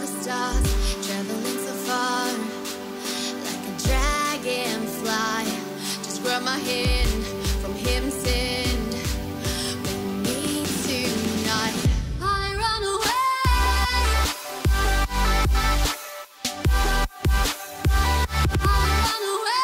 the stars, traveling so far, like a dragonfly. Just grab my hand from him, send me tonight. I run away. I run away.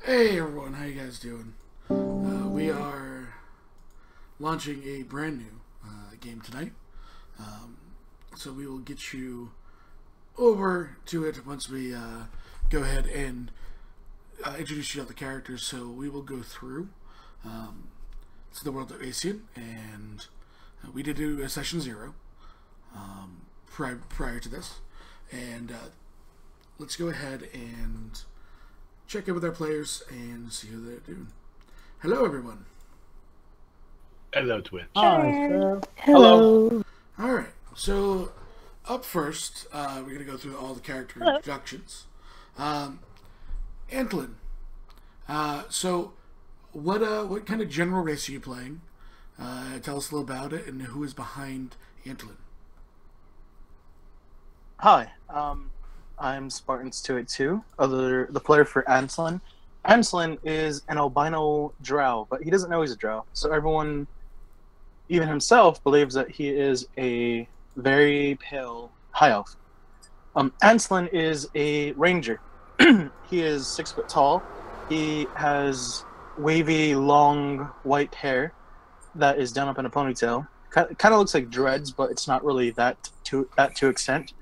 Hey everyone, how you guys doing? We are launching a brand new game tonight, so we will get you over to it once we go ahead and introduce you to the characters. So we will go through to the world of Acaen, and we did do a session 0 prior to this, and let's go ahead and check in with our players and see how they're doing. Hello, everyone. Hello, Twitch. Hi. Hello. All right. So, up first, we're going to go through all the character introductions. Antlyn. So, what kind of general race are you playing? Tell us a little about it and who is behind Antlyn. Hi. I'm Spartans282, the player for Antlyn. Antlyn is an albino drow, but he doesn't know he's a drow. So everyone, even himself, believes that he is a very pale high elf. Antlyn is a ranger. He is 6 foot tall. He has wavy, long, white hair that is done up in a ponytail. Kind of looks like dreads, but it's not really that to extent.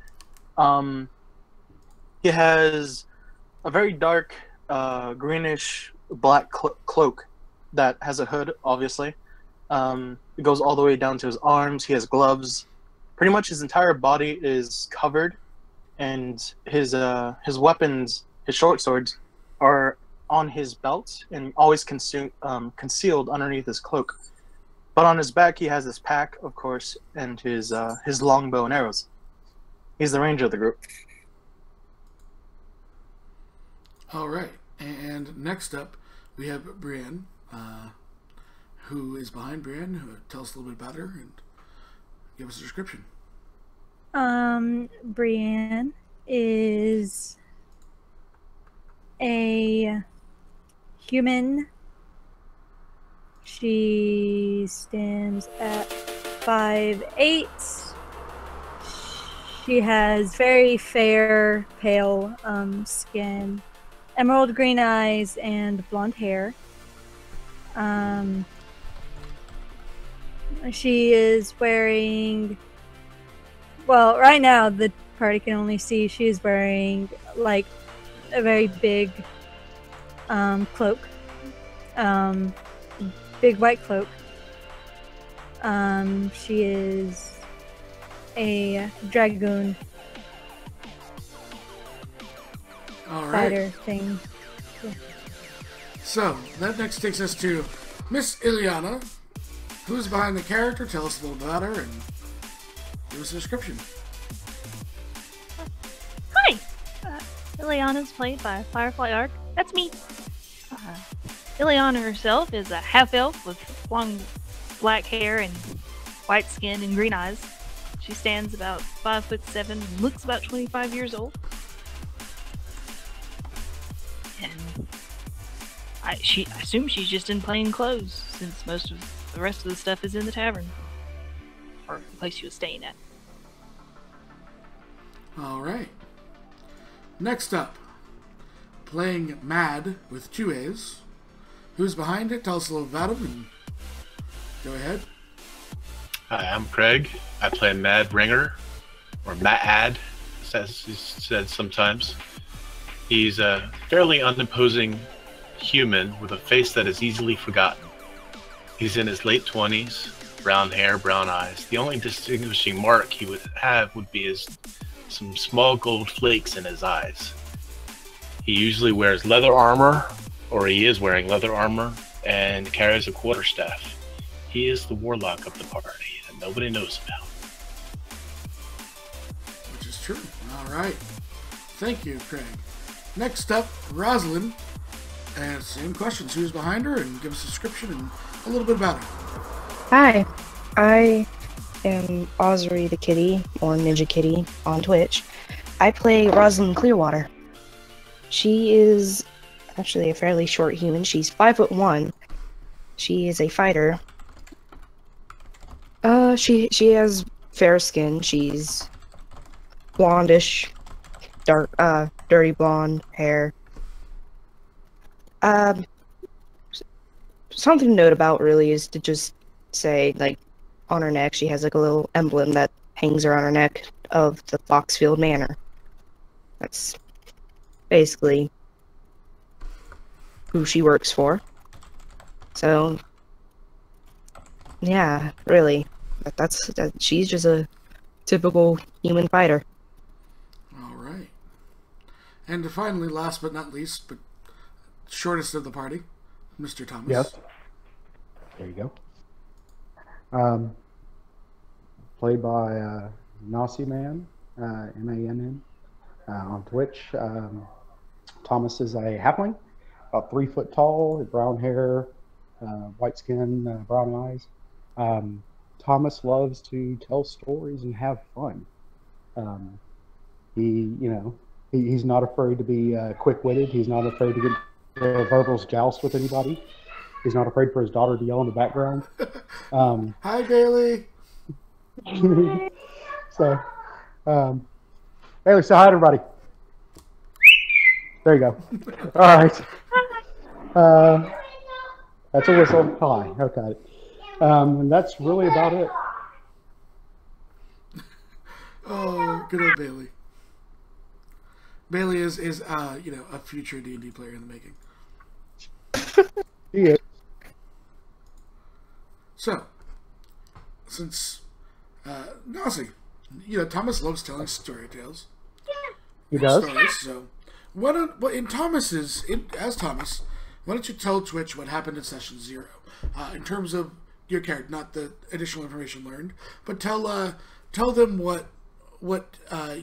He has a very dark, greenish black cloak that has a hood, obviously. It goes all the way down to his arms. He has gloves. Pretty much his entire body is covered, and his weapons, his short swords, are on his belt and always concealed underneath his cloak. But on his back, he has his pack, of course, and his longbow and arrows. He's the ranger of the group. All right, and next up we have Breanne, who is behind Breanne. Tell us a little bit about her and give us a description. Breanne is a human. She stands at 5'8". She has very fair, pale skin, emerald green eyes, and blonde hair. She is wearing... Well, right now the party can only see she's wearing like a very big cloak. Big white cloak. She is a dragoon fighter thing. Yeah. So, that next takes us to Miss Illiyanna. Who's behind the character? Tell us a little about her and give us a description. Hi! Illiyanna's played by Firefly Arc. That's me. Illiyanna herself is a half-elf with long black hair and white skin and green eyes. She stands about 5'7" and looks about 25 years old. And I assume she's just in plain clothes, since most of the rest of the stuff is in the tavern. Or the place she was staying at. Alright. Next up, playing Maad with 2 A's. Who's behind it? Tell us a little about him and go ahead. Hi, I'm Craig. I play Mad Ringer, or Maad, as he's said sometimes. He's a fairly unimposing human with a face that is easily forgotten. He's in his late 20s, brown hair, brown eyes. The only distinguishing mark he would have would be some small gold flakes in his eyes. He usually wears leather armor, or he is wearing leather armor, and carries a quarterstaff. He is the warlock of the party that nobody knows about. Which is true. Alright. Thank you, Craig. Next up, Roselynn. And same questions. Who's behind her? And give us a description and a little bit about her. Hi, I am Osri the Kitty, or Ninja Kitty, on Twitch. I play Roselynn Clearwater. She is actually a fairly short human. She's 5'1". She is a fighter. She has fair skin. She's blondish, dark, dirty blonde hair. Something to note about really is to just say, like, on her neck, she has like a little emblem that hangs around her neck of the Foxfield Manor. That's basically who she works for. So, yeah, really, she's just a typical human fighter. Alright. And finally, last but not least, but shortest of the party, Mr. Thomas. Yes. There you go. Played by Nazi Man, M-A-N-N, on Twitch. Thomas is a halfling, about 3 foot tall, brown hair, white skin, brown eyes. Thomas loves to tell stories and have fun. He's not afraid to be quick-witted. He's not afraid to get a verbal joust with anybody. He's not afraid for his daughter to yell in the background. Hi, Bailey. So, Bailey, say hi to everybody. There you go. All right. That's a whistle. Hi. Okay. And that's really about it. Oh, good old Bailey. Bailey is a future D&D player in the making. He is. So, since Nazi, Thomas loves telling story tales. He does. Stories, so, as Thomas, why don't you tell Twitch what happened in session 0 in terms of your character, not the additional information learned, but tell them what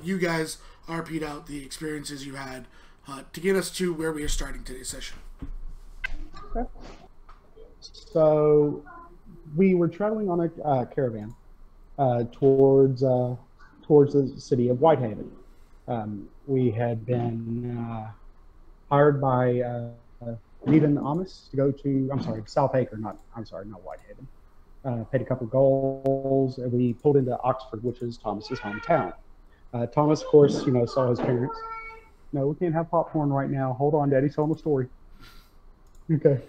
you guys RP'd out, the experiences you had to get us to where we are starting today's session. Okay. So we were traveling on a caravan towards towards the city of Whitehaven. We had been hired by Needham Amos to go to, Southacre, not Whitehaven. Paid a couple goals, and we pulled into Oxford, which is Thomas's hometown. Thomas, of course, saw his parents. No, we can't have popcorn right now. Hold on, Daddy's telling a story. Okay.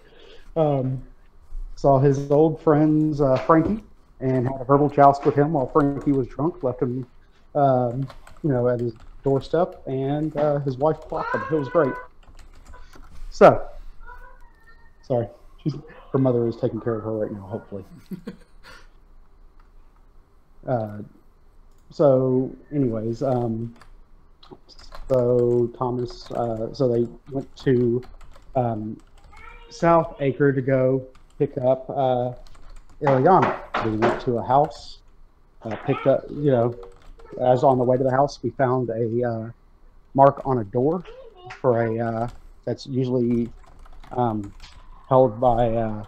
Saw his old friends, Frankie, and had a verbal joust with him while Frankie was drunk. Left him, at his doorstep, and his wife clocked him. It was great. So, sorry, her mother is taking care of her right now, hopefully. So, anyways, so Thomas, so they went to Southacre to go pick up Illiyanna. We went to a house, picked up, as on the way to the house, we found a mark on a door for a, that's usually held by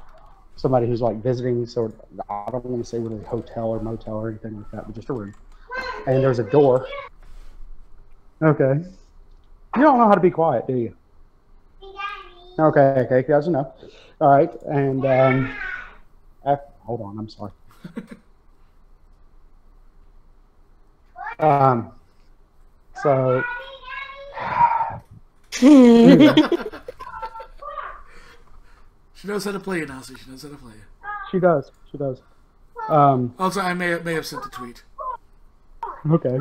somebody who's like visiting, so I don't want to say really hotel or motel or anything like that, but just a room. And there's a door. Okay. You don't know how to be quiet, do you? Okay, that's enough. All right, and hold on, I'm sorry. So She knows how to play you, Nasi. She knows how to play you. She does. Also, I may have sent a tweet. Okay.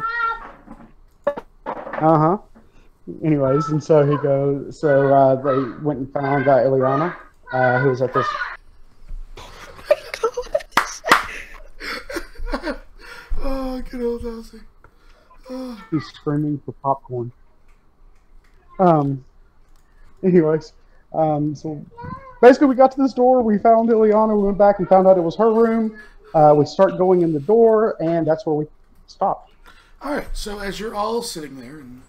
Anyways, and so he goes. So they went and found Illiyanna, who was at this. Oh, good old Nasi. Oh. He's screaming for popcorn. Anyways, so basically we got to this door, we found Illiyanna, we went back and found out it was her room. We start going in the door, and that's where we stopped. Alright, so as you're all sitting there and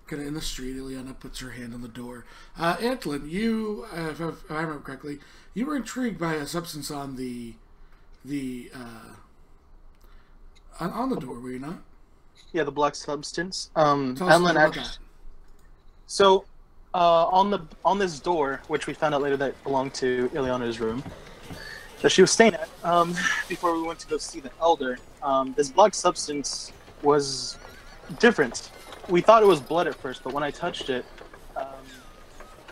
kind of in the street, Illiyanna puts her hand on the door. Antlyn, you, if I remember correctly, you were intrigued by a substance on the on the door, were you not? Yeah, the black substance. Antlyn, actually. So, on this door, which we found out later that belonged to Illiyanna's room, that she was staying at, before we went to go see the elder, this black substance was different. We thought it was blood at first, but when I touched it,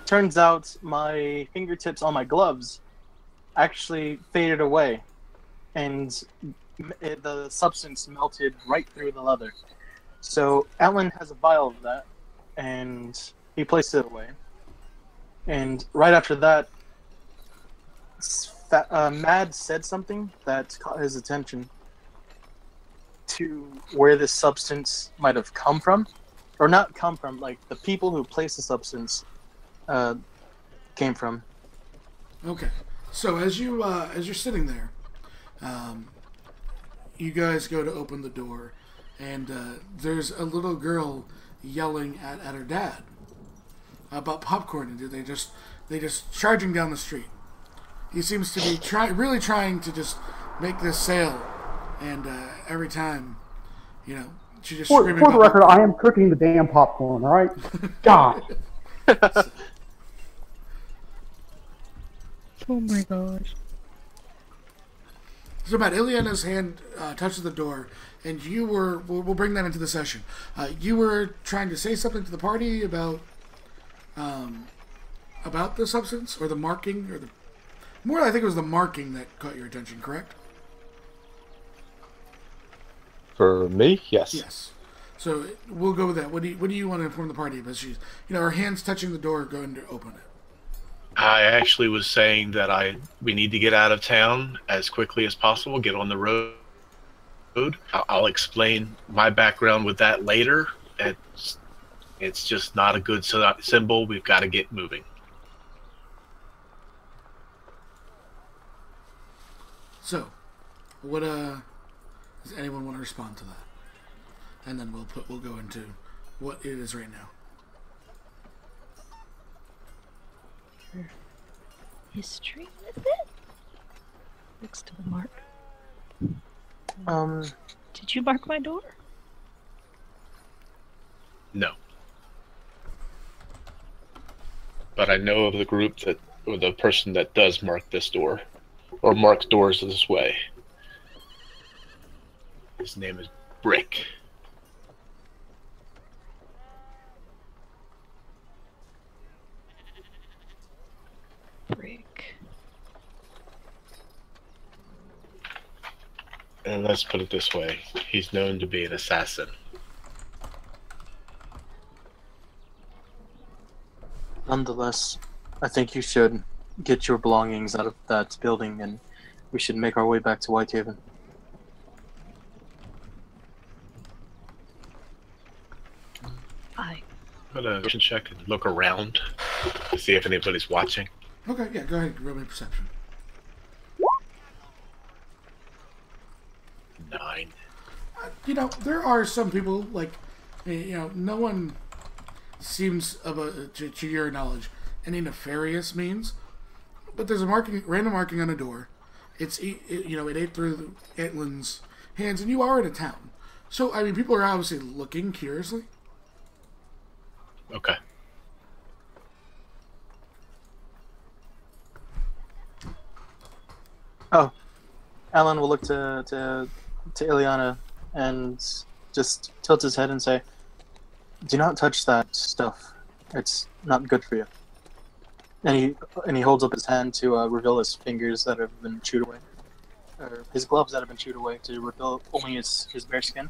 turns out my fingertips on my gloves actually faded away, and the substance melted right through the leather. So Antlyn has a vial of that, and he placed it away. And right after that, Maad said something that caught his attention to where this substance might have come from. Or not come from, like the people who placed the substance came from. Okay. So as you're sitting there, you guys go to open the door, and there's a little girl yelling at her dad about popcorn, and they just charging down the street. He seems to be really trying to just make this sale, and every time, she just screaming. For the record, I am cooking the damn popcorn. All right, God. Oh my gosh. So, Matt, Illiyanna's hand touches the door, and you were. We'll bring that into the session. You were trying to say something to the party about the substance or the marking, or the more. I think it was the marking that caught your attention. Correct? For me, yes. Yes. So we'll go with that. What do you want to inform the party about? She's, her hands touching the door, going to open it. I actually was saying that we need to get out of town as quickly as possible, get on the road. I'll explain my background with that later. It's just not a good symbol. We've got to get moving. So, what does anyone want to respond to that? And then we'll go into what it is right now. History with it? Next to the mark. Um, Did you mark my door? No. But I know of the group that, or the person that does mark this door, or mark doors this way. His name is Brick. Brick. And let's put it this way, he's known to be an assassin. Nonetheless, I think you should get your belongings out of that building, and we should make our way back to Whitehaven. I Put a perception check and look around to see if anybody's watching. Okay, yeah, go ahead. Roll me perception. 9. You know, there are some people, like, no one seems, to your knowledge, any nefarious means. But there's a random marking on a door. It ate through Antlyn's hands, and you are in a town. So, I mean, people are obviously looking curiously. Okay. Oh, Alan will look to Illiyanna and just tilt his head and say, "Do not touch that stuff. It's not good for you." And he holds up his hand to reveal his fingers that have been chewed away, or his gloves that have been chewed away, to reveal only his bare skin.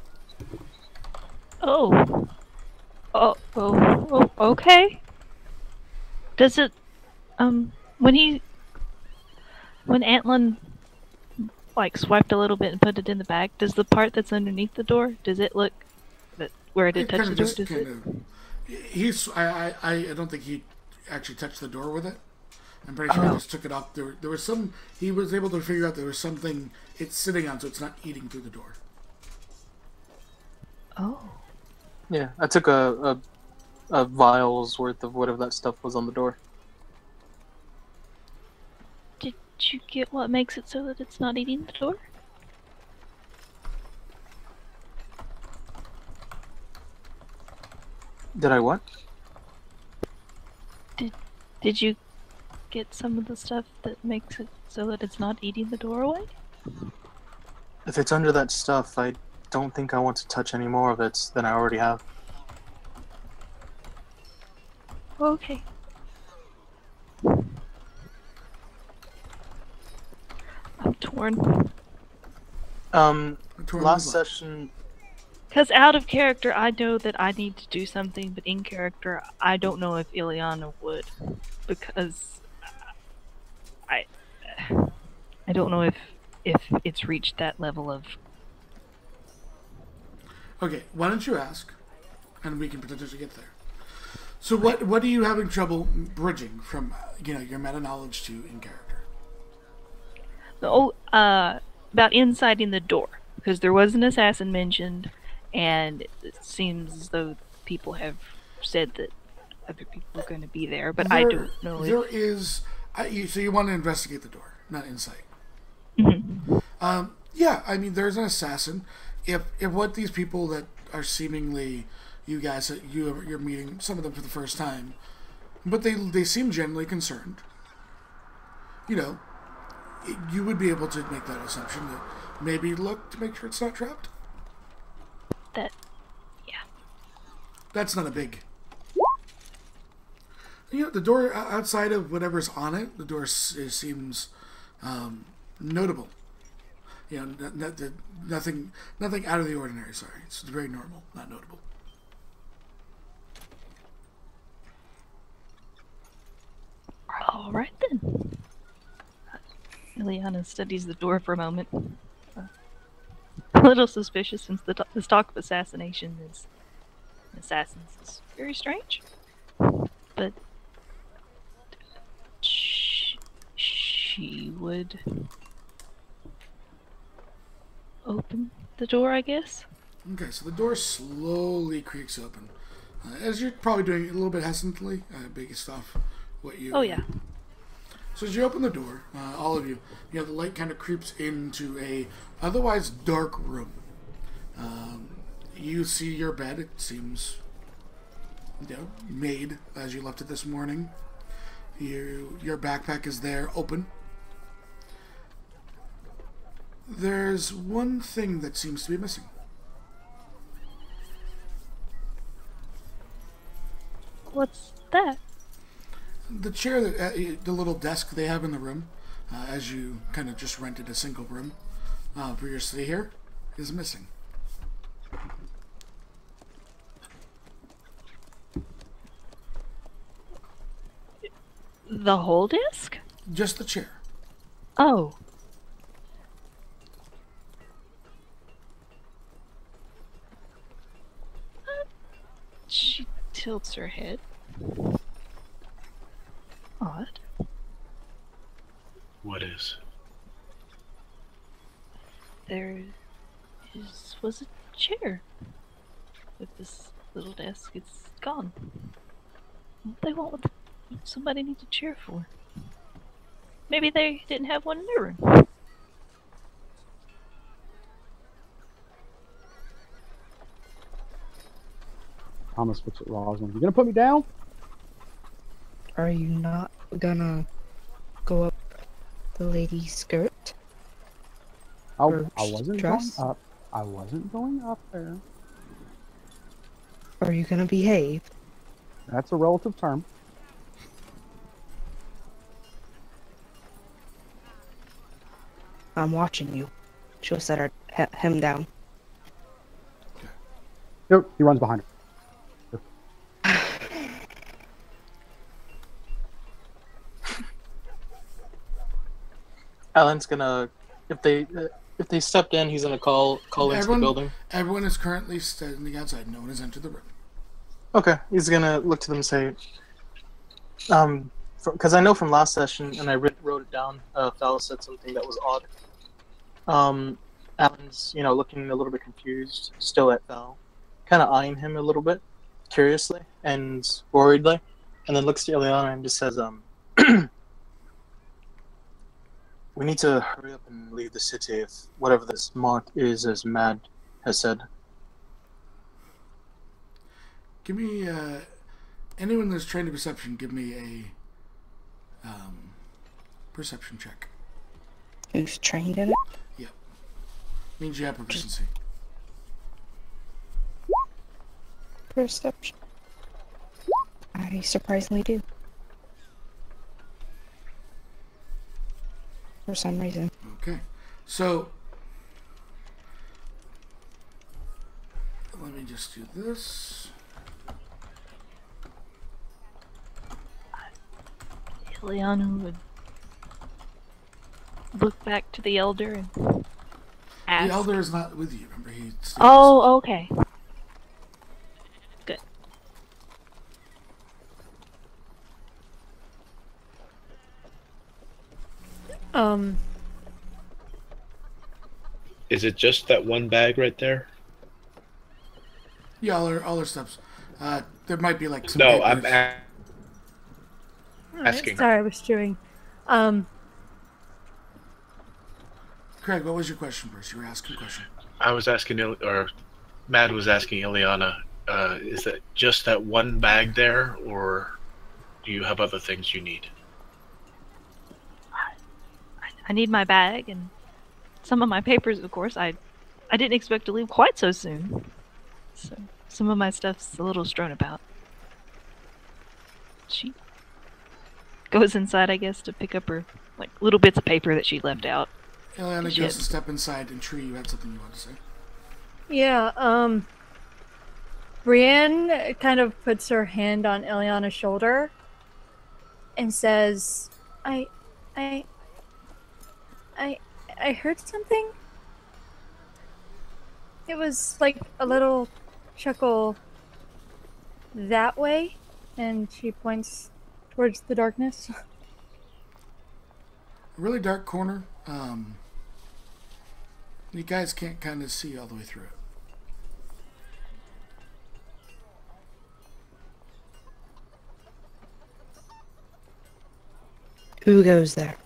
Oh, okay. Does it, when Antlyn, like, swiped a little bit and put it in the bag, does the part that's underneath the door, does it look where it did touch the door? I don't think he actually touched the door with it. I'm pretty sure he just took it off. There was some, he was able to figure out there was something it's sitting on, so it's not eating through the door. Oh. Yeah, I took a vial's worth of whatever that stuff was on the door. Did you get what makes it so that it's not eating the door? Did I what? Did you get some of the stuff that makes it so that it's not eating the door away? If it's under that stuff, I don't think I want to touch any more of it than I already have. Okay. I'm torn. Last session... Because out of character, I know that I need to do something, but in character, I don't know if Illiyanna would. Because... I don't know if it's reached that level of... Okay, why don't you ask, and we can potentially get there. So what are you having trouble bridging from, your meta knowledge to in character? About inciting the door, because there was an assassin mentioned, and it seems as though people have said that other people are going to be there, but I don't know if... There is... so you want to investigate the door, not insight. Mm-hmm. Yeah, I mean, there's an assassin. If what these people that are seemingly you guys that you're meeting, some of them for the first time, but they seem genuinely concerned. You would be able to make that assumption that maybe look to make sure it's not trapped. Yeah. That's not a big... the door outside of whatever's on it, the door seems notable. Nothing out of the ordinary. Sorry, it's very normal, not notable. All right then. Illiyanna studies the door for a moment. A little suspicious, since this talk of assassination is assassins is very strange. But she would open the door, I guess. Okay, so the door slowly creaks open. As you're probably doing it a little bit hesitantly, biggest off what you... Oh, yeah. So as you open the door, all of you, the light kind of creeps into a otherwise dark room. You see your bed. It seems made as you left it this morning. Your backpack is there, open. There's one thing that seems to be missing. What's that? The chair, the little desk they have in the room, as you kind of just rented a single room for your stay here, is missing. The whole disc? Just the chair. Oh. She tilts her head. Odd. What is? There was a chair with this little desk. It's gone. What they want with somebody needs a chair for? Maybe they didn't have one in their room. Thomas looks at Roselynn. You gonna put me down? Are you not gonna go up the lady's skirt? I Or wasn't dress? going up. I wasn't going up there. Are you gonna behave? That's a relative term. I'm watching you. She'll set him down. Nope, he runs behind her. Alan's gonna, if they stepped in, he's gonna call into the building. Everyone is currently standing outside. No one has entered the room. Okay, he's gonna look to them and say, because I know from last session, and I wrote it down. Val said something that was odd. Alan's, looking a little bit confused, still at Val, kind of eyeing him a little bit, curiously and worriedly, and then looks to Illiyanna and just says, "We need to hurry up and leave the city if whatever this mark is, as Maad has said." Give me anyone that's trained in perception. Give me a perception check. Who's trained in it? Yep. Means you have proficiency. Perception. I surprisingly do. For some reason. Okay. So let me just do this. Illiyanna would look back to the elder and ask. The elder is not with you. Remember, he. Oh, okay. Good. Is it just that one bag right there? Yeah, all our stuffs. There might be like some. No, papers. I'm asking. Sorry, I was chewing. Craig, what was your question first? You were asking a question. I was asking, or Maad was asking Illiyanna, is that just that one bag there, or do you have other things you need? I need my bag and some of my papers, of course. I didn't expect to leave quite so soon. So some of my stuff's a little strewn about. She goes inside, I guess, to pick up her little bits of paper that she left out. Illiyanna goes to step inside, and Tree, you had something you wanted to say. Yeah, Breanne kind of puts her hand on Illiyanna's shoulder and says, I heard something. It was like a little chuckle that way, and she points towards the darkness. A really dark corner. You guys can't kind of see all the way through it. Who goes there?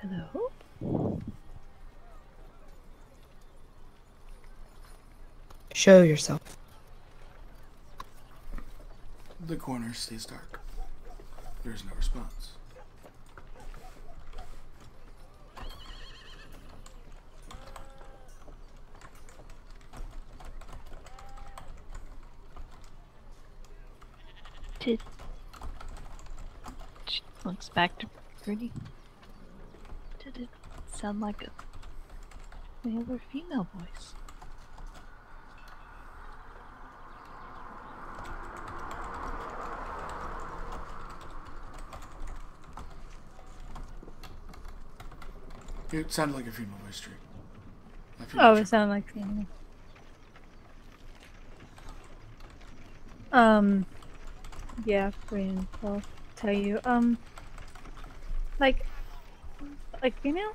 Hello? Show yourself. The corner stays dark. There is no response. She looks back to Brittany. Did it sound like a male or female voice? It sounded like a female voice, Tree. Oh, it sounded like female. Yeah, Breanne, I'll tell you. Like female?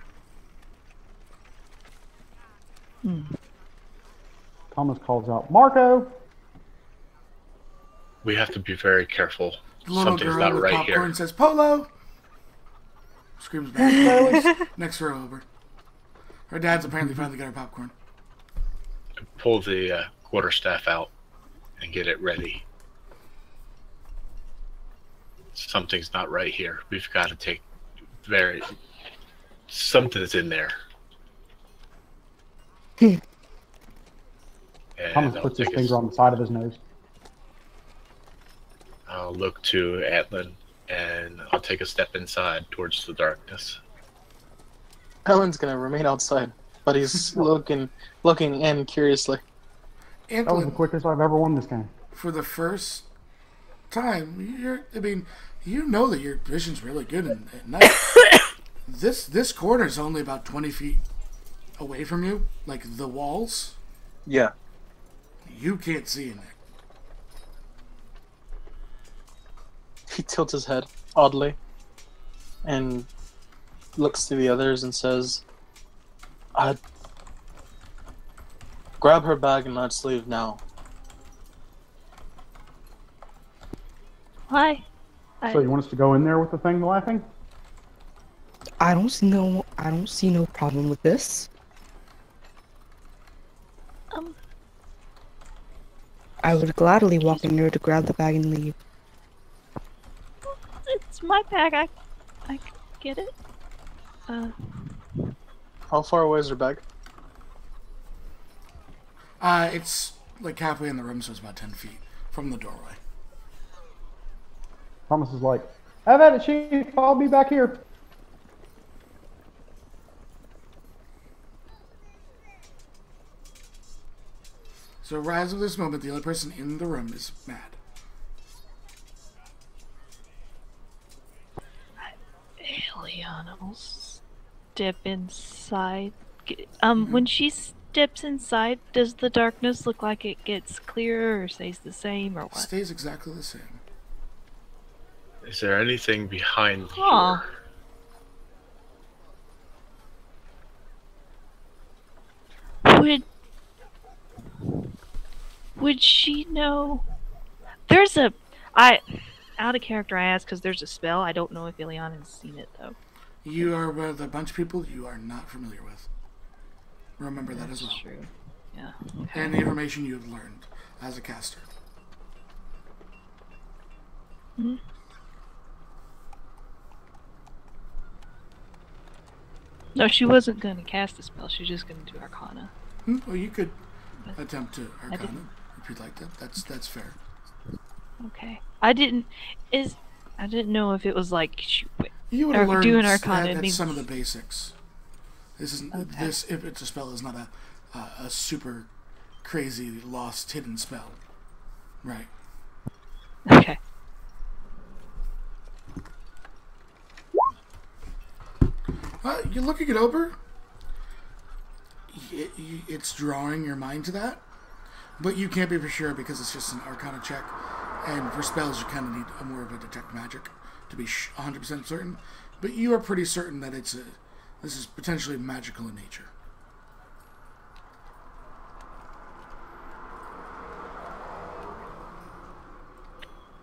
Thomas calls out, Marco! We have to be very careful. The little Something's girl not with right popcorn here. says, Polo! Screams back. Next row over. Her dad's apparently finally got her popcorn. Pull the quarterstaff out and get it ready. Something's not right here. We've got to take something's in there. And Thomas I'll puts his take finger on the side of his nose. I'll look to Antlyn and I'll take a step inside towards the darkness. Ellen's gonna remain outside, but he's looking in curiously. That was the Antlyn, quickest I've ever won this game. for the first time, you know that your vision's really good at night. This corner is only about 20 feet away from you, like the walls. Yeah. You can't see in there. He tilts his head oddly and looks to the others and says, "I'd grab her bag and let's leave now." Why? So you want us to go in there with the thing laughing? I don't see no problem with this. I would gladly walk in there to grab the bag and leave. It's my bag. I get it. How far away is her bag? It's like halfway in the room, so it's about 10 feet from the doorway. Thomas is like, have at it, Chief. I'll be back here. So, rise of this moment, the only person in the room is Maad. Illiyanna will step inside. When she steps inside, does the darkness look like it gets clearer or stays the same or what? Stays exactly the same. Is there anything behind Aw. here? Would she know? Out of character I asked because there's a spell. I don't know if Illiyanna's seen it though. You are with a bunch of people you are not familiar with. Remember that as well. True. Yeah. Okay. And the information you have learned as a caster. Mhm. No, she wasn't going to cast the spell. She was just going to do Arcana. Well, you could attempt to Arcana didn't. if you'd like that. That's fair. Okay. I didn't know if it was like You would have Or learned doing Arcana, it at means- some of the basics. This isn't Okay. this. If it's a spell, is not a super crazy lost hidden spell, right? Okay. You're looking it over. It's drawing your mind to that, but you can't be for sure because it's just an Arcana check, and for spells you kind of need more of a detect magic to be 100% certain. But you are pretty certain that this is potentially magical in nature.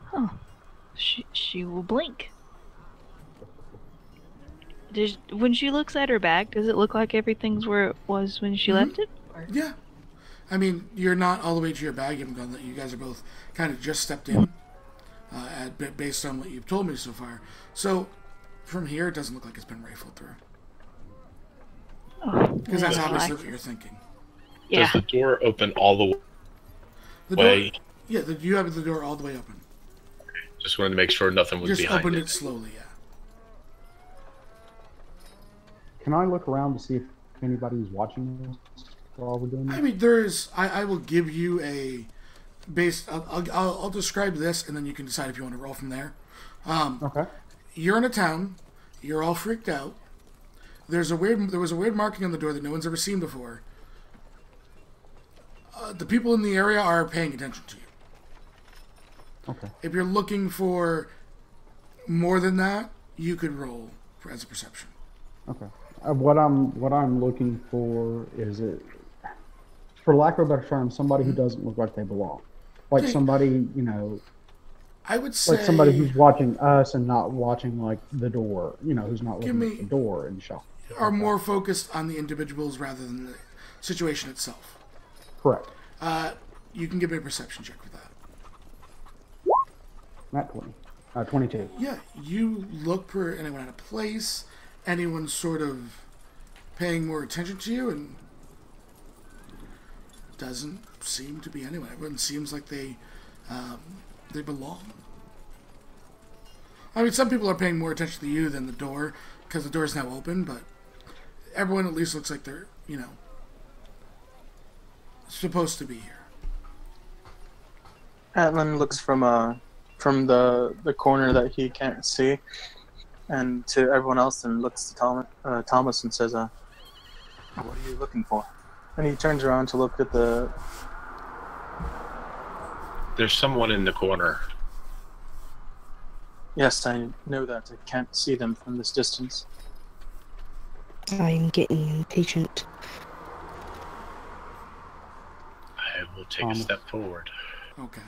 Huh. She will blink. When she looks at her bag, does it look like everything's where it was when she left it? Or- Yeah, I mean, you're not all the way to your bag. You haven't gone. You guys are both kind of just stepped in, based on what you've told me so far. So, from here, it doesn't look like it's been rifled through. Because that's obviously what you're thinking. Yeah. Does the door open all the way? Door, yeah, you have the door all the way open. Just wanted to make sure nothing was Just behind opened it. it slowly, yeah. Can I look around to see if anybody's watching us while we're doing this? I mean, there is. I will give you a base. I'll describe this, and then you can decide if you want to roll from there. Okay. You're in a town. You're all freaked out. There was a weird marking on the door that no one's ever seen before. The people in the area are paying attention to you. Okay. If you're looking for more than that, you could roll as a perception. Okay. What I'm looking for is it, for lack of a better term, somebody who doesn't look like they belong. Like somebody, I would say like somebody who's watching us and not watching like the door. Who's not looking at the door and shot. Are more focused on the individuals rather than the situation itself. Correct. You can give me a perception check for that. Not 20. 22. Yeah, you look for anyone out of place, anyone sort of paying more attention to you, and doesn't seem to be anyone. Everyone seems like they belong. I mean, some people are paying more attention to you than the door, because the door is now open, but everyone at least looks like they're, supposed to be here. Antlyn looks from the corner that he can't see, and to everyone else, and looks to Thomas and says, "What are you looking for?" And he turns around to look at the. There's someone in the corner. Yes, I know that. I can't see them from this distance. I'm getting impatient. I will take a step forward. Okay.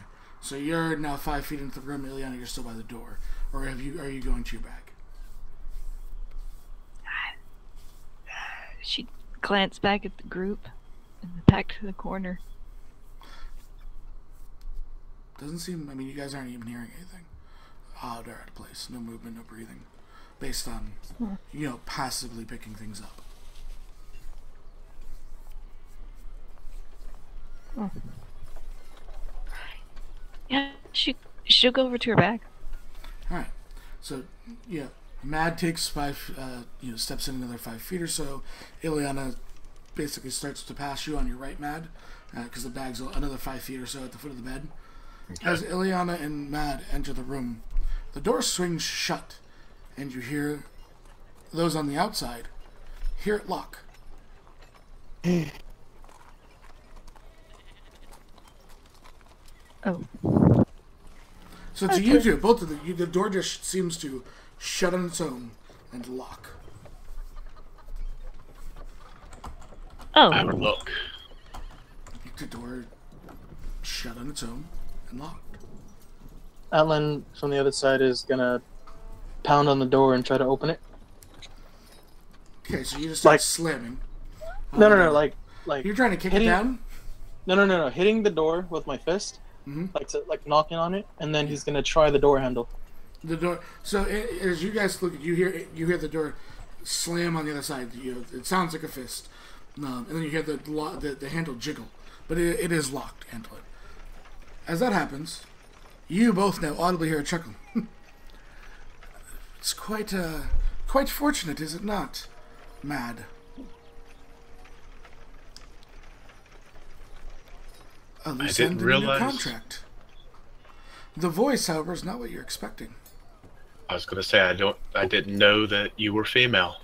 So you're now 5 feet into the room, Illiyanna. You're still by the door, or are you going to your bag? She glanced back at the group and then back to the corner. Doesn't seem. I mean, you guys aren't even hearing anything. Odd or out of place. No movement, no breathing, based on passively picking things up. Oh. Yeah, she'll go over to her bag. All right. So yeah, Maad takes 5. Steps in another 5 feet or so. Illiyanna basically starts to pass you on your right, Maad, because the bag's another 5 feet or so at the foot of the bed. Okay. As Illiyanna and Maad enter the room, the door swings shut, and you hear those on the outside hear it lock. Oh. So to you two, both of you, the door just seems to shut on its own and lock. Oh. I would look. The door shut on its own and locked. Antlyn from the other side is gonna pound on the door and try to open it. Okay, so you just start slamming. No, like you're trying to kick it down? No, hitting the door with my fist, like knocking on it, and then he's gonna try the door handle. The door. So as you guys look, you hear the door slam on the other side. It sounds like a fist, and then you hear the handle jiggle, but it is locked. Antlyn. As that happens, you both now audibly hear a chuckle. It's quite fortunate, is it not, Maad? A loose I end didn't in realize. a new contract. The voice, however, is not what you're expecting. I was going to say I didn't know that you were female.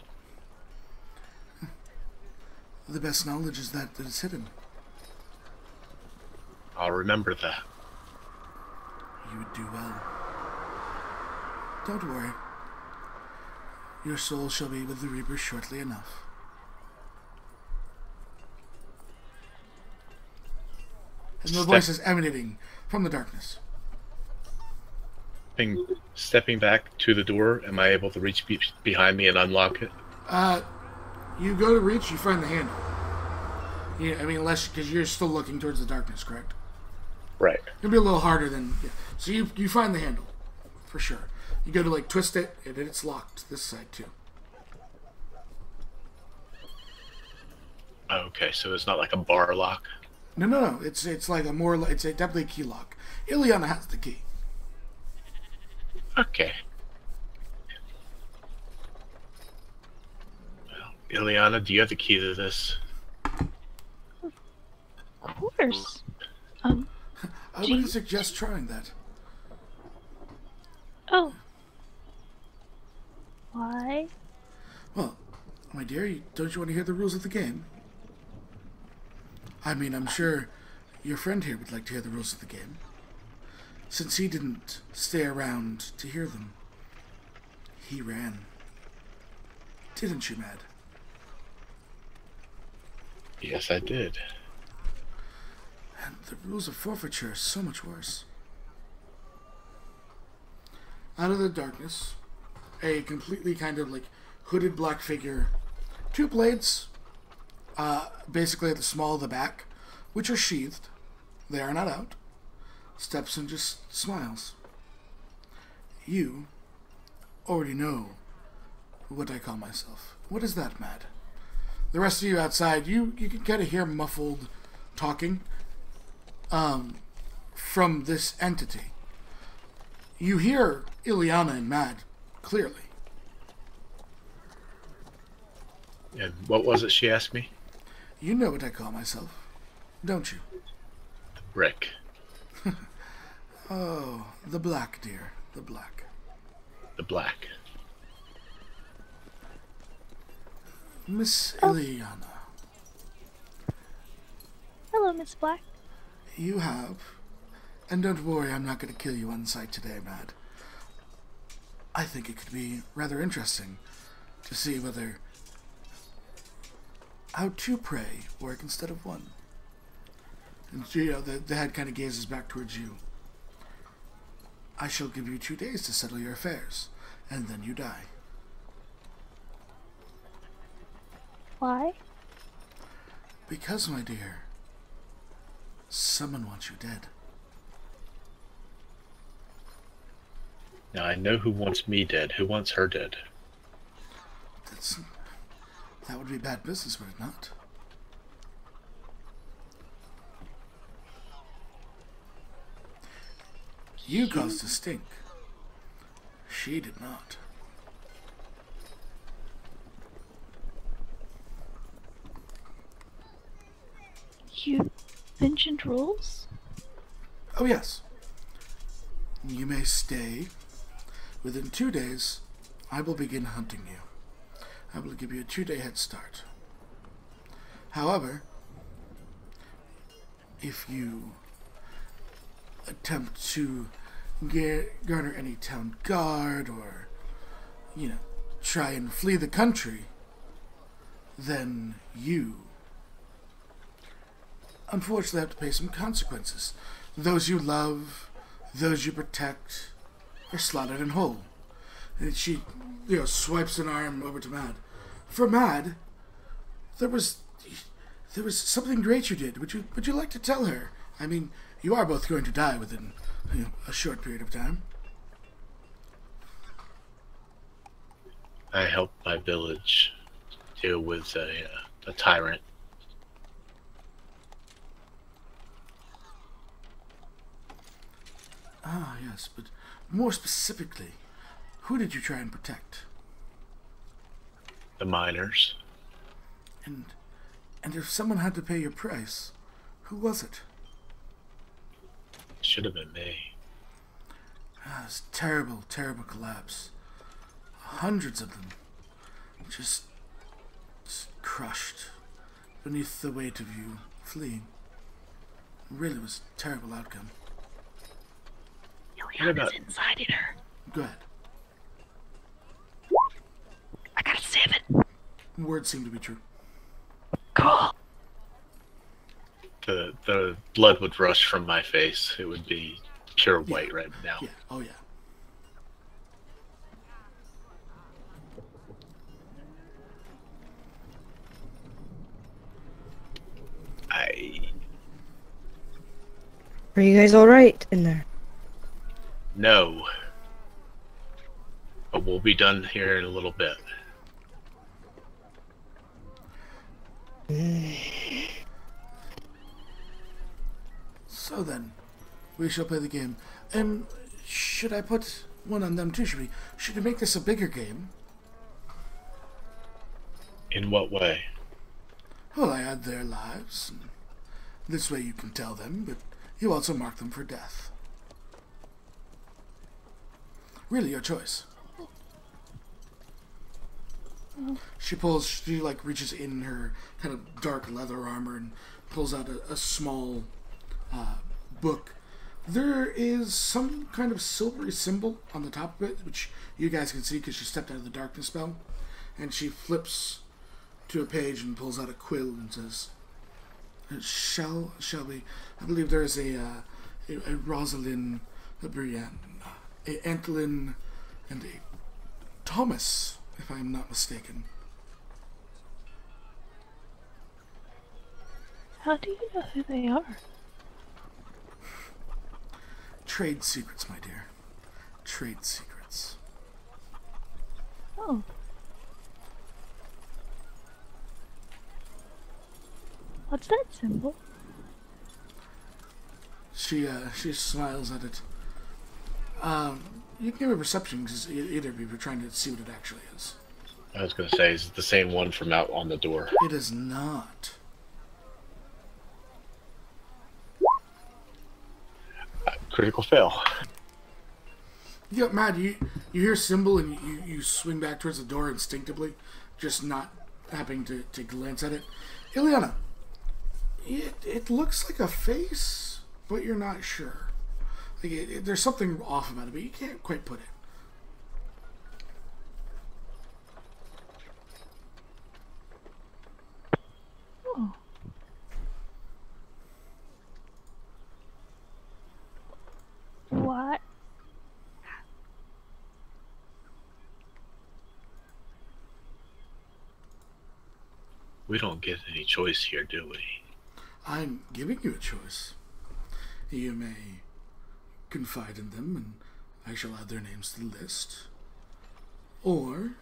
The best knowledge is that it's hidden. I'll remember that. You would do well. Don't worry. Your soul shall be with the Reapers shortly enough. And the voice is emanating from the darkness. Stepping back to the door, am I able to reach behind me and unlock it? You go to reach, you find the handle. Yeah, I mean, unless because you're still looking towards the darkness, correct? Right. It'll be a little harder than. Yeah. So you find the handle, for sure. You go to like twist it, and then it's locked this side too. Okay, so it's not like a bar lock. No. It's like it's definitely a key lock. Illiyanna has the key. Okay. Well, Illiyanna, do you have the key to this? Of course. I wouldn't suggest trying that. Oh. Why? Well, my dear, don't you want to hear the rules of the game? I mean, I'm sure your friend here would like to hear the rules of the game, since he didn't stay around to hear them. He ran. Didn't you, Maad? Yes, I did. And the rules of forfeiture are so much worse. Out of the darkness, a completely kind of like hooded black figure, 2 blades, basically at the small of the back, which are sheathed. They are not out. Steps and just smiles. You already know what I call myself. What is that, Maad? The rest of you outside, you can kind of hear muffled talking from this entity. You hear Illiyanna and Maad clearly. And what was it she asked me? You know what I call myself, don't you? Rick. Oh, the black, dear. The black. The Black. Miss Illiyanna, Hello, Miss Black. you have... And don't worry, I'm not going to kill you on sight today, Maad. I think it could be rather interesting to see whether how 2 prey work instead of 1. And the head kind of gazes back towards you. I shall give you 2 days to settle your affairs, and then you die. Why? Because, my dear, someone wants you dead. Now I know who wants me dead. Who wants her dead? That would be bad business, would it not? You caused a stink. She did not. You mentioned rules? Oh, yes. You may stay. Within 2 days, I will begin hunting you. I will give you a 2-day head start. However, if you attempt to garner any town guard or, try and flee the country, then you, unfortunately, have to pay some consequences. Those you love, those you protect, are slaughtered in whole. And she, swipes an arm over to Maad. For Maad, there was something great you did. Would you like to tell her? I mean, you are both going to die within, a short period of time. I helped my village deal with a tyrant. Ah, yes, but more specifically, who did you try and protect? The miners. And if someone had to pay your price, who was it? Should have been me. Ah, this terrible, terrible collapse. Hundreds of them just crushed beneath the weight of you fleeing. It really was a terrible outcome. Illiyanna's inside in her. Go ahead. I got a 7. Words seem to be true. Cool. The blood would rush from my face. It would be pure white right now. Yeah, oh yeah. Are you guys alright in there? No. But we'll be done here in a little bit. So then, we shall play the game. Should I put one on them too? Should we make this a bigger game? In what way? Well, I add their lives. And this way you can tell them, but you also mark them for death. Really, your choice. She reaches in her kind of dark leather armor and pulls out a small book. There is some kind of silvery symbol on the top of it, which you guys can see because she stepped out of the darkness spell. And she flips to a page and pulls out a quill and says, Shall we? I believe there is a Roselynn, a Breanne, a Antlyn, and a Thomas, if I am not mistaken. How do you know who they are? Trade secrets, my dear. Trade secrets. Oh. What's that symbol? She smiles at it. You can give a perception because either of you are trying to see what it actually is. I was going to say, is it the same one from out on the door? It is not. Critical fail. Yeah, Maad, you hear a symbol and you swing back towards the door instinctively, just not happening to glance at it. Illiyanna, it looks like a face, but you're not sure. Like there's something off about it, but you can't quite put it. Oh. What? We don't get any choice here, do we? I'm giving you a choice. You may confide in them, and I shall add their names to the list. Or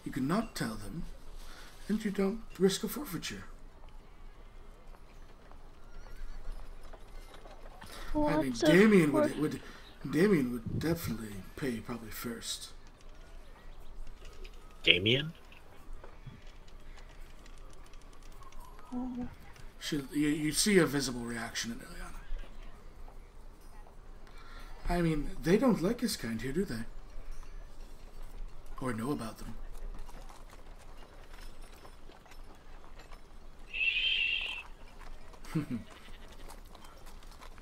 you can not tell them, and you don't risk a forfeiture. I mean, Damien would definitely pay probably first. Damien? Oh. You see a visible reaction in Illiyanna. I mean, they don't like his kind here, do they? Or know about them.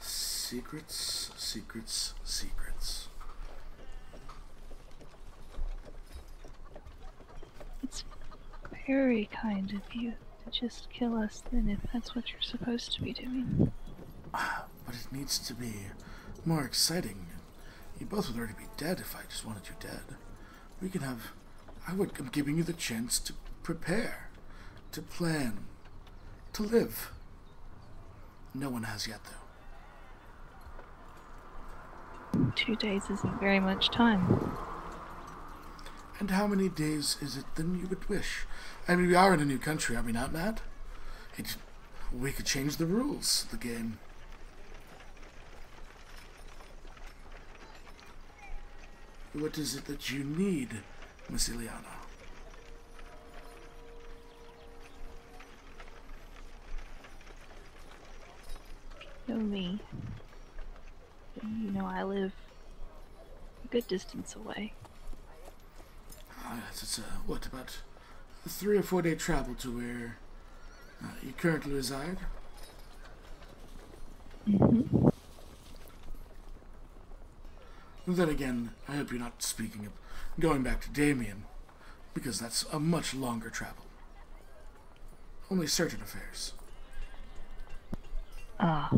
Secrets, secrets, secrets. It's very kind of you to just kill us then if that's what you're supposed to be doing. But it needs to be more exciting. You both would already be dead if I just wanted you dead. We can have... I'm giving you the chance to prepare, to plan, to live. No one has yet, though. 2 days isn't very much time. And how many days is it then you would wish? I mean, we are in a new country, are we not, Maad? We could change the rules of the game. What is it that you need, Miss Illiyanna? You know me. You know I live a good distance away. Yes, it's what, about a 3 or 4 day travel to where you currently reside? Mm-hmm. Then again, I hope you're not speaking of going back to Damien, because that's a much longer travel. Only certain affairs. Ah.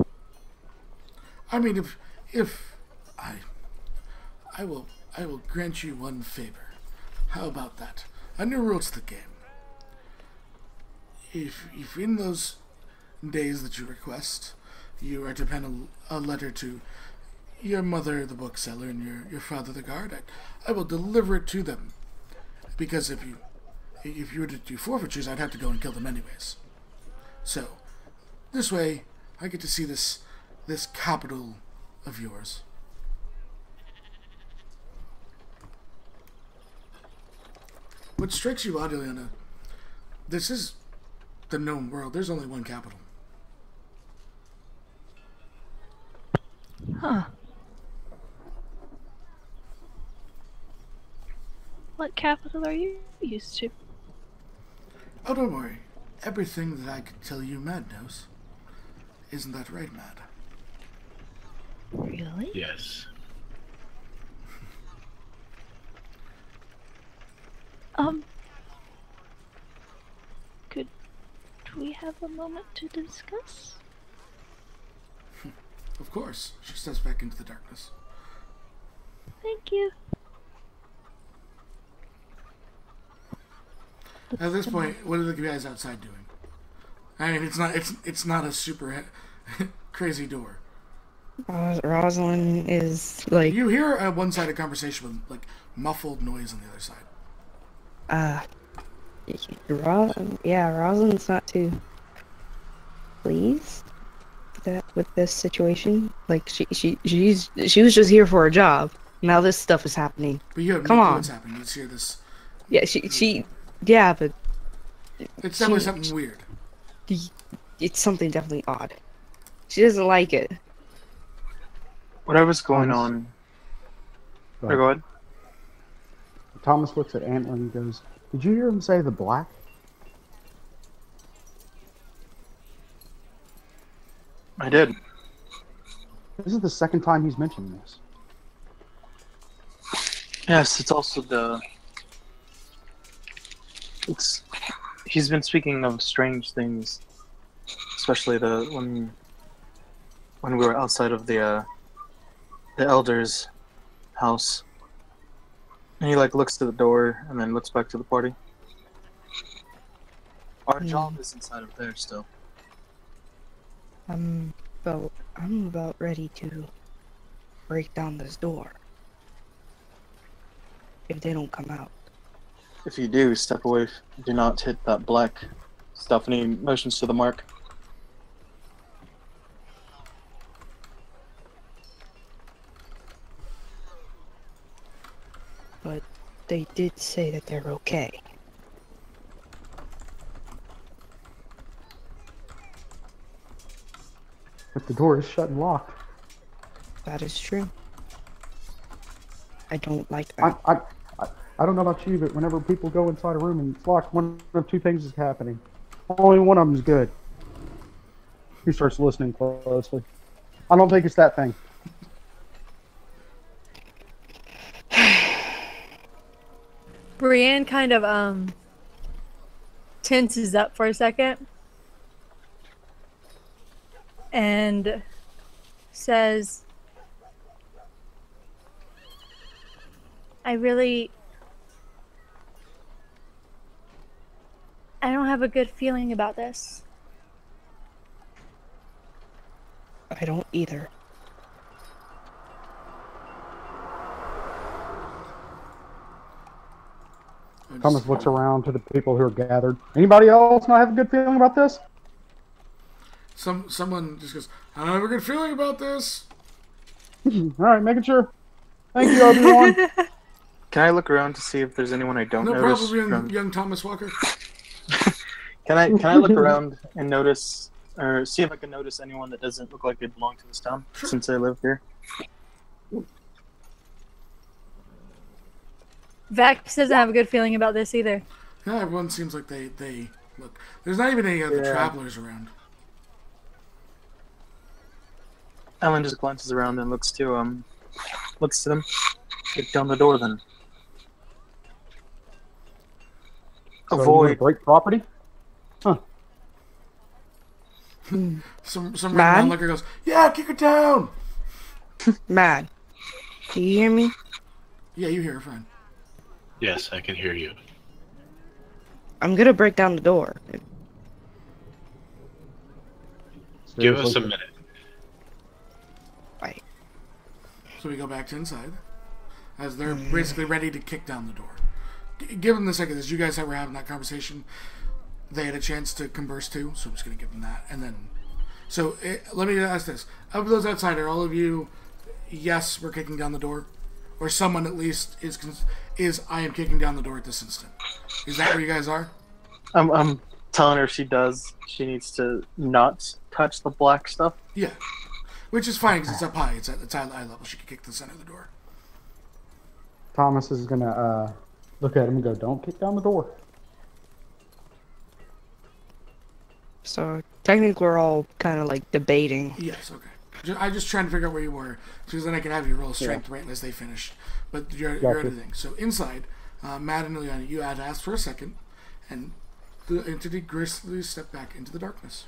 I mean, if I will grant you one favor. How about that? A new rule to the game. If in those days that you request, you are to pen a letter to your mother, the bookseller, and your father, the guard. I will deliver it to them. Because if you were to do forfeitures, I'd have to go and kill them anyways. So, this way, I get to see this capital of yours. What strikes you odd, Illiyanna, this is the known world. There's only one capital. Huh. What capital are you used to? Oh, don't worry. Everything that I could tell you Maad knows. Isn't that right, Maad? Really? Yes. Could we have a moment to discuss? Of course. She steps back into the darkness. Thank you. At this point, what are the guys outside doing? I mean, it's not a super crazy door. Roselynn is like. You hear a one-sided conversation with like muffled noise on the other side. Roselyn's not too pleased with this situation. Like she was just here for a job. Now this stuff is happening. But you have Come no clue on. what's happening. You just hear this. Yeah, but It's definitely something weird. it's something definitely odd. She doesn't like it. Whatever's going on. Go ahead. Thomas looks at Antlyn and goes, "Did you hear him say the black?" I did. This is the second time he's mentioned this. Yes, it's also he's been speaking of strange things, especially when we were outside of the elder's house. And he like looks to the door and then looks back to the party. Our job is inside of there still. I'm about ready to break down this door. If they don't come out. If you do, step away. Do not hit that black stuff. And he motions to the mark. But they did say that they're okay. But the door is shut and locked. That is true. I don't like that. I don't know about you, but whenever people go inside a room and it's locked, one of two things is happening. Only one of them is good. He starts listening closely. I don't think it's that thing. Breanne kind of tenses up for a second and says, I don't have a good feeling about this. I don't either. Thomas looks around to the people who are gathered. Anybody else not have a good feeling about this? Someone just goes, I don't have a good feeling about this. Alright, making sure. Thank you, everyone. Can I look around to see if there's anyone I don't No notice? problem, young Thomas Walker. Can I look around and notice, or see if I can notice anyone that doesn't look like they belong to this town, since I live here? Vax doesn't have a good feeling about this either. Yeah, everyone seems like they look. There's not even any other travelers around. Ellen just glances around and looks to them. Kick down the door then. So you wanna Avoid. break property? Huh. Some Maad? random looker goes, yeah, kick it down. Maad, do you hear me? Yeah, you hear her fine. Yes, I can hear you. I'm gonna break down the door. Give us a minute. So we go back to inside, as they're basically ready to kick down the door. Give them the second. As you guys were having that conversation, they had a chance to converse too, so I'm just going to give them that. And then, let me ask this. Of those outside, are all of you, yes, we're kicking down the door? Or someone at least is I am kicking down the door at this instant? Is that where you guys are? I'm telling her if she does, she needs to not touch the black stuff. Yeah. Which is fine, because it's up high. It's at eye level. She can kick the center of the door. Thomas is gonna look at him and go, "Don't kick down the door." So technically, we're all kind of like debating. Yes, okay. I'm just trying to figure out where you were, because then I can have you roll strength right as they finish. But you're editing. So inside, Maad and Illiyanna, you had asked for a second, and the entity gracefully stepped back into the darkness.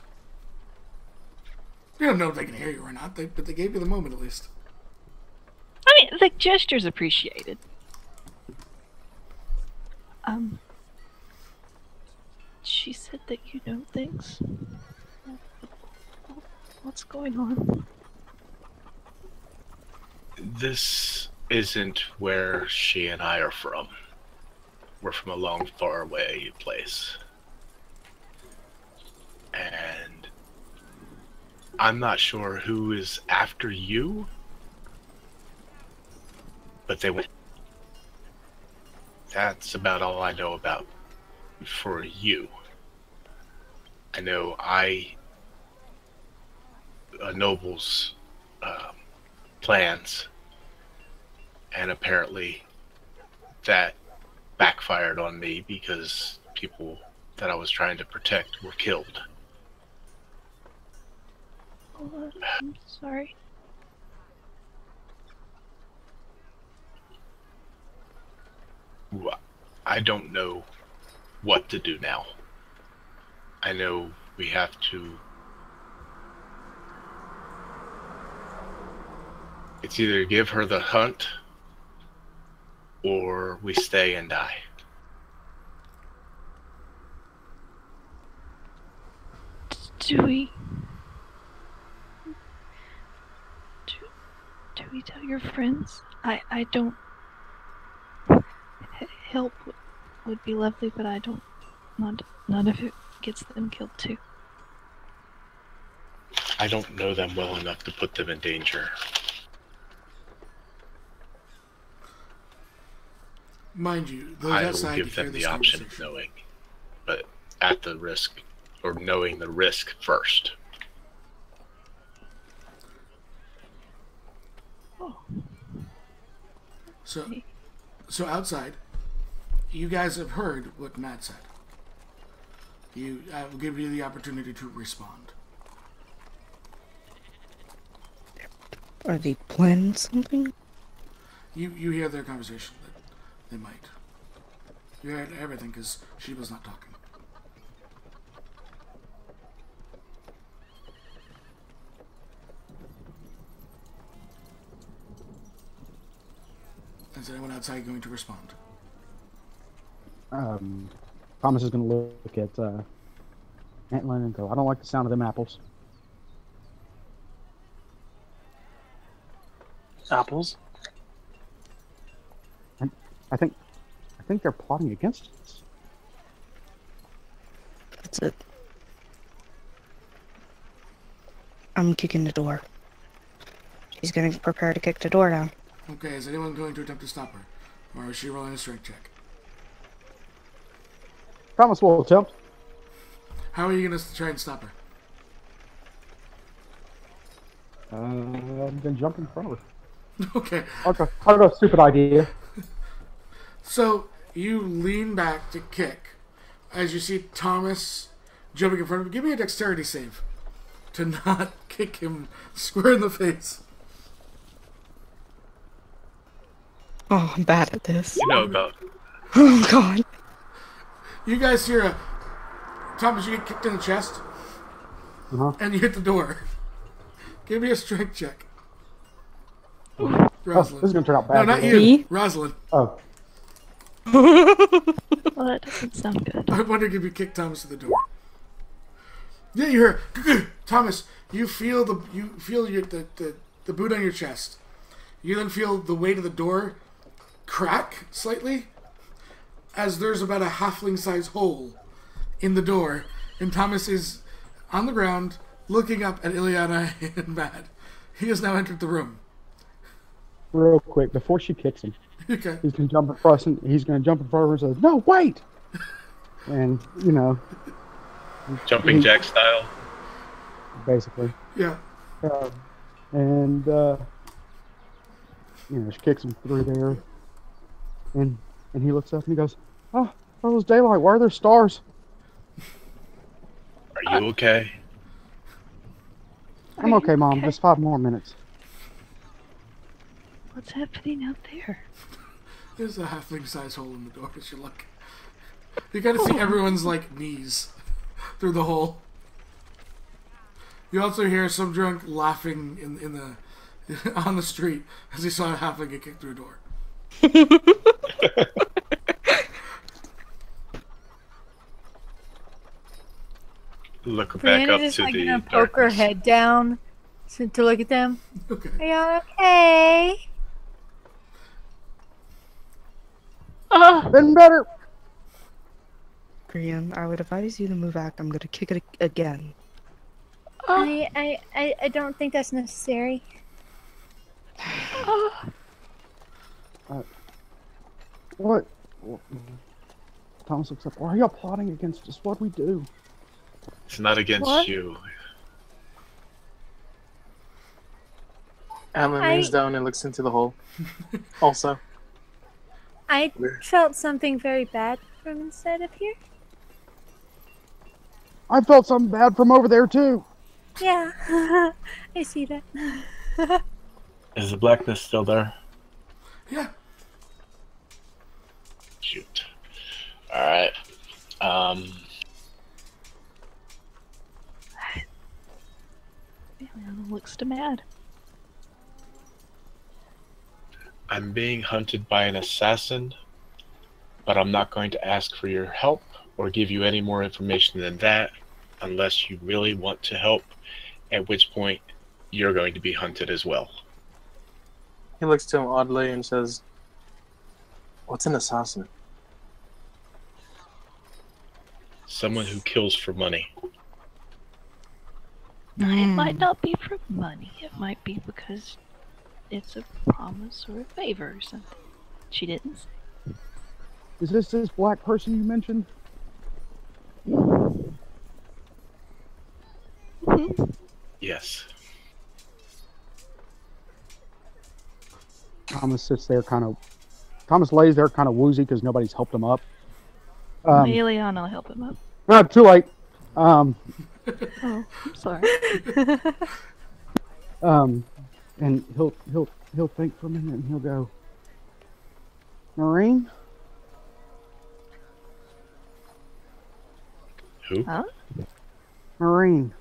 You don't know if they can hear you or not, but they gave you the moment at least. I mean, the gesture's appreciated. She said that you know things. What's going on? This isn't where she and I are from. We're from a long, far away place. And I'm not sure who is after you, but they went. That's about all I know about for you. I know a noble's plans, and apparently that backfired on me because people that I was trying to protect were killed. Oh, I'm sorry. I don't know what to do now. I know we have to... It's either give her the hunt, or we stay and die. Do we tell your friends? I don't... Help would be lovely, but I don't... Not if it gets them killed too. I don't know them well enough to put them in danger. Mind you, those I will outside give hear them this the option of conversation. knowing, but at the risk, or knowing the risk first. Oh. So outside, you guys have heard what Maad said. I will give you the opportunity to respond. Are they planning something? You hear their conversation that they might. You heard everything because she was not talking. Is anyone outside going to respond? Thomas is going to look at Antlyn and go, "I don't like the sound of them apples." Apples? I think they're plotting against us. That's it. I'm kicking the door. She's gonna prepare to kick the door down. Okay, is anyone going to attempt to stop her? Or is she rolling a strength check? Thomas will attempt. How are you going to try and stop her? I'm going to jump in front of her. Okay. I'll go, stupid idea. So, you lean back to kick as you see Thomas jumping in front of him. Give me a dexterity save to not kick him square in the face. Oh, I'm bad at this. You know about... Oh god. You guys hear Thomas, you get kicked in the chest, and you hit the door. Give me a strength check. Roselynn. This is going to turn out bad. No, not you. Me? Roselynn. Oh. Well, that doesn't sound good. I wondered if you kicked Thomas to the door. Yeah, you hear Thomas. You feel the boot on your chest. You then feel the weight of the door crack slightly as there's about a halfling-sized hole in the door, and Thomas is on the ground looking up at Illiyanna and Maad. He has now entered the room. Real quick, before she kicks him, Okay. he's gonna jump across and he's gonna jump in front of her and say, "No, wait!" And Jumping jack style. basically, Yeah. and she kicks him through there, and he looks up and he goes, "Oh, it was daylight. Why are there stars?" Are you okay? I'm okay, Mom. okay? Just 5 more minutes. What's happening out there? There's a halfling-sized hole in the door as you look. You kind of see everyone's, like, knees through the hole. You also hear some drunk laughing in the on the street as he saw a halfling get kicked through a door. Look back Breanne up just to like the gonna poke her darkness. head down to look at them. Okay. Are y'all okay? Been better. Breanne, I would advise you to move back. I'm gonna kick it again. I don't think that's necessary. What? Thomas looks up. Why are y'all plotting against us? What'd we do? It's not against What? you. Antlyn leans down and looks into the hole. Also, I felt something very bad from inside of here. I felt something bad from over there too. Yeah, I see that. Is the blackness still there? Yeah. Shoot. Alright. Illiyanna looks to Maad. I'm being hunted by an assassin, but I'm not going to ask for your help or give you any more information than that unless you really want to help, at which point you're going to be hunted as well. he looks to him oddly and says, "What's an assassin?" Someone who kills for money. It might not be for money. It might be because it's a promise or a favor or something. She didn't say. Is this black person you mentioned? Yes. Thomas sits there Thomas lays there kind of woozy because nobody's helped him up. Illiyanna will help him up. Too late. Oh, I'm sorry. And he'll think for a minute and he'll go, Marine? Who? Huh? Marine.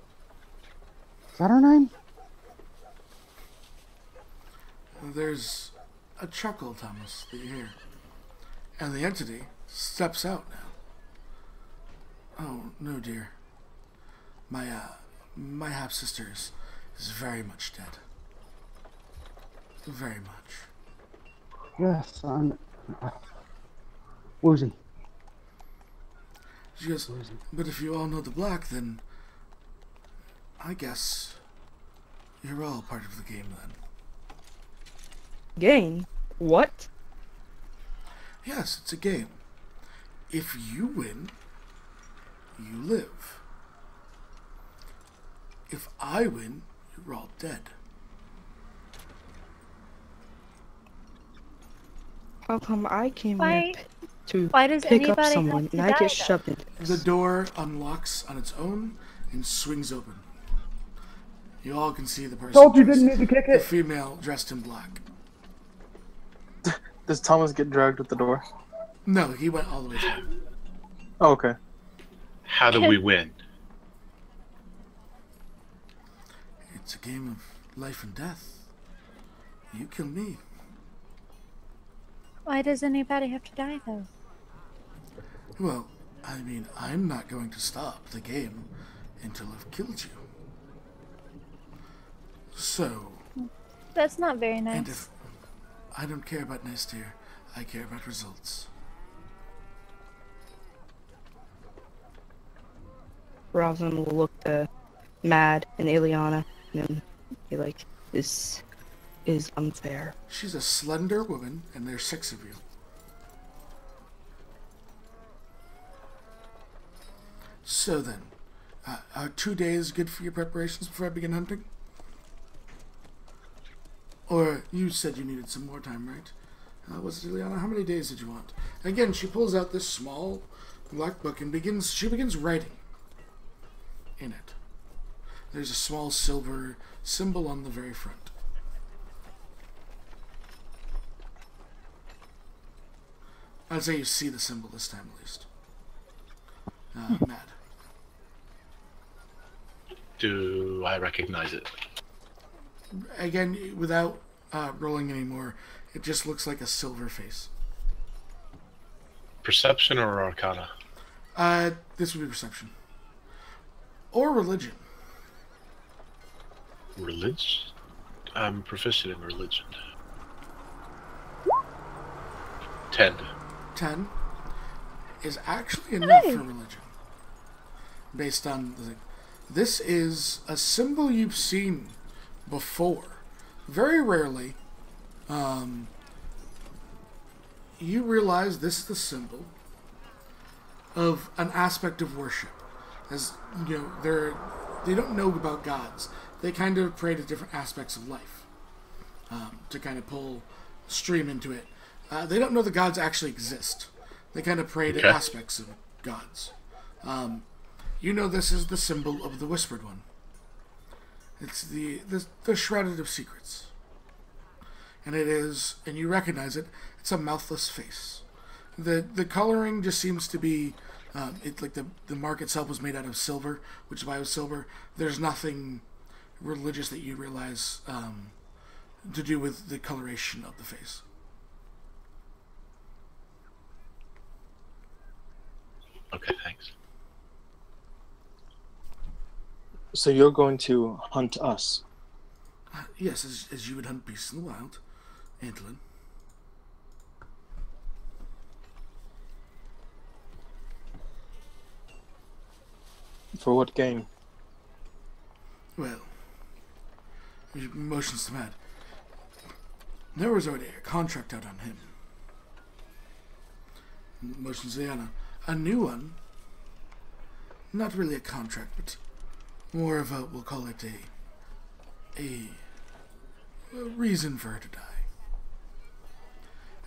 Is that her name? There's a chuckle, Thomas, that you hear. And the entity steps out now. Oh, no, dear. My half-sister is very much dead. Very much. Yes, I'm woozy. She goes, but if you all know the black, then I guess you're all part of the game then. Game? What? Yes, it's a game. If you win, you live. If I win, you're all dead. How come I came Why- here to why does pick up anybody someone have to and I die, get though? shoved in? The door unlocks on its own and swings open. You all can see the person. Told you dressed- didn't need to kick The it. female dressed in black. Does Thomas get dragged at the door? No, he went all the way through. Oh, okay. How do we win? It's a game of life and death. You kill me. Why does anybody have to die, though? Well, I mean, I'm not going to stop the game until I've killed you. So, That's not very and nice. I don't care about nice dear. I care about results. Roselynn will look to Maad and Illiyanna and then be like, this is unfair. She's a slender woman, and there's 6 of you. So then, are 2 days good for your preparations before I begin hunting? Or you said you needed some more time, right? Was it Illiyanna? How many days did you want? Again, she pulls out this small black book and she begins writing in it. There's a small silver symbol on the very front. I'd say you see the symbol this time at least. Maad. Do I recognize it? Again, without rolling anymore, it just looks like a silver face. Perception or Arcana? This would be perception. Or religion. Religion? I'm proficient in religion. 10. 10 is actually enough for religion. Based on the... This is a symbol you've seen before. Very rarely, you realize this is the symbol of an aspect of worship. As you know, they don't know about gods. They kind of pray to different aspects of life to kind of pull stream into it. They don't know the gods actually exist. They kind of pray to aspects of gods. You know this is the symbol of the Whispered One. It's the Shrouded of Secrets. And it is, and you recognize it, it's a mouthless face. The coloring just seems to be, like the mark itself was made out of silver, which is why it was silver. There's nothing religious that you realize to do with the coloration of the face. Okay, thanks. So you're going to hunt us? Yes, as you would hunt beasts in the wild, Antlyn. For what gain? Well, motions to Maad. There was already a contract out on him. Motions to Illiyanna. A new one. Not really a contract, but more of a, we'll call it a reason for her to die.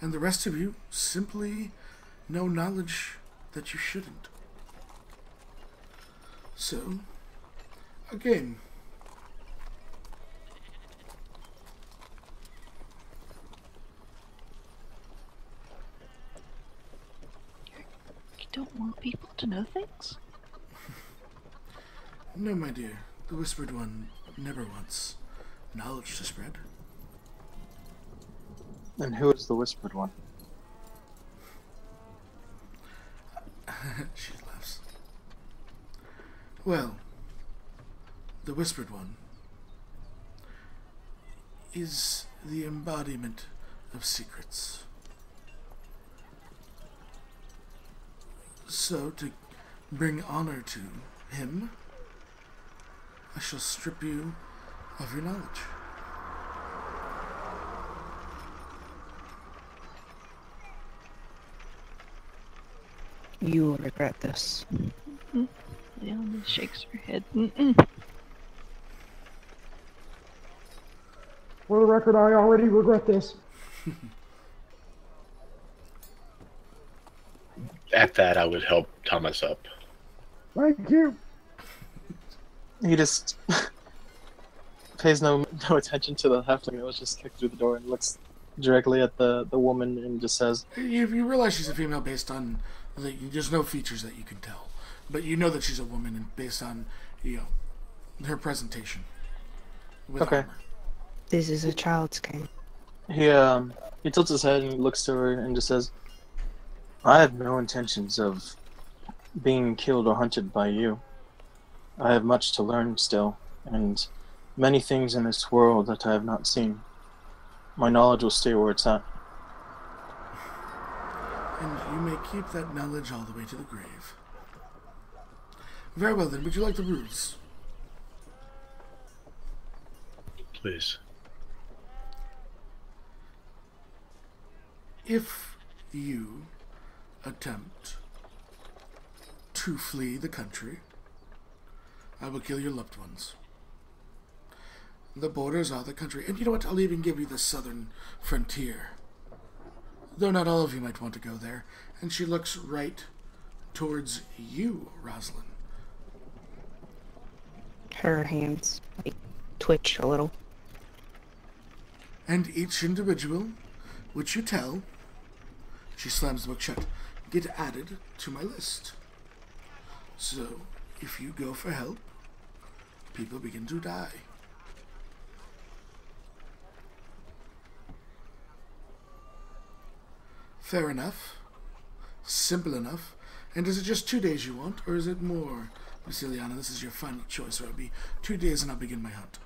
And the rest of you simply know knowledge that you shouldn't. So, a game. You don't want people to know things? No, my dear. The Whispered One never wants knowledge to spread. And who is the Whispered One? She laughs. Well, the Whispered One is the embodiment of secrets. So, to bring honor to him, I shall strip you of your knowledge. You will regret this. Leona shakes her head. For the record, I already regret this. At that, I would help Thomas up. Thank you. He just pays no attention to the halfling that was just kicked through the door and looks directly at the woman and just says, You realize she's a female based on, there's no features that you can tell. But you know that she's a woman and based on, her presentation. With armor. This is a child's game. He tilts his head and looks to her and just says, I have no intentions of being killed or hunted by you. I have much to learn still, and many things in this world that I have not seen. My knowledge will stay where it's at. And you may keep that knowledge all the way to the grave. Very well then, would you like the rules? Please. If you attempt to flee the country, I will kill your loved ones. The borders are the country. And you know what? I'll even give you the southern frontier. Though not all of you might want to go there. And she looks right towards you, Roselynn. Her hands like twitch a little. And each individual which you tell, she slams the book shut, get added to my list. So, if you go for help, people begin to die. Fair enough. Simple enough. And is it just 2 days you want, or is it more? Miss Illiyanna, this is your final choice, or it'll be 2 days and I'll begin my hunt.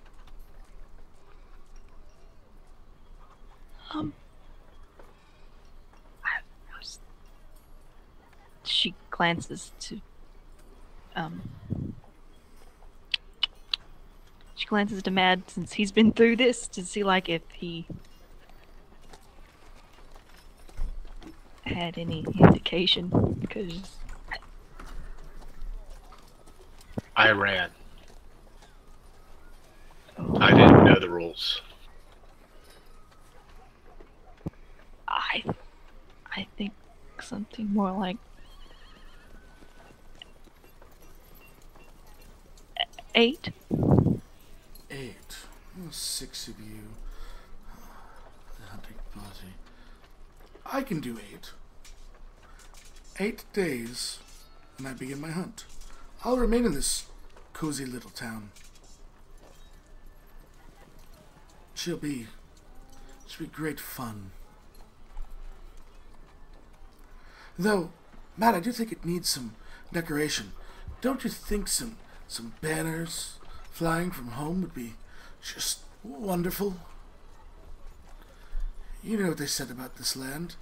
She glances to Maad since he's been through this to see like if he had any indication, because I ran. I didn't know the rules. I think something more like 8. 8. Oh, 6 of you. The hunting party. I can do 8. 8 days, and I begin my hunt. I'll remain in this cozy little town. She'll be great fun. Though, Matt, I do think it needs some decoration. Don't you think some banners flying from home would be just wonderful? You know what they said about this land.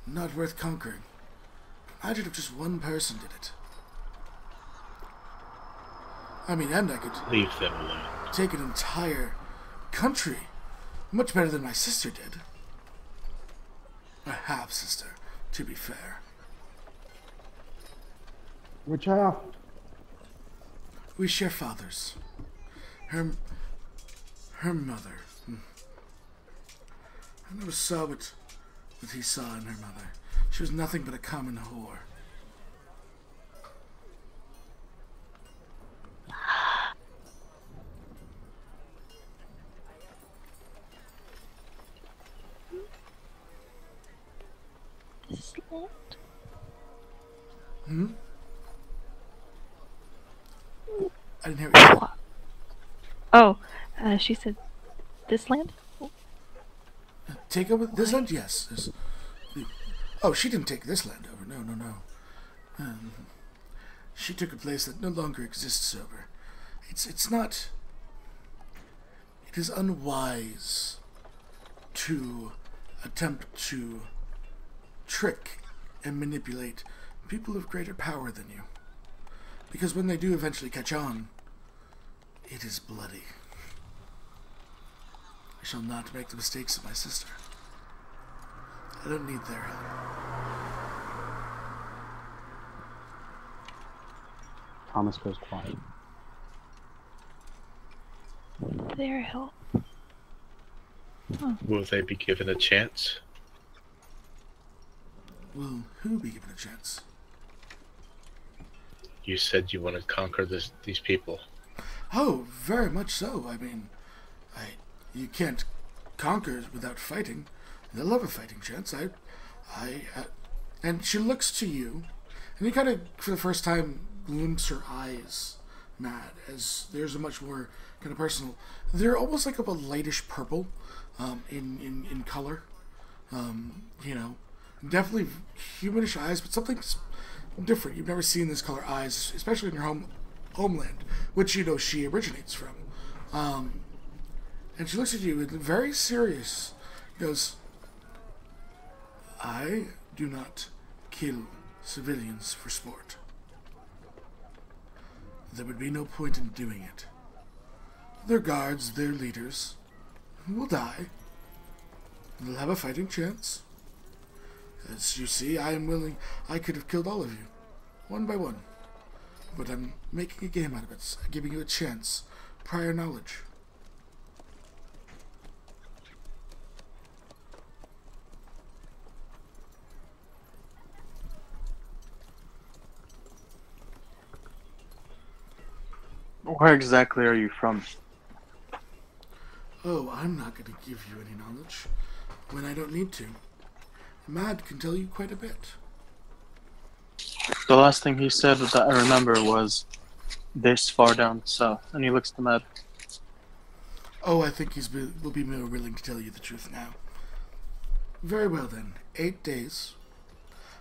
Not worth conquering. Imagine if just one person did it. I mean, and I could Leave them alone. take an entire country. Much better than my sister did. My half-sister, to be fair. Which half? We share fathers. Her mother. I never saw what he saw in her mother. She was nothing but a common whore. This land? Hmm? I didn't hear what you said. Oh, she said this land? Take over this land? Yes. Oh, she didn't take this land over. No. She took a place that no longer exists over. It's not... It is unwise to attempt to trick and manipulate people of greater power than you. Because when they do eventually catch on, it is bloody. I shall not make the mistakes of my sister. I don't need their help. Thomas goes quiet. Their help. Will they be given a chance? Will who be given a chance? You said you want to conquer these people. Oh, very much so. I mean, you can't conquer without fighting. They'll have a fighting chance. And she looks to you, and you kind of, for the first time, glimpse her eyes, Maad, as there's a much more kind of personal. They're almost like of a lightish purple, in color. You know, definitely humanish eyes, but something different. You've never seen this color eyes, especially in your homeland, which you know she originates from. And she looks at you with very serious, He goes, I do not kill civilians for sport. There would be no point in doing it. Their guards, their leaders, will die. They'll have a fighting chance. As you see, I am willing. I could have killed all of you, one by one. But I'm making a game out of it, giving you a chance, prior knowledge. Where exactly are you from? Oh, I'm not going to give you any knowledge when I don't need to. Maad can tell you quite a bit. The last thing he said that I remember was this far down south, and he looks to Maad. Oh, I think will be more willing to tell you the truth now. Very well then. 8 days.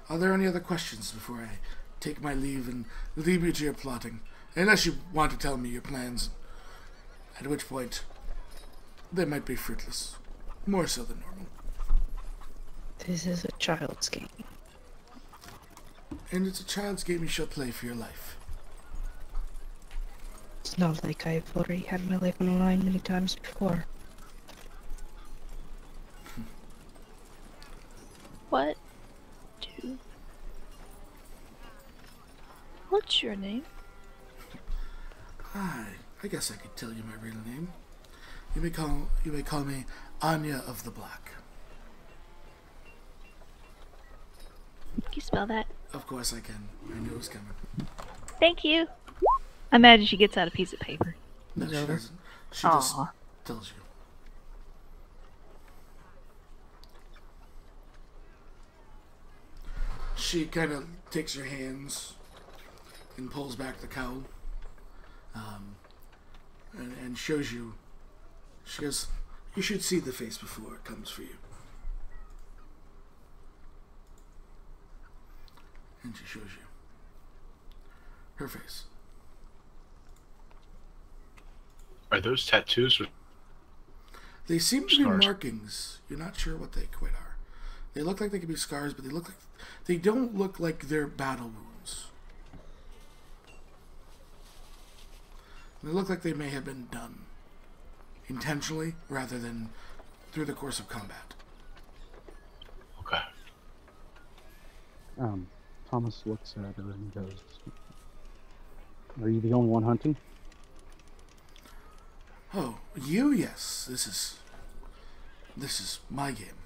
Are there any other questions before I take my leave and leave you to your plotting? Unless you want to tell me your plans, at which point they might be fruitless. More so than normal. This is a child's game. And it's a child's game you shall play for your life. It's not like I've already had my life on the line many times before. What's your name? I guess I could tell you my real name. You may call me Anya of the Black. Can you spell that? Of course I can. I knew it was coming. Thank you. I imagine she gets out a piece of paper. No, she Over. doesn't. She just Aw. tells you. She kind of takes your hands and pulls back the cowl, and shows you. She goes, "You should see the face before it comes for you." And she shows you her face. Are those tattoos? They seem to be Scars. markings. You're not sure what they quite are. They look like they could be scars, but they don't look like they're battle wounds. They look like they may have been done intentionally rather than through the course of combat. Okay. Thomas looks at her and goes, "Are you the only one hunting?" Oh, you? Yes. This is my game.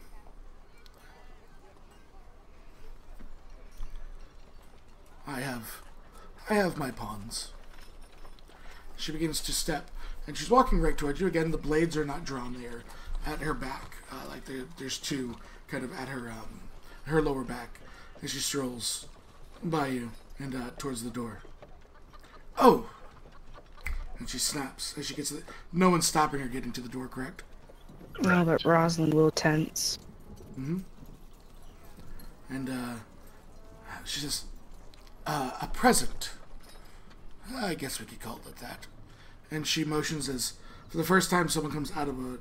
I have my pawns. She begins to step, and she's walking right towards you. Again, the blades are not drawn there at her back, there's two kind of at her lower back, as she strolls by you and towards the door. Oh! And she snaps as she gets to no one's stopping her getting to the door, correct? No, but Roselynn will tense. Mm-hmm. And she says, a present. I guess we could call it that. And she motions as, for the first time, someone comes out of a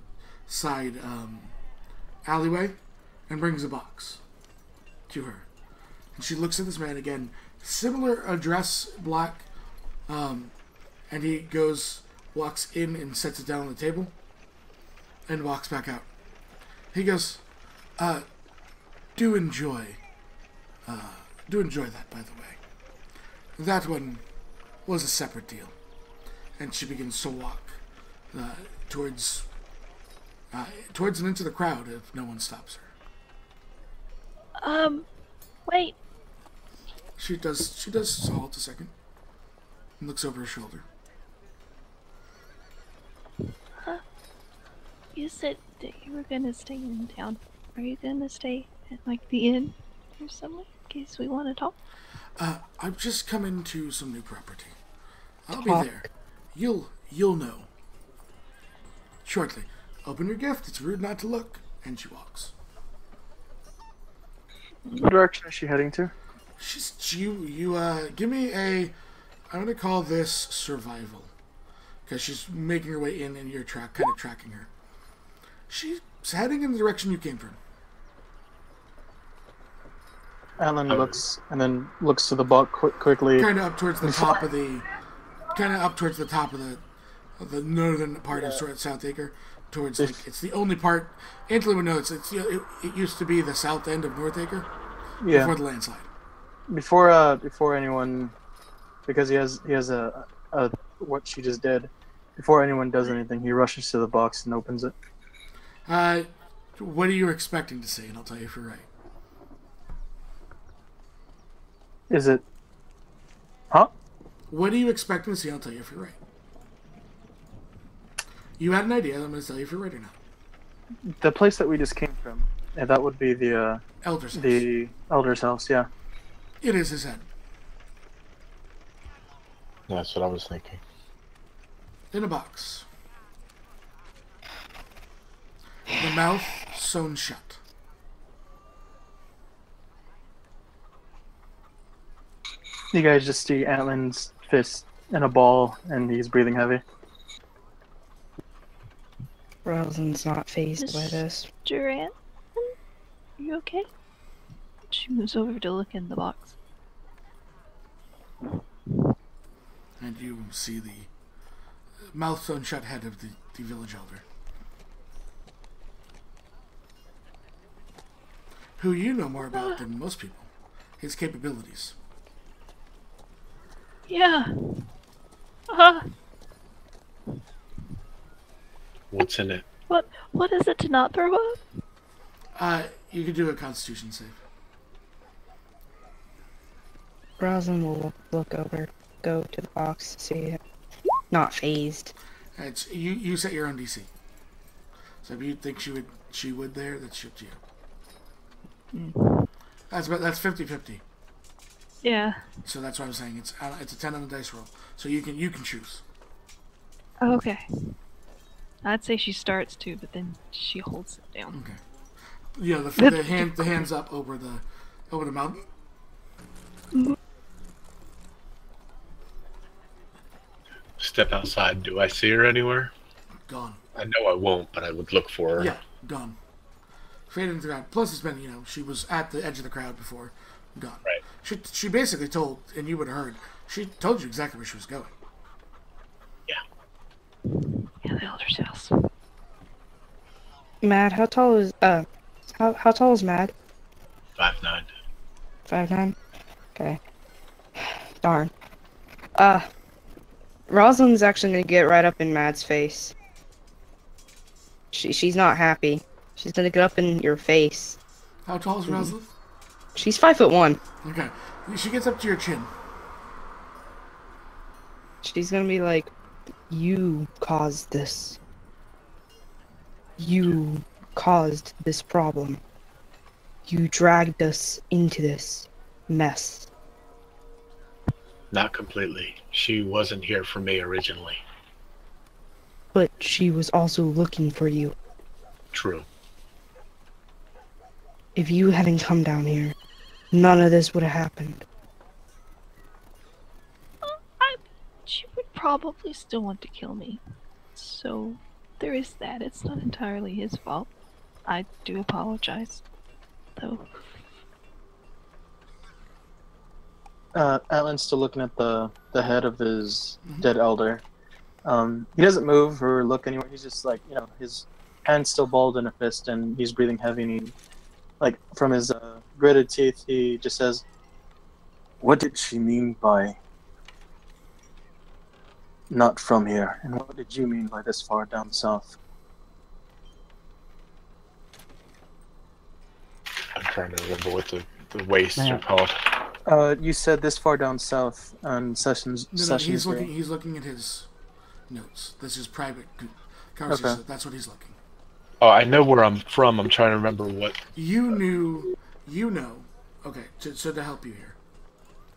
side alleyway and brings a box to her. And she looks at this man again. Similar address, black. And he walks in and sets it down on the table and walks back out. He goes, do enjoy that, by the way. That one was a separate deal. And she begins to walk towards and into the crowd if no one stops her. Wait. She does halt a second and looks over her shoulder. You said that you were gonna stay in town. Are you gonna stay at, like, the inn or somewhere in case we want to talk? I've just come into some new property. I'll be there. You'll know. Shortly. Open your gift. It's rude not to look. And she walks. What direction is she heading to? Give me I'm gonna call this survival. Because she's making her way in and you're kind of tracking her. She's heading in the direction you came from. Alan looks and then looks to the box quickly. Kind of up towards the top of the, the northern part of Southacre, towards like it's the only part. Antlyn would know it used to be the south end of Northacre before the landslide. Before anyone, because he has a what she just did. Before anyone does anything, he rushes to the box and opens it. What are you expecting to see? And I'll tell you if you're right. Is it? Huh? What are you expecting to see? I'll tell you if you're right. You had an idea. I'm going to tell you if you're right or not. The place that we just came from. Yeah, that would be the Elder's house. The Elder's house. Yeah. It is his head. That's what I was thinking. In a box. The mouth sewn shut. You guys just see Antlyn's fist in a ball, and he's breathing heavy. Roselyn's not phased by this. Breanne, are you okay? She moves over to look in the box. And you see the mouth sewn shut head of the village elder. Who you know more about than most people. His capabilities. Yeah. What's in it? What is it to not throw up? You could do a Constitution save. Roselynn will look over, go to the box, see it. Not phased. It's you set your own DC. So if you think she would there, that's up to you. That's 50-50. Yeah. So that's what I'm saying. It's a 10 on the dice roll. So you can choose. Oh, okay. I'd say she starts to, but then she holds it down. Okay. Yeah, the hands up over the mountain. Step outside. Do I see her anywhere? Gone. I know I won't, but I would look for her. Yeah, gone. Faded into the crowd. Plus, it's been, she was at the edge of the crowd before. Gone. Right. She basically told, and you would have heard, she told you exactly where she was going. Yeah. Yeah, the Elder's house. Maad, how tall is Maad? 5'9". 5'9"? Okay. Darn. Roselyn's actually gonna get right up in Maad's face. She's not happy. She's gonna get up in your face. How tall is Roselynn? She's 5'1". Okay. She gets up to your chin. She's gonna be like, you caused this. You caused this problem. You dragged us into this mess. Not completely. She wasn't here for me originally. But she was also looking for you. True. If you hadn't come down here, none of this would have happened. She would probably still want to kill me. So, there is that. It's not entirely his fault. I do apologize, though. Antlyn's still looking at the head of his dead elder. He doesn't move or look anywhere. He's just like, his hand's still balled in a fist, and he's breathing heavy. And he, like, from his gritted teeth, he just says, "What did she mean by not from here? And what did you mean by this far down south?" I'm trying to remember what the wastes are called. You said this far down south on Sessions. No, he's looking at his notes. This is private conversation. Okay. That's what he's looking. Oh, I know where I'm from. I'm trying to remember what. You know. Okay, so to help you here.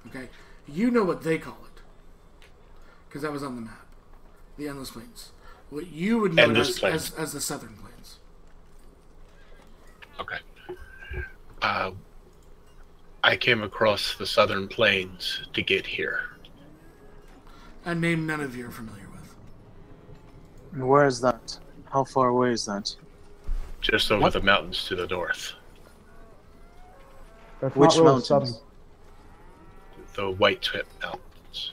Okay, you know what they call it. Because that was on the map. The Endless Plains. What you would know as the Southern Plains. Okay. I came across the Southern Plains to get here. A name none of you are familiar with. And where is that? How far away is that? Just over What? the mountains to the north. That's Which not really mountains? southern. The White Tip Mountains.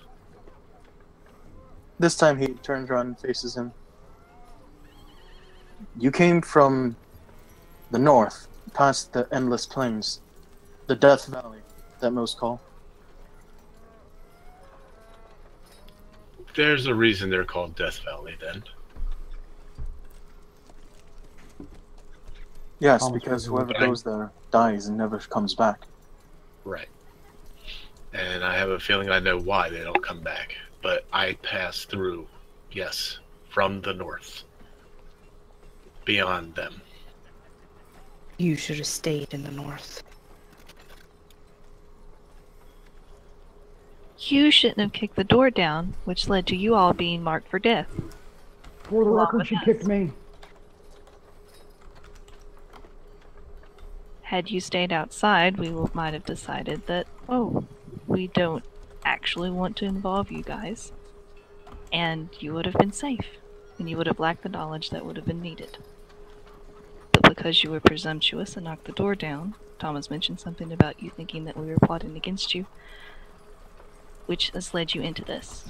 This time he turns around and faces him. You came from the north, past the endless plains, the Death Valley, that most call. There's a reason they're called Death Valley, then. Yes, Almost because everyone whoever died. goes there dies and never comes back. Right. And I have a feeling I know why they don't come back. But I pass through, yes, from the north. Beyond them. You should have stayed in the north. You shouldn't have kicked the door down, which led to you all being marked for death. For the record, she kicked me. Had you stayed outside, we might have decided that, oh, we don't actually want to involve you guys. And you would have been safe, and you would have lacked the knowledge that would have been needed. But because you were presumptuous and knocked the door down, Thomas mentioned something about you thinking that we were plotting against you, which has led you into this.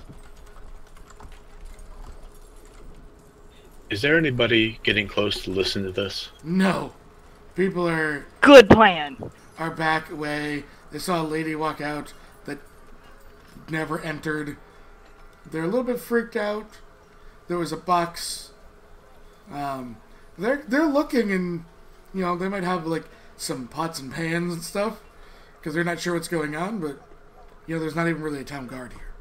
Is there anybody getting close to listen to this? No. People are Good plan! back away. They saw a lady walk out that never entered. They're a little bit freaked out. There was a box. They're looking, and they might have like some pots and pans and stuff because they're not sure what's going on. But there's not even really a town guard here.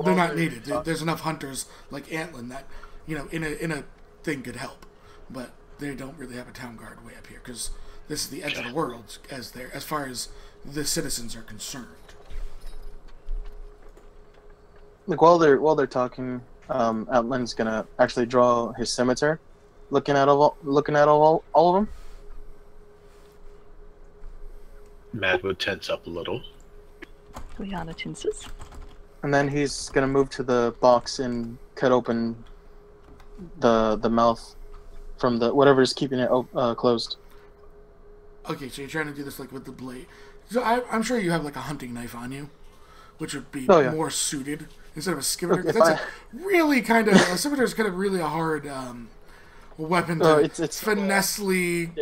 They're not needed. There's enough hunters like Antlyn that in a thing could help, but they don't really have a town guard way up here because this is the edge of the world as far as the citizens are concerned. Like while they're talking, Antlyn's gonna actually draw his scimitar, looking at all of them. Maad would tense up a little. Illiyanna tenses. And then he's gonna move to the box and cut open the mouth from the whatever's keeping it closed. Okay, so you're trying to do this like with the blade. So I'm sure you have like a hunting knife on you, which would be more suited instead of a scimitar. Look, That's really kind of a scimitar is kind of really a hard weapon to it's finessely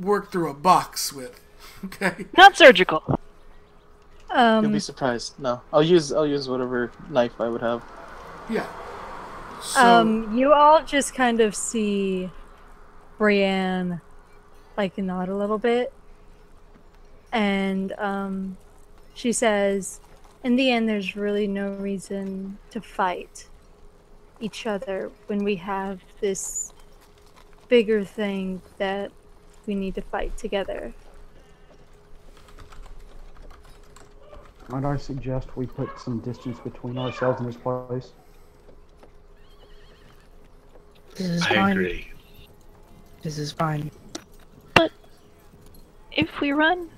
work through a box with. Okay. Not surgical. You'll be surprised. No, I'll use whatever knife I would have. Yeah. So, you all just kind of see Breanne like nod a little bit, and she says, in the end, there's really no reason to fight each other when we have this bigger thing that we need to fight together. Might I suggest we put some distance between ourselves and this place? This is I fine. agree. This is fine. But if we run,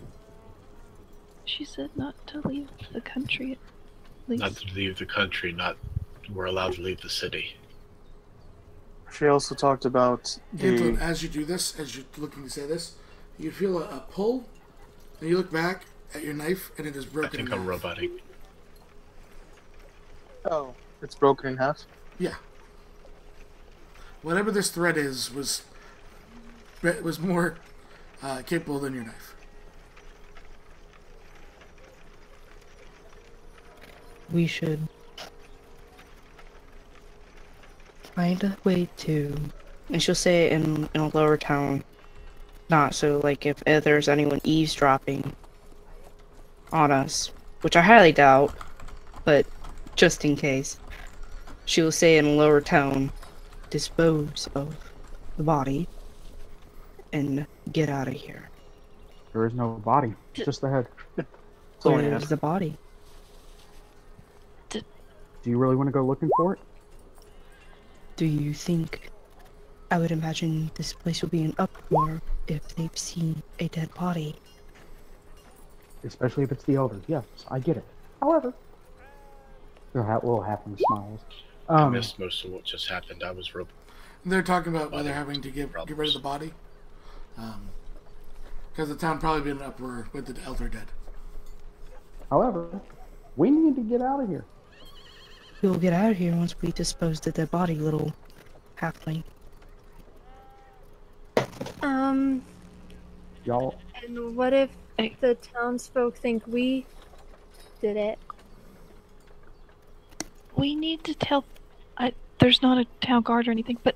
she said not to leave the country at least. Not to leave the country, we're allowed to leave the city. She also talked about Antlyn, the. as you do this, as you're looking to say this, you feel a pull, and you look back at your knife, and it is I broken. think in I'm half. robotic. Oh, it's broken in half. Yeah. Whatever this thread is was more capable than your knife. We should find a way to, and she'll say it in a lower tone, not so like if there's anyone eavesdropping on us, which I highly doubt, but just in case, she will say in a lower tone, dispose of the body and get out of here. There is no body, just the head. It's only Where's the body? Do you really want to go looking for it? Do you think? I would imagine this place will be an uproar if they've seen a dead body. Especially if it's the elders. Yes, I get it. However, we'll have them smiles. I missed most of what just happened. I was They're talking about whether having to get rid of the body. Because the town probably been in uproar with the elder dead. However, we need to get out of here. We'll get out of here once we dispose of the body, little halfling. Y'all, And what if the townsfolk think we did it? We need to tell. There's not a town guard or anything, but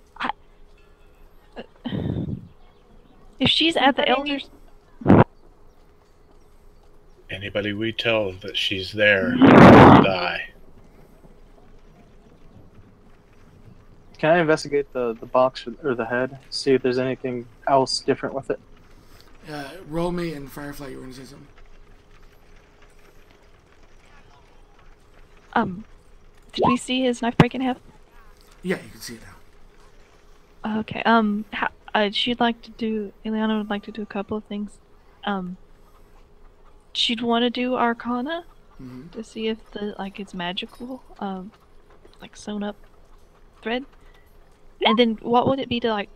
if she's at the elders. Anybody we tell that she's there will die. Can I investigate the box or the head? See if there's anything else different with it. Roll me and Firefly. You were going to say something. Did we see his knife break in half? Yeah, you can see it now. Okay. She'd like to do. Illiyanna would like to do a couple of things. She'd want to do Arcana to see if it's magical, like sewn up thread. And then what would it be to I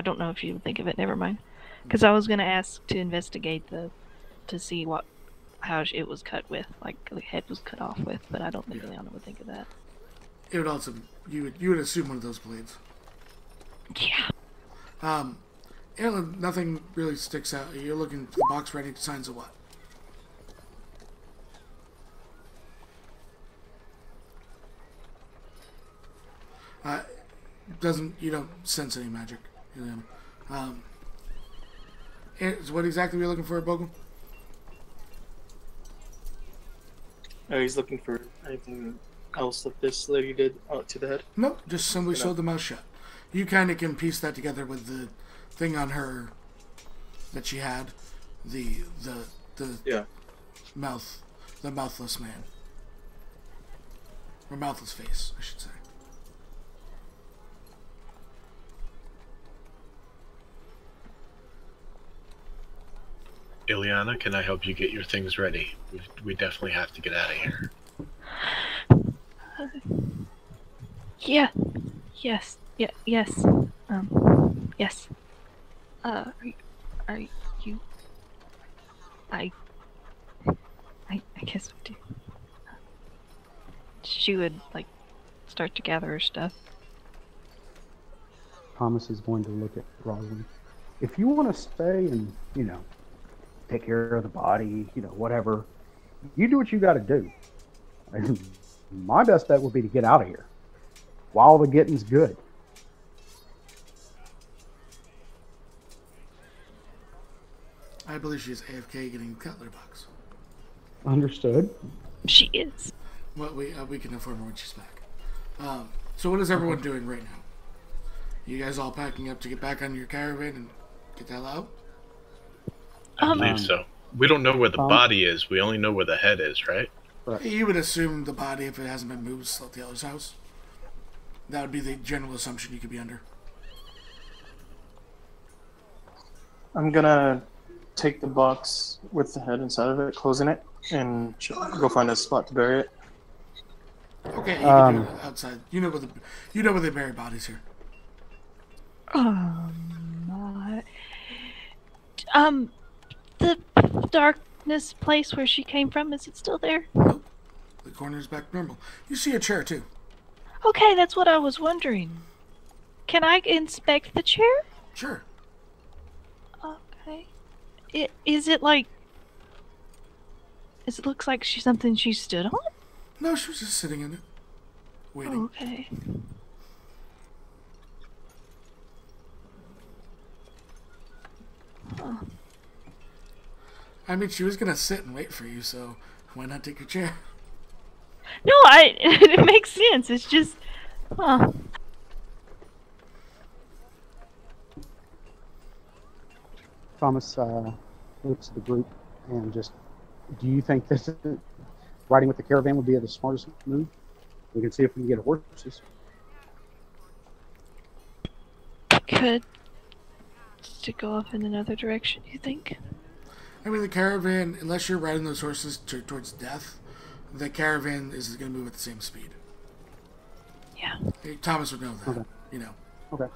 don't know if you would think of it. Never mind. Because I was gonna ask to investigate to see how it was cut with, like the head was cut off with, but I don't think Illiyanna would think of that. It would also you would assume one of those blades. Yeah. Antlyn, nothing really sticks out. You're looking for the box ready. Signs of what? You don't sense any magic. What exactly are you looking for, Bogle? Oh, he's looking for anything else that this lady did to the head? Nope, just simply sewed the mouth shut. You kind of can piece that together with the thing on her that she had, the mouthless man, or mouthless face, I should say. Illiyanna, can I help you get your things ready? We definitely have to get out of here. Yeah. Yes. Yeah. Yes. Yes. Are you? I guess we do. She would start to gather her stuff. Thomas is going to look at Roselynn. If you want to stay and, take care of the body, whatever, you do what you got to do. My best bet would be to get out of here while the getting's good. I believe she's AFK getting a cutlery box. Understood. She is. Well, we can inform her when she's back. So what is everyone doing right now? You guys all packing up to get back on your caravan and get the hell out? I believe so. We don't know where the body is. We only know where the head is, right? You would assume the body, if it hasn't been moved, is still at the elder's house. That would be the general assumption you could be under. I'm gonna take the box with the head inside of it, closing it, and go find a spot to bury it. Okay, you can do it outside. You know where they bury bodies here. The darkness place where she came from, is it still there? Nope. The corner's back normal. You see a chair, too. Okay, that's what I was wondering. Can I inspect the chair? Sure. Okay. It looks like something she stood on? No, she was just sitting in it. Waiting. Oh, okay. Huh. I mean, she was gonna sit and wait for you, so why not take your chair? No, it makes sense. It's just, Thomas looks at the group and do you think this riding with the caravan would be the smartest move? We can see if we can get horses. Could to go off in another direction, you think? I mean, the caravan, unless you're riding those horses towards death, the caravan is going to move at the same speed. Yeah. Thomas would know that. Okay. You know. Okay.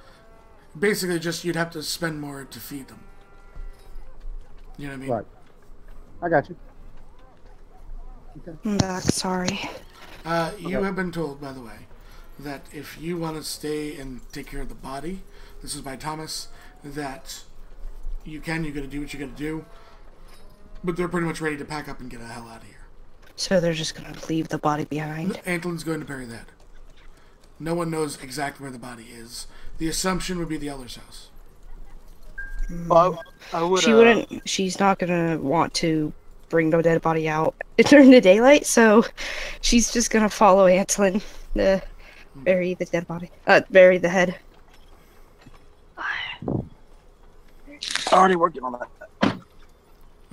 Basically, just you'd have to spend more to feed them. You know what I mean? Right. I got you. Okay. I'm back, sorry. You have been told, by the way, that if you want to stay and take care of the body, this is by Thomas, that you can. You got to do what you got to do. But they're pretty much ready to pack up and get the hell out of here. So they're just gonna leave the body behind? Antlyn's going to bury that. No one knows exactly where the body is. The assumption would be the Elder's house. Well, I would. She wouldn't. She's not gonna want to bring the dead body out during the daylight, so she's just gonna follow Antlyn to bury the dead body. Bury the head. Already working on that.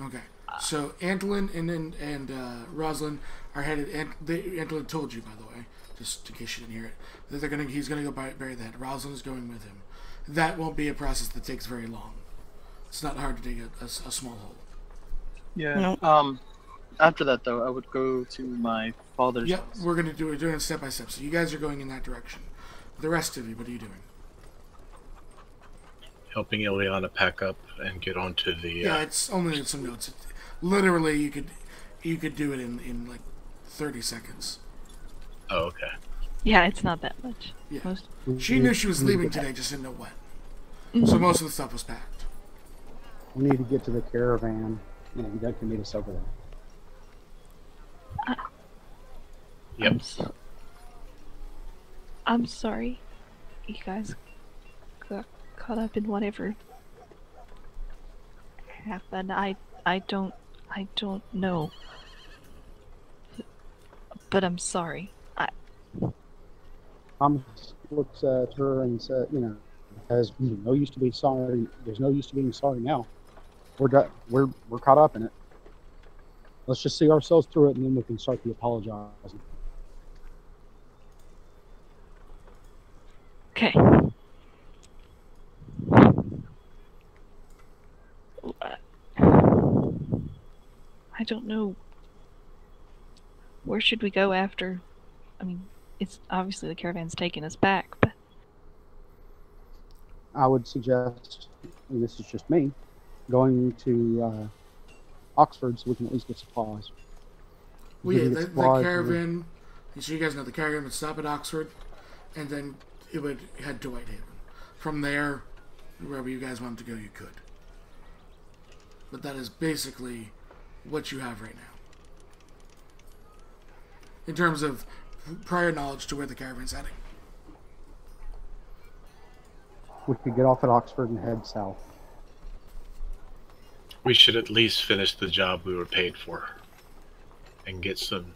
Okay. So Antlyn and Roselynn are headed. Antlyn told you, by the way, just in case you didn't hear it, that he's gonna go bury the head. Roselynn is going with him. That won't be a process that takes very long. It's not hard to dig a small hole. Yeah. No. After that, though, I would go to my father's Yep, house. we're doing it step by step. So you guys are going in that direction. The rest of you, what are you doing? Helping Illiyanna pack up and get onto the. Yeah, it's only some notes. Literally, you could do it in like 30 seconds. Oh, okay. Yeah, it's not that much. Yeah. Most. She knew she was leaving today, just didn't know when. So most of the stuff was packed. We need to get to the caravan, and that can meet us over there. Yep. I'm sorry. You guys got caught up in whatever happened. I don't know. But I'm sorry. Thomas looks at her and said, there's no use to be sorry. There's no use to being sorry now. We're caught up in it. Let's just see ourselves through it, and then we can start the apologizing. Okay. I don't know. Where should we go after? I mean, it's obviously the caravan's taking us back, but I would suggest, and this is just me, going to Oxford so we can at least get supplies. Well, We yeah, can get the supplies, caravan. So you guys know the caravan would stop at Oxford, and then it would head to Whitehaven. From there, wherever you guys wanted to go, you could. But that is basically what you have right now. In terms of prior knowledge to where the caravan's heading. We could get off at Oxford and head south. We should at least finish the job we were paid for. And get some.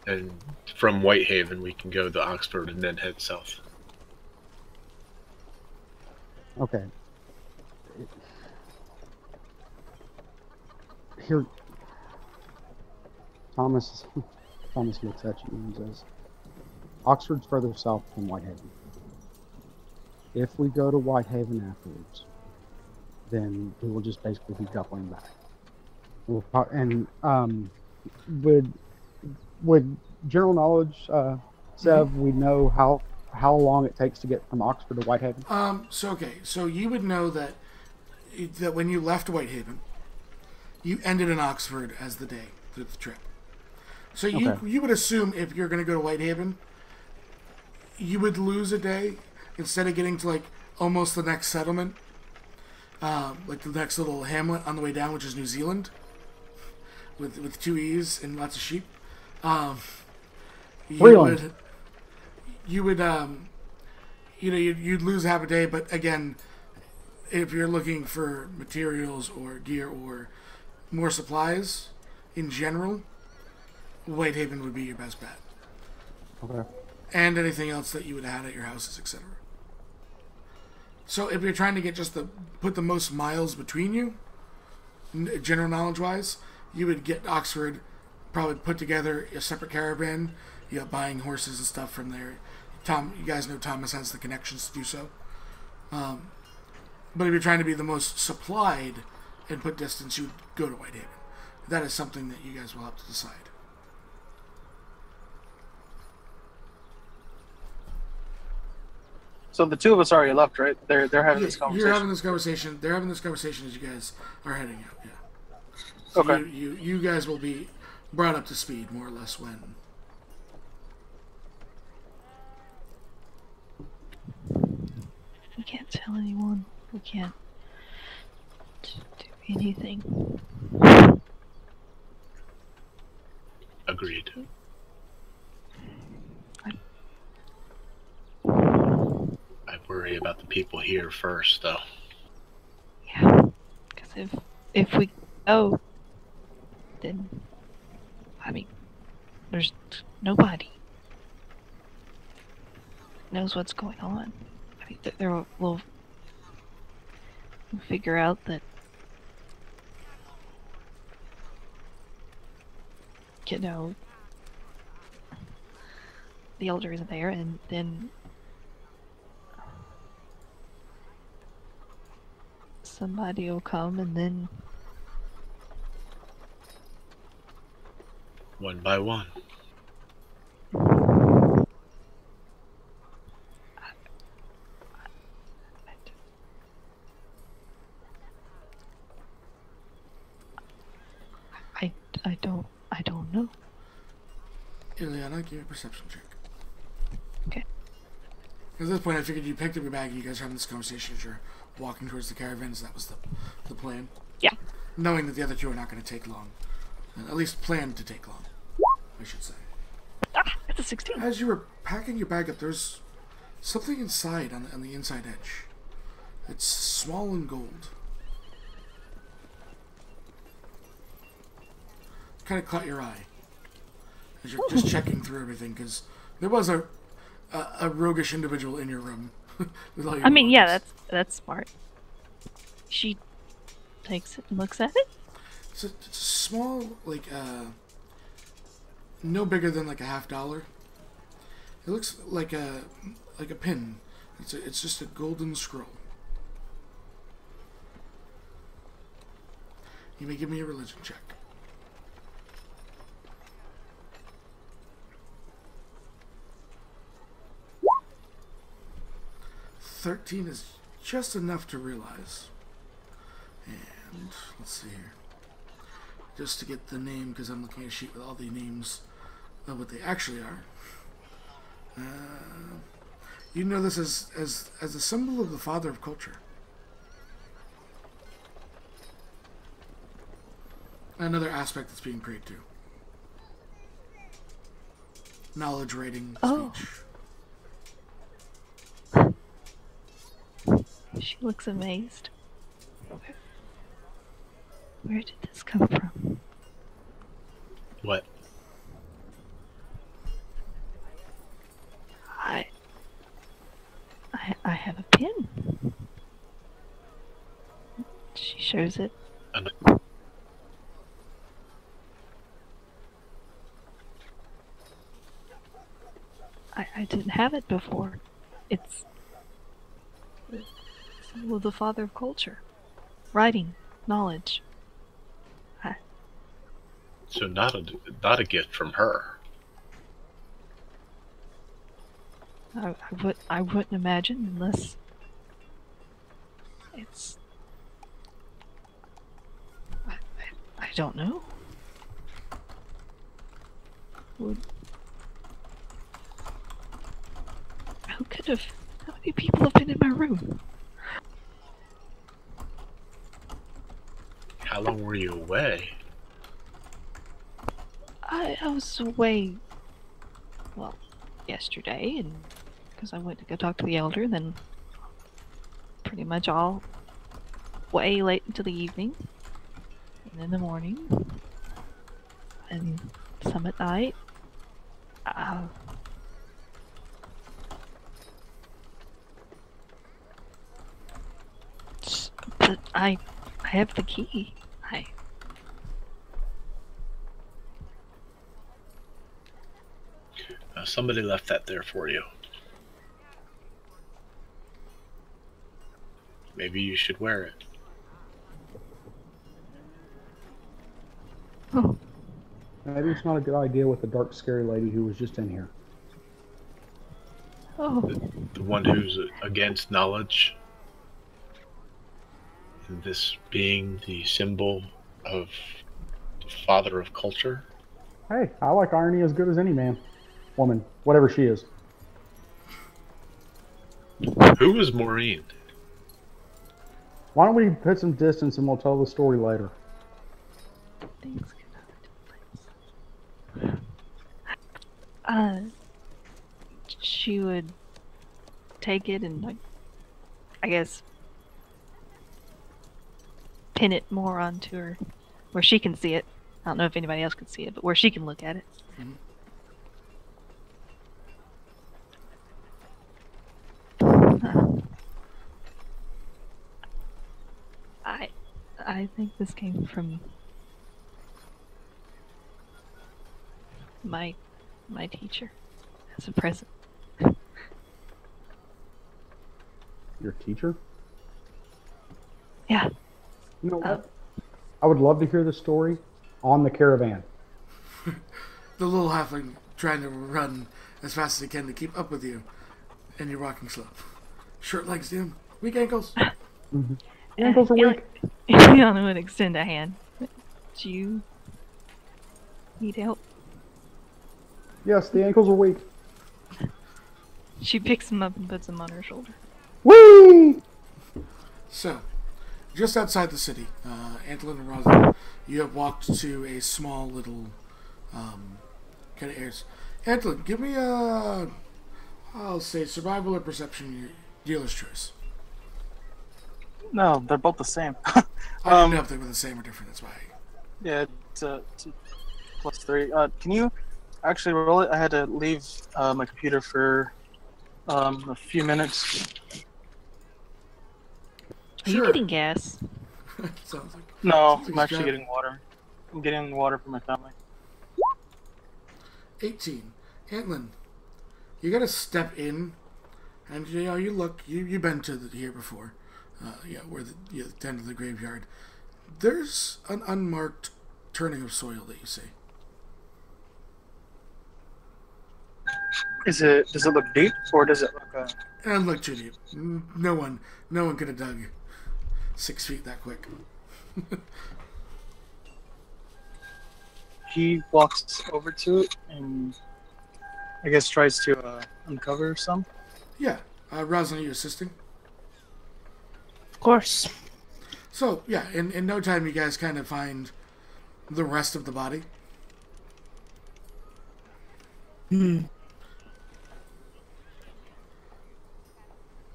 And from Whitehaven, we can go to Oxford and then head south. Okay. Here, Thomas looks at you and says, Oxford's further south than Whitehaven. If we go to Whitehaven afterwards, then we will just basically be doubling back. Would general knowledge, Sev, we know how long it takes to get from Oxford to Whitehaven? So you would know that when you left Whitehaven, you ended in Oxford as the day through the trip. So you would assume if you're going to go to Whitehaven, you would lose a day instead of getting to like almost the next settlement, like the next little hamlet on the way down, which is New Zealand, with 2 E's and lots of sheep. You'd lose half a day, but again, if you're looking for materials or gear or more supplies in general, Whitehaven would be your best bet. Okay. And anything else that you would have had at your houses, etc. So if you're trying to get put the most miles between you, general knowledge wise, you would get Oxford, probably put together a separate caravan, buying horses and stuff from there. You guys know Thomas has the connections to do so. But if you're trying to be the most supplied and put distance, you would go to Whitehaven. That is something that you guys will have to decide. So the two of us already left, right? They're having Yeah, this conversation. you're having this conversation. They're having this conversation as you guys are heading out. Yeah. So Okay. You guys will be brought up to speed more or less when. We can't tell anyone. We can't do anything. Agreed. I worry about the people here first, though. Yeah, because if we go, then I mean, there's nobody knows what's going on. I mean, we'll figure out that, you know, the elder isn't there, and then somebody will come, and then One by one. I don't know. Illiyanna, give me a perception check. Okay. At this point, I figured you picked up your bag and you guys are having this conversation as you're walking towards the caravans. That was the plan. Yeah. Knowing that the other two are not going to take long. At least plan to take long, I should say. Ah, that's a 16. As you were packing your bag up, there's something inside on the inside edge. It's small and gold. Kind of caught your eye as you're just checking through everything, because there was a roguish individual in your room. With all your I mean, yeah, belongings. that's smart. She takes it and looks at it. It's a small, like, no bigger than like a $50. It looks like a pin. It's just a golden scroll. You may give me a religion check. 13 is just enough to realize. And let's see here. Just to get the name, because I'm looking at a sheet with all the names of what they actually are. You know this as a symbol of the father of culture. Another aspect that's being prayed to. Knowledge, writing, Oh. speech. She looks amazed. Where did this come from? What? I have a pin. She shows it. And I didn't have it before. It's symbol of the father of culture. Writing, knowledge. so not a gift from her. I wouldn't imagine unless it's. I don't know. Who could have? How many people have been in my room? How long were you away? I was away. Well, yesterday, and because I went to go talk to the elder, then pretty much all way late into the evening, and in the morning, and some at night. But I have the key. Somebody left that there for you. Maybe you should wear it. Oh, Maybe it's not a good idea with the dark, scary lady who was just in here. Oh, The one who's against knowledge, and this being the symbol of the father of culture. Hey, I like irony as good as any man. Woman, whatever she is. Who is Maureen? Why don't we put some distance and we'll tell the story later? things cannot take place. She would take it and, like, I guess, pin it more onto her, where she can see it. I don't know if anybody else can see it, but where she can look at it. I think this came from my teacher as a present. Your teacher? Yeah. You know what? I would love to hear the story on the caravan. The little halfling trying to run as fast as he can to keep up with you, and you're walking slow. Short legs, Jim. Weak ankles. Ankles are weak. Illiyanna would extend a hand. Do you need help? Yes, the ankles are weak. She picks him up and puts him on her shoulder. Whee! So, just outside the city, Antlyn and Roselynn, you have walked to a small little kind of airs. Antlyn, give me a, I'll say survival or perception, dealer's choice. No, they're both the same. I don't know if they were the same or different, that's why. Yeah, it's +3. Can you actually roll it? I had to leave my computer for a few minutes. Are you getting gas? Sounds like. No, Sounds I'm like actually Scott. getting water. I'm getting water for my family. 18. Antlyn, you gotta step in, and you know, you look, you've been to here before, where the end of the graveyard. There's an unmarked turning of soil that you see. Does it look deep, or does it look? It doesn't look too deep. No one could have dug 6 feet that quick. He walks over to it and I guess tries to uncover some. Yeah, Roselynn, are you assisting? Of course. So, yeah, in no time you guys kind of find the rest of the body.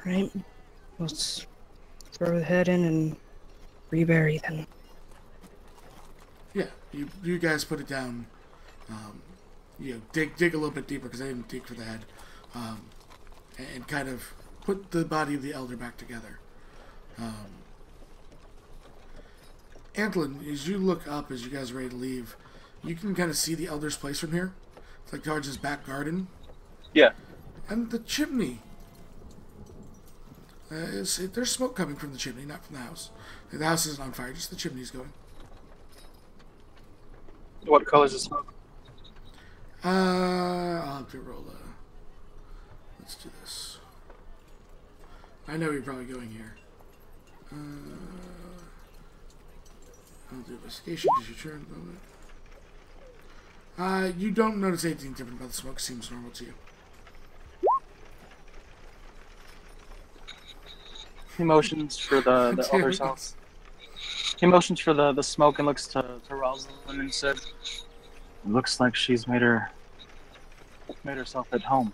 Right. Let's throw the head in and rebury then. Yeah, you guys put it down. Dig a little bit deeper because I didn't dig for the head, and kind of put the body of the elder back together. Antlyn, as you look up as you guys are ready to leave, you can kind of see the elder's place from here. It's like towards his back garden. Yeah. And the chimney. There's smoke coming from the chimney, not from the house. The house isn't on fire, just the chimney's going. What color is the smoke? I'll have to roll let's do this. I know you're probably going here. I'll do investigation because your turn. You don't notice anything different about the smoke. Seems normal to you. He motions for the elder's house. He motions for the smoke and looks to Roselynn and said, "Looks like she's made herself at home."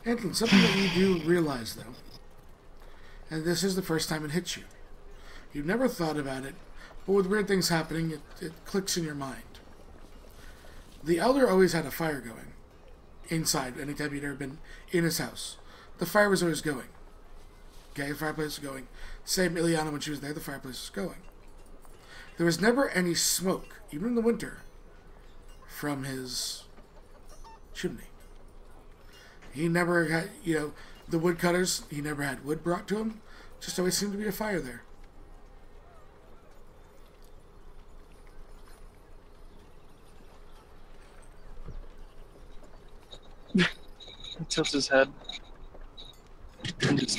Antlyn, something that you do realize, though, and this is the first time it hits you. You've never thought about it, but with weird things happening, it clicks in your mind. The elder always had a fire going inside anytime you'd ever been in his house. The fire was always going. Okay, the fireplace was going. Same Illiyanna, when she was there, the fireplace was going. There was never any smoke, even in the winter, from his chimney. He never had, the woodcutters, he never had wood brought to him. Just always seemed to be a fire there. tilts his head. And just,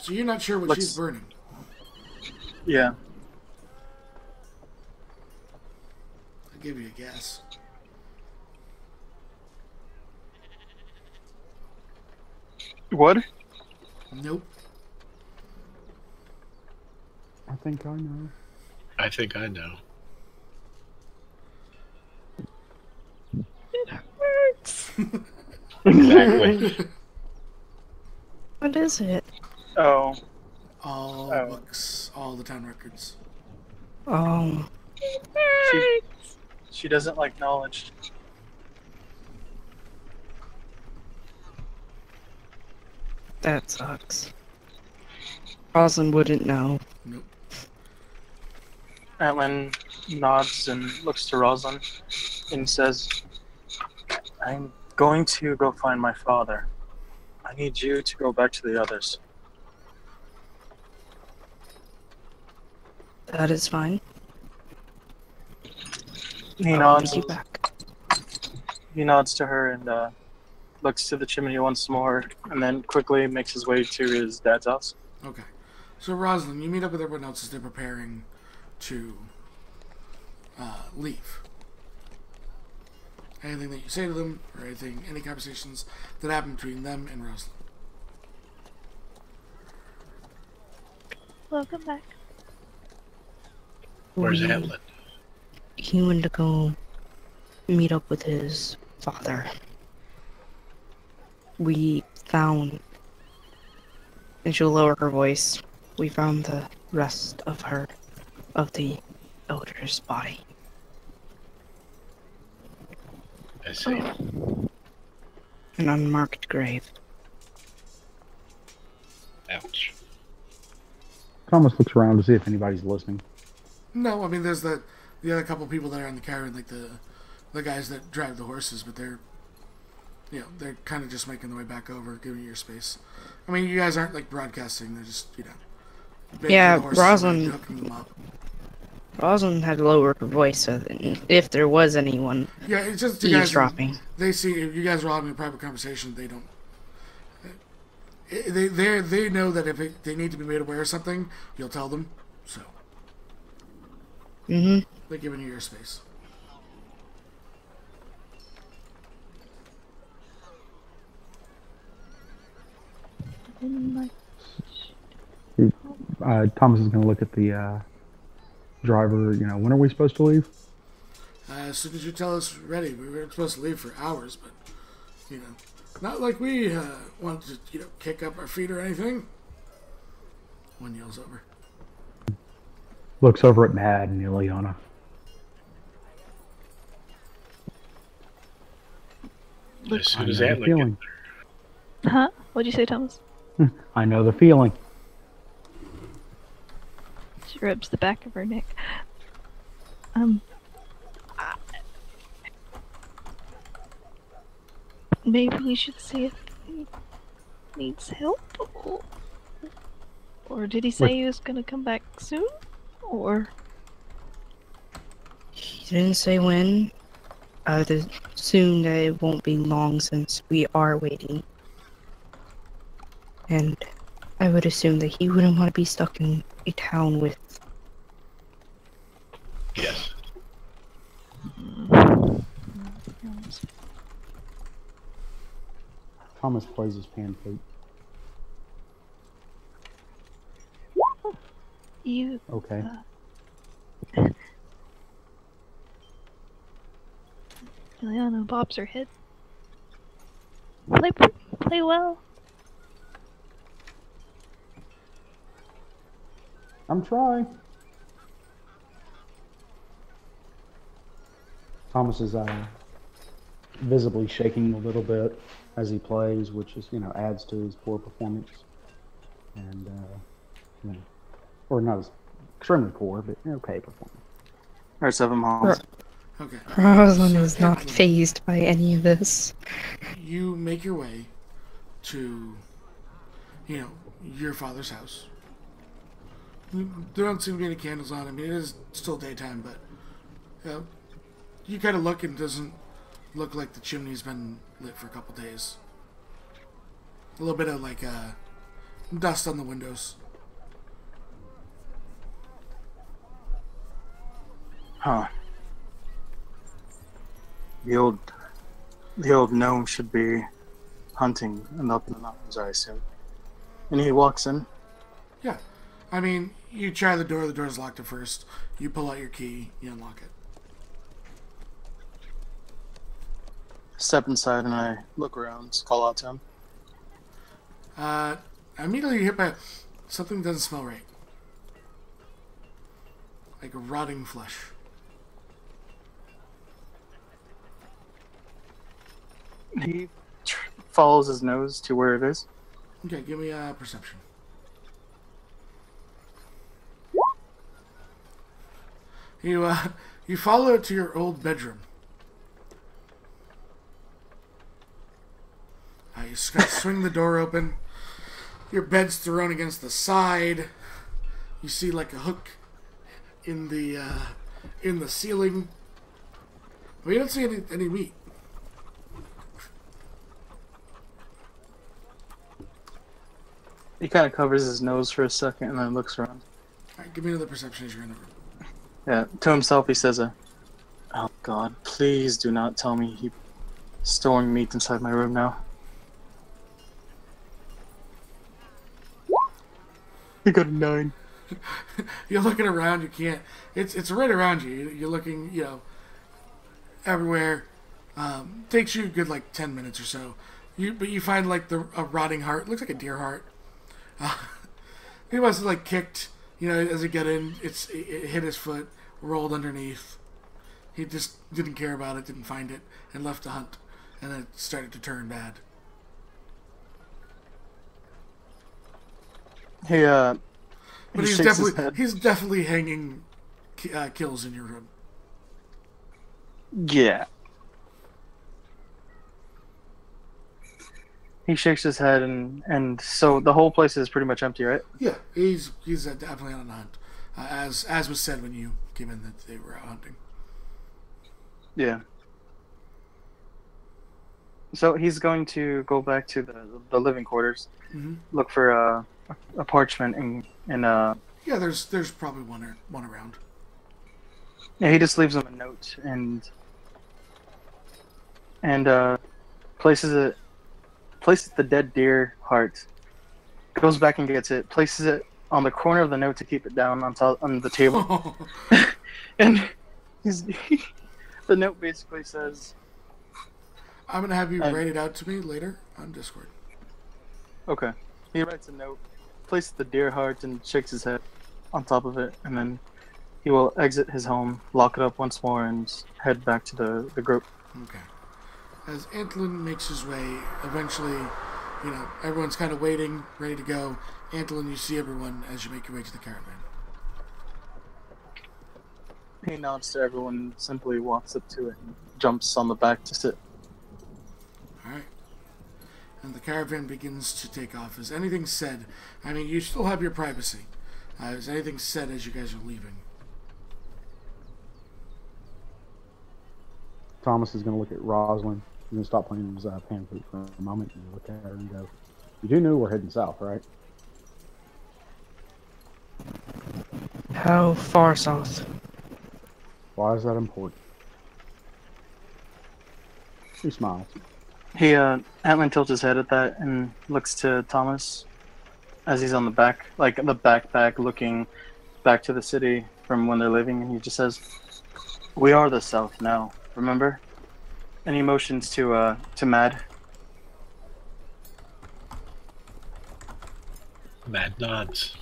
So you're not sure what Let's- she's burning? yeah. I'll give you a guess. What? Nope. I think I know. I think I know. It hurts. Exactly. What is it? Oh. All Oh. books, all the town records. Oh, She doesn't like knowledge. that sucks. Roselynn wouldn't know. Nope. Antlyn nods and looks to Roselynn and says, I'm going to go find my father. I need you to go back to the others. That is fine. He I'll nods. take you back. He nods to her and looks to the chimney once more, and then quickly makes his way to his dad's house. Okay. So, Roselynn, you meet up with everyone else as they're preparing to leave. Anything that you say to them, or any conversations that happen between them and Roselynn? Welcome back. Where's We- Antlyn? He went to go meet up with his father. We found, and she'll lower her voice, we found the rest of the elder's body. I see. An unmarked grave. Ouch. Thomas looks around to see if anybody's listening. No, I mean, there's the other couple people that are on the caravan, like the guys that drive the horses, but they're kind of just making their way back over, giving you your space. I mean, you guys aren't, like, broadcasting, they're just, making Yeah, the horses away, Roselynn- hooking them up. Roselynn had lowered her voice, so that if there was anyone Yeah, it's just you guys. eavesdropping. They see if you guys are having a private conversation. They don't. They know that if they need to be made aware of something, you'll tell them. So Mm-hmm. they're giving you your space. Thomas is going to look at the driver. When are we supposed to leave? As soon as you tell us ready, we were supposed to leave for hours, but not like we want to kick up our feet or anything. One yells over. Looks over at Maad and Illiyanna. As soon I as know the Antlyn feeling. Huh? What'd you say, Thomas? I know the feeling. She rubs the back of her neck. Maybe we should see if he needs help, or did he say What? he was gonna come back soon, or? He didn't say when. I would assume that it won't be long since we are waiting. And I would assume that he wouldn't want to be stuck in a town with. Yes. Thomas plays his pancake. You Okay. Illiyanna bobs her head. Play well. I'm trying. Thomas is visibly shaking a little bit as he plays, which is adds to his poor performance. And or not as extremely poor, but okay performance. Alright, 7 miles. Okay. Roselynn So, is not Antlyn, phased by any of this. You make your way to, your father's house. There don't seem to be any candles on. I mean, it is still daytime, but you kind of look and it doesn't look like the chimney's been lit for a couple days. A little bit of like dust on the windows. Huh. The old gnome should be hunting and up in the mountains, I assume. And he walks in. Yeah. I mean, you try the door's locked at first. You pull out your key, you unlock it. Step inside and I look around, call out to him. Immediately you hit by something that doesn't smell right. Like rotting flesh. He follows his nose to where it is. Okay, give me a perception. You follow it to your old bedroom. You swing the door open. Your bed's thrown against the side. You see like a hook in the ceiling. But you don't see any meat. He kind of covers his nose for a second and then looks around. Alright, give me another perception as you're in the room. Yeah, to himself he says, "Oh God, please do not tell me he's storing meat inside my room now." He got a 9. You're looking around, you can't. It's right around you. You're looking, everywhere. Takes you a good like 10 minutes or so. But you find like a rotting heart. Looks like a deer heart. He must have like kicked. As he got in, it hit his foot, rolled underneath. He just didn't care about it, didn't find it, and left to hunt. And then it started to turn bad. But he's definitely hanging kills in your room. Yeah. He shakes his head, and so the whole place is pretty much empty, right? Yeah, he's definitely on a hunt, as was said when you came in that they were out hunting. Yeah. So he's going to go back to the living quarters, look for a parchment and yeah, there's probably one around. Yeah, he just leaves him a note and places the dead deer heart, goes back and gets it, places it on the corner of the note to keep it down on the table. And the note basically says, I'm going to have you write it out to me later on Discord. Okay. He writes a note, places the deer heart, and shakes his head on top of it, and then he will exit his home, lock it up once more, and head back to the group. Okay. As Antlyn makes his way, eventually, everyone's kind of waiting, ready to go. Antlyn, you see everyone as you make your way to the caravan. He nods to everyone and simply walks up to it and jumps on the back to sit. Alright. And the caravan begins to take off. Is anything said? I mean, you still have your privacy. Is anything said as you guys are leaving? Thomas is going to look at Roselynn. He's going to stop playing his pan flute for a moment and look at her and go, "You do know we're heading south, right?" How far south? Why is that important? He smiles. Antlyn tilts his head at that and looks to Thomas as he's on the back, like the backpack, looking back to the city from when they're leaving, and he just says, "We are the South now, remember?" And he motions to Maad. Maad nods.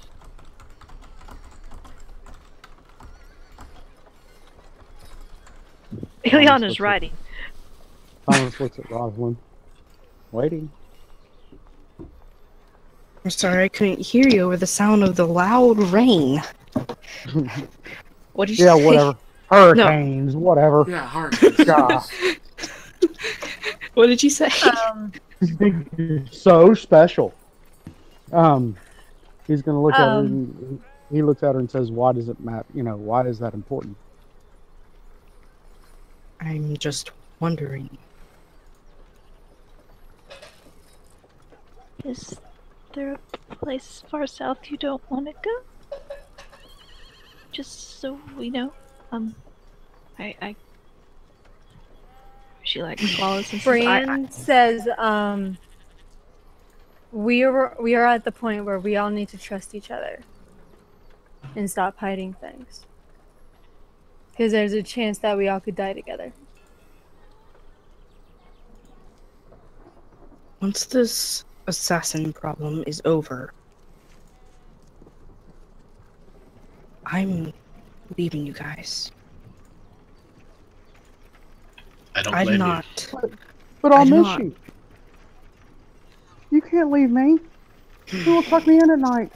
Illiyanna's writing. Thomas looks at Roselynn. Waiting. I'm sorry, I couldn't hear you over the sound of the loud rain. What did you say? Yeah, whatever. Hurricanes, whatever. Yeah, hurricanes. What did you say? You're so special. He's gonna look at her and he looks at her and says, "Why does it matter? Why is that important?" I'm just wondering. Is there a place far south you don't want to go? Just so we know. She like swallows and says, Breanne says, we are at the point where we all need to trust each other and stop hiding things. Because there's a chance that we all could die together. Once this assassin problem is over, I'm leaving you guys. I don't I'm blame not. But I'll I'm miss not. you. You can't leave me. Who will tuck me in at night?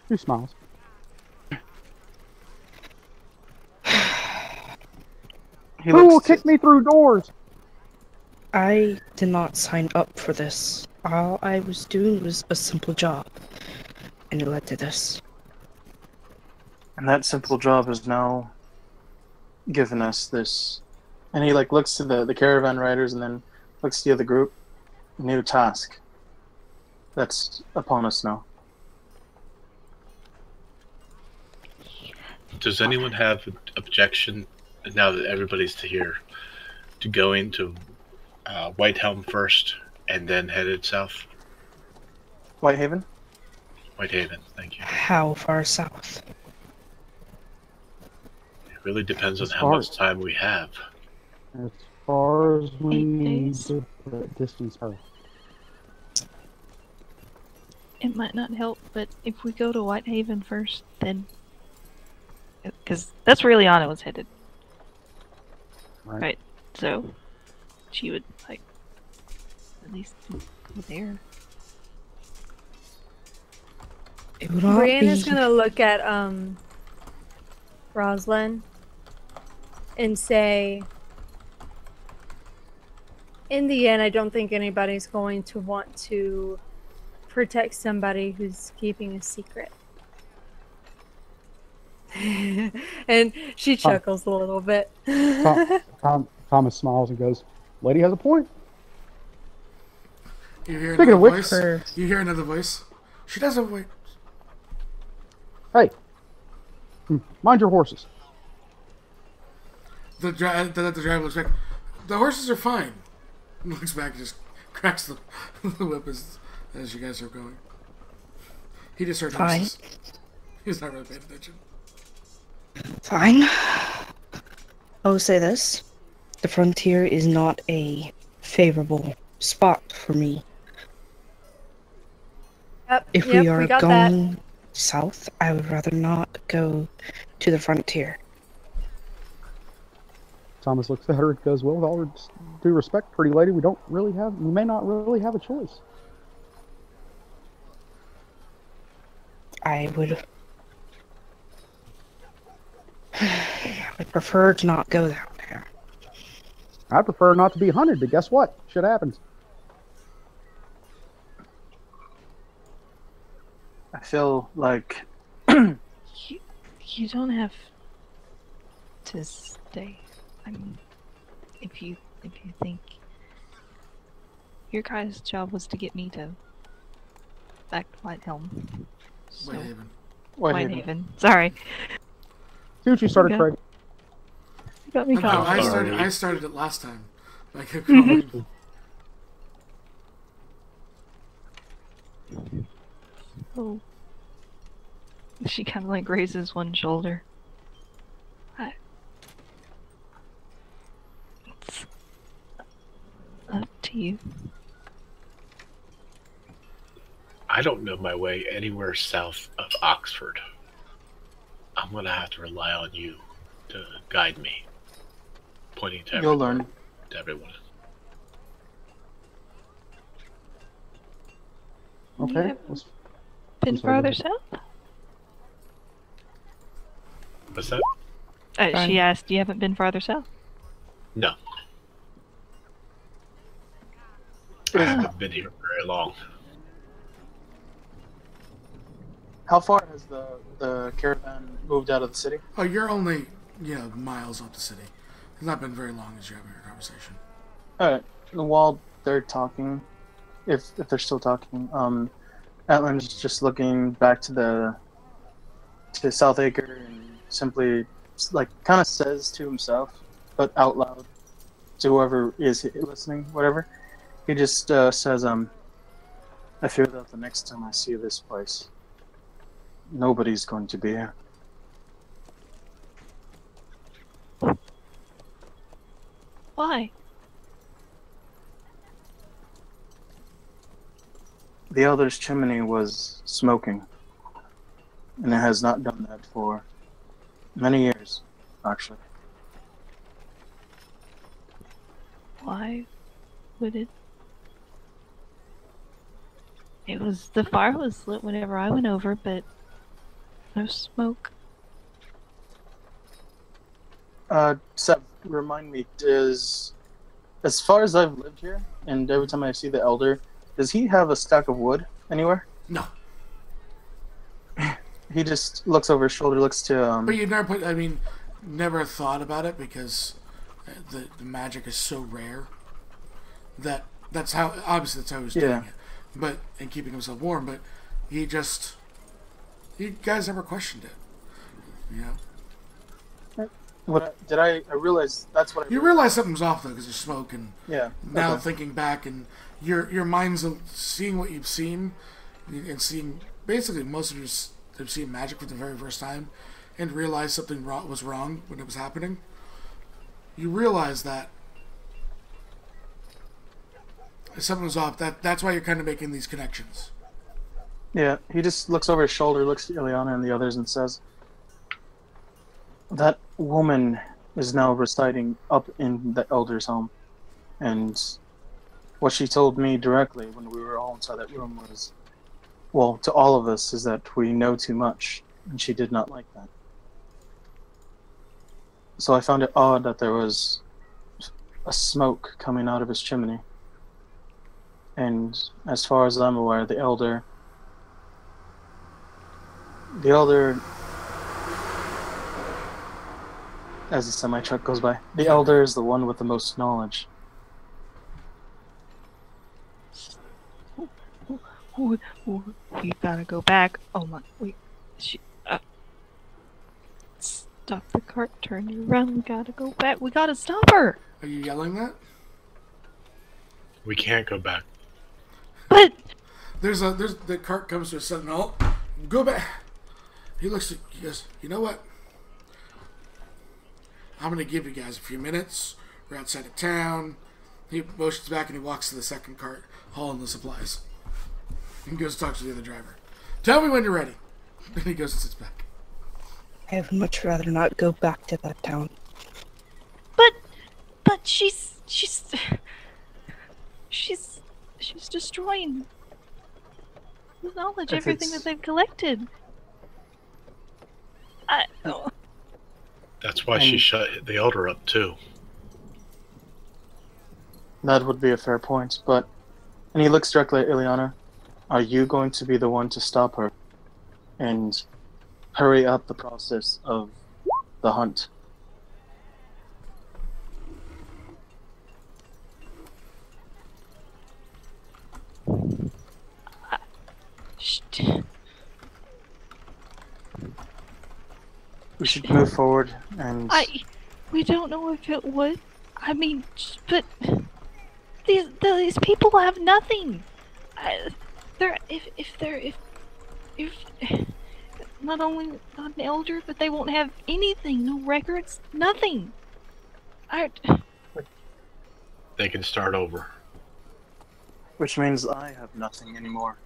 Who smiles? Who will kick me through doors? I did not sign up for this. All I was doing was a simple job, and it led to this. And that simple job has now given us this. And he like looks to the caravan riders and then looks to the other group. New task that's upon us now. Does anyone have an objection, now that everybody's here, to going to Whitehelm first and then headed south? Whitehaven? Whitehaven, thank you. How far south? It really depends on As how far- much time we have. As far as we 8 need days. to distance her. It might not help, but if we go to Whitehaven first, then... Because that's where Illiyanna was headed. Right. So, she would, like, at least go there. It would not Breanne be... is gonna look at Roselynn and say, in the end, I don't think anybody's going to want to protect somebody who's keeping a secret. And she chuckles a little bit. Thomas smiles and goes, "Lady has a point." You hear Speaking another of which, voice? You hear another voice? She doesn't wait. Hey, mind your horses. The driver looks back. The horses are fine. Looks back and just cracks the whip as you guys are going. He just heard Fine. horses. He's not really paying attention. Fine. I will say this. The frontier is not a favorable spot for me. If we are got going south, I would rather not go to the frontier. Thomas looks at her and goes, "Well, with all due respect, pretty lady, we may not really have a choice." I would prefer to not go down there. I prefer not to be hunted, but guess what? Shit happens. I feel like You don't have to stay. I mean, if you think your guys' job was to get me to back to Whitehelm. So, Whitehaven. Whitehaven. Sorry. See what you started, Okay. Craig. You got me No, confused. I started it last time. I kept going. Oh. She kind of like raises one shoulder. It's up to you. I don't know my way anywhere south of Oxford. I'm going to have to rely on you to guide me. Pointing to you'll learn. To everyone. Okay. Yeah. let's- Been I'm sorry, farther go south? What's that? She asked, you haven't been farther south? No. I haven't been here very long. How far has the caravan moved out of the city? Oh, you're only, miles up the city. It's not been very long as you're having your conversation. Alright. while they're talking, if they're still talking, Antlyn's just looking back to Southacre and simply like kind of says to himself, but out loud to whoever is listening, whatever. He just says, I fear that the next time I see this place, nobody's going to be here. Why? The Elder's chimney was smoking, and it has not done that for many years, actually. Why would it? The fire was lit whenever I went over, but no smoke. Seth, remind me, as far as I've lived here, and every time I see the Elder, does he have a stack of wood anywhere? No. He just looks over his shoulder, looks to, But you never never thought about it because the magic is so rare that that's how he was doing it. But and keeping himself warm, but you guys never questioned it. You know? I realized that's what I You realize something's off though because there's smoke and now okay. thinking back and your mind's seeing what you've seen and seeing basically most of you have seen magic for the very first time and realized something was wrong when it was happening. You realize that something was off. That's why you're kind of making these connections. Yeah, he just looks over his shoulder, looks at Illiyanna and the others and says, that woman is now residing up in the Elder's home. And what she told me directly when we were all inside that room was, well, to all of us, is that we know too much. And she did not like that. So I found it odd that there was a smoke coming out of his chimney. And as far as I'm aware, the Elder, as the semi-truck goes by, the Elder is the one with the most knowledge. We gotta go back. Oh my, stop the cart, turn you around, we gotta go back, we gotta stop her! Are you yelling that? We can't go back. But There's the cart comes to a sudden halt. Go back. He goes, you know what? I'm gonna give you guys a few minutes. We're outside of town. He motions back and he walks to the second cart, hauling the supplies. And goes to talk to the other driver. Tell me when you're ready. And he goes and sits back. I would much rather not go back to that town. But she's destroying the knowledge, If everything it's- that they've collected. That's why she shut the Elder up too. That would be a fair point, but... And he looks directly at Illiyanna. Are you going to be the one to stop her and hurry up the process of the hunt? We should move forward and... We don't know if it would. I mean, but these people have nothing. If not only not an elder, but they won't have anything, no records, nothing. They can start over. Which means I have nothing anymore.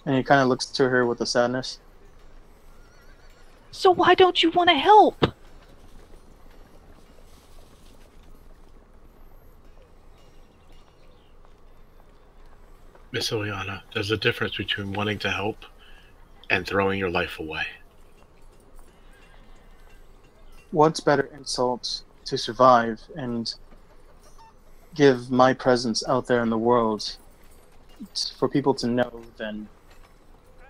And he kind of looks to her with a sadness. So why don't you want to help? Miss Illiyanna, there's a difference between wanting to help and throwing your life away. What's better insult to survive and give my presence out there in the world for people to know than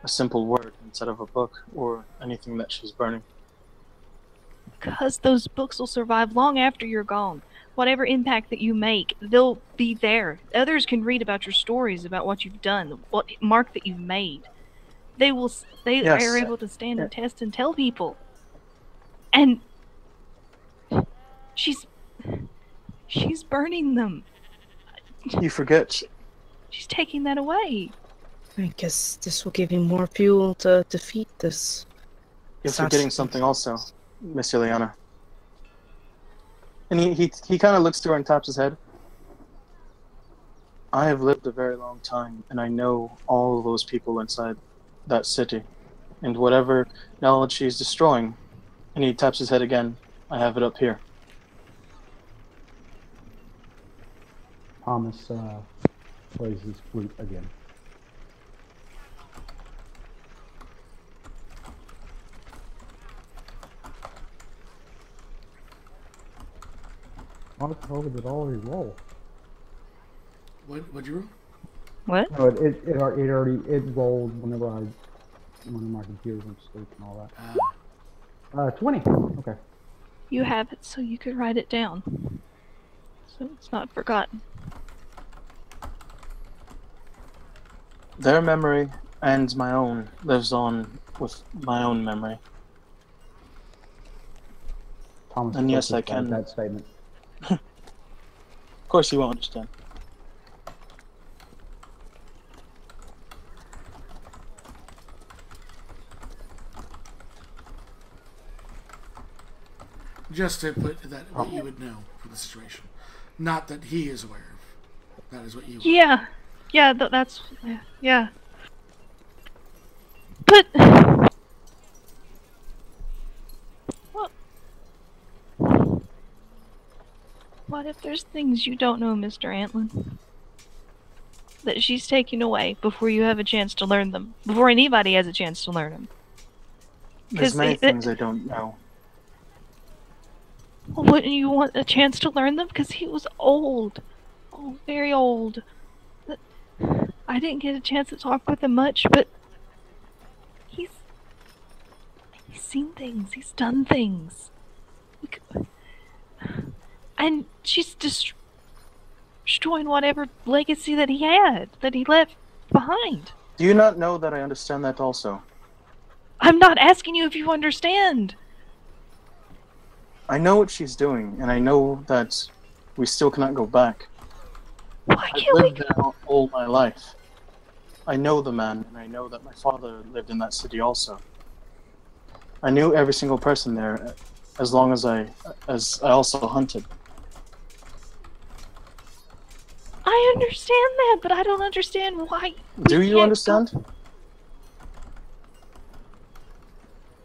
a simple word instead of a book or anything that she's burning? Because those books will survive long after you're gone. Whatever impact that you make, they'll be there. Others can read about your stories, about what you've done, what mark that you've made. They Yes. are able to stand a test and tell people. And she's burning them. You forget. She's taking that away. I guess this will give you more fuel to defeat this. You're forgetting something also, Miss Illiyanna. And he kind of looks through and taps his head. I have lived a very long time, and I know all of those people inside that city. And whatever knowledge she's destroying, and he taps his head again, I have it up here. Thomas plays his flute again. How did it already roll? What'd you roll? What? No, it rolled whenever my computer went to sleep and all that. 20. Okay. You have it so you could write it down. So it's not forgotten. Their memory and my own lives on with my own memory. Thomas And yes, I clarified can. that statement. Of course you won't understand. Just to put that what you would know for the situation, not that he is aware of. That is what you. Yeah. Yeah, that's... Yeah. But... What if there's things you don't know, Mr. Antlyn? That she's taking away before you have a chance to learn them. Before anybody has a chance to learn them. There's many things I don't know. Well, wouldn't you want a chance to learn them? Because he was old. Oh, very old. I didn't get a chance to talk with him much, but... He's seen things. He's done things. And she's destroying whatever legacy that he had, that he left behind. Do you not know that I understand that also? I'm not asking you if you understand. I know what she's doing, and I know that we still cannot go back. Why I've can't we lived there all my life. I know the man, and I know that my father lived in that city also. I knew every single person there, as long as I also hunted. I understand that, but I don't understand why. Do you understand?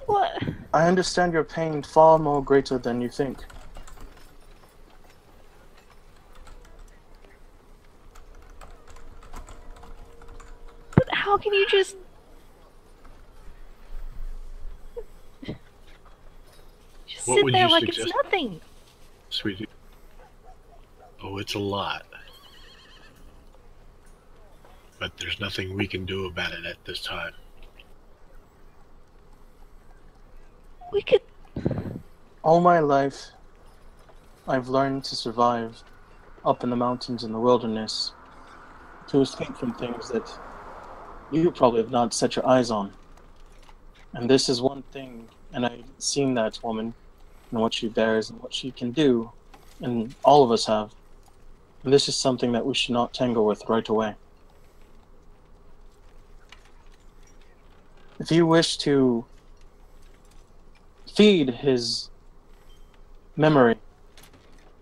What? I understand your pain far more greater than you think. But how can you just... What sit would there you like suggest? it's nothing? Sweetie. Oh, it's a lot. But there's nothing we can do about it at this time. We could... All my life, I've learned to survive up in the mountains in the wilderness, to escape from things that you probably have not set your eyes on. And this is one thing, and I've seen that woman and what she bears and what she can do, and all of us have. And this is something that we should not tangle with right away. If you wish to feed his memory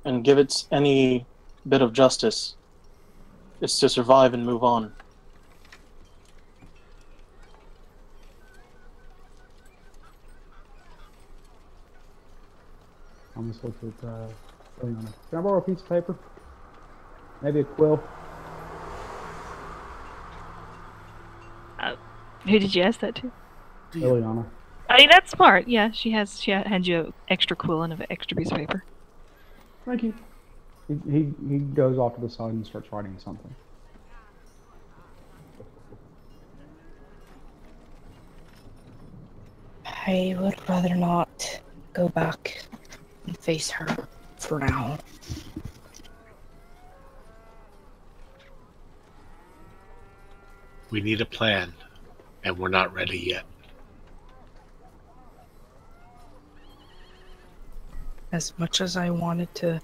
and give it any bit of justice, it's to survive and move on. I'm just looking at Illiyanna. Can I borrow a piece of paper? Maybe a quill? Who did you ask that to? Illiyanna. I mean, that's smart. Yeah, she had you an extra quill and an extra piece of paper. Thank you. He goes off to the side and starts writing something. I would rather not go back and face her for now. We need a plan, and we're not ready yet. As much as I wanted to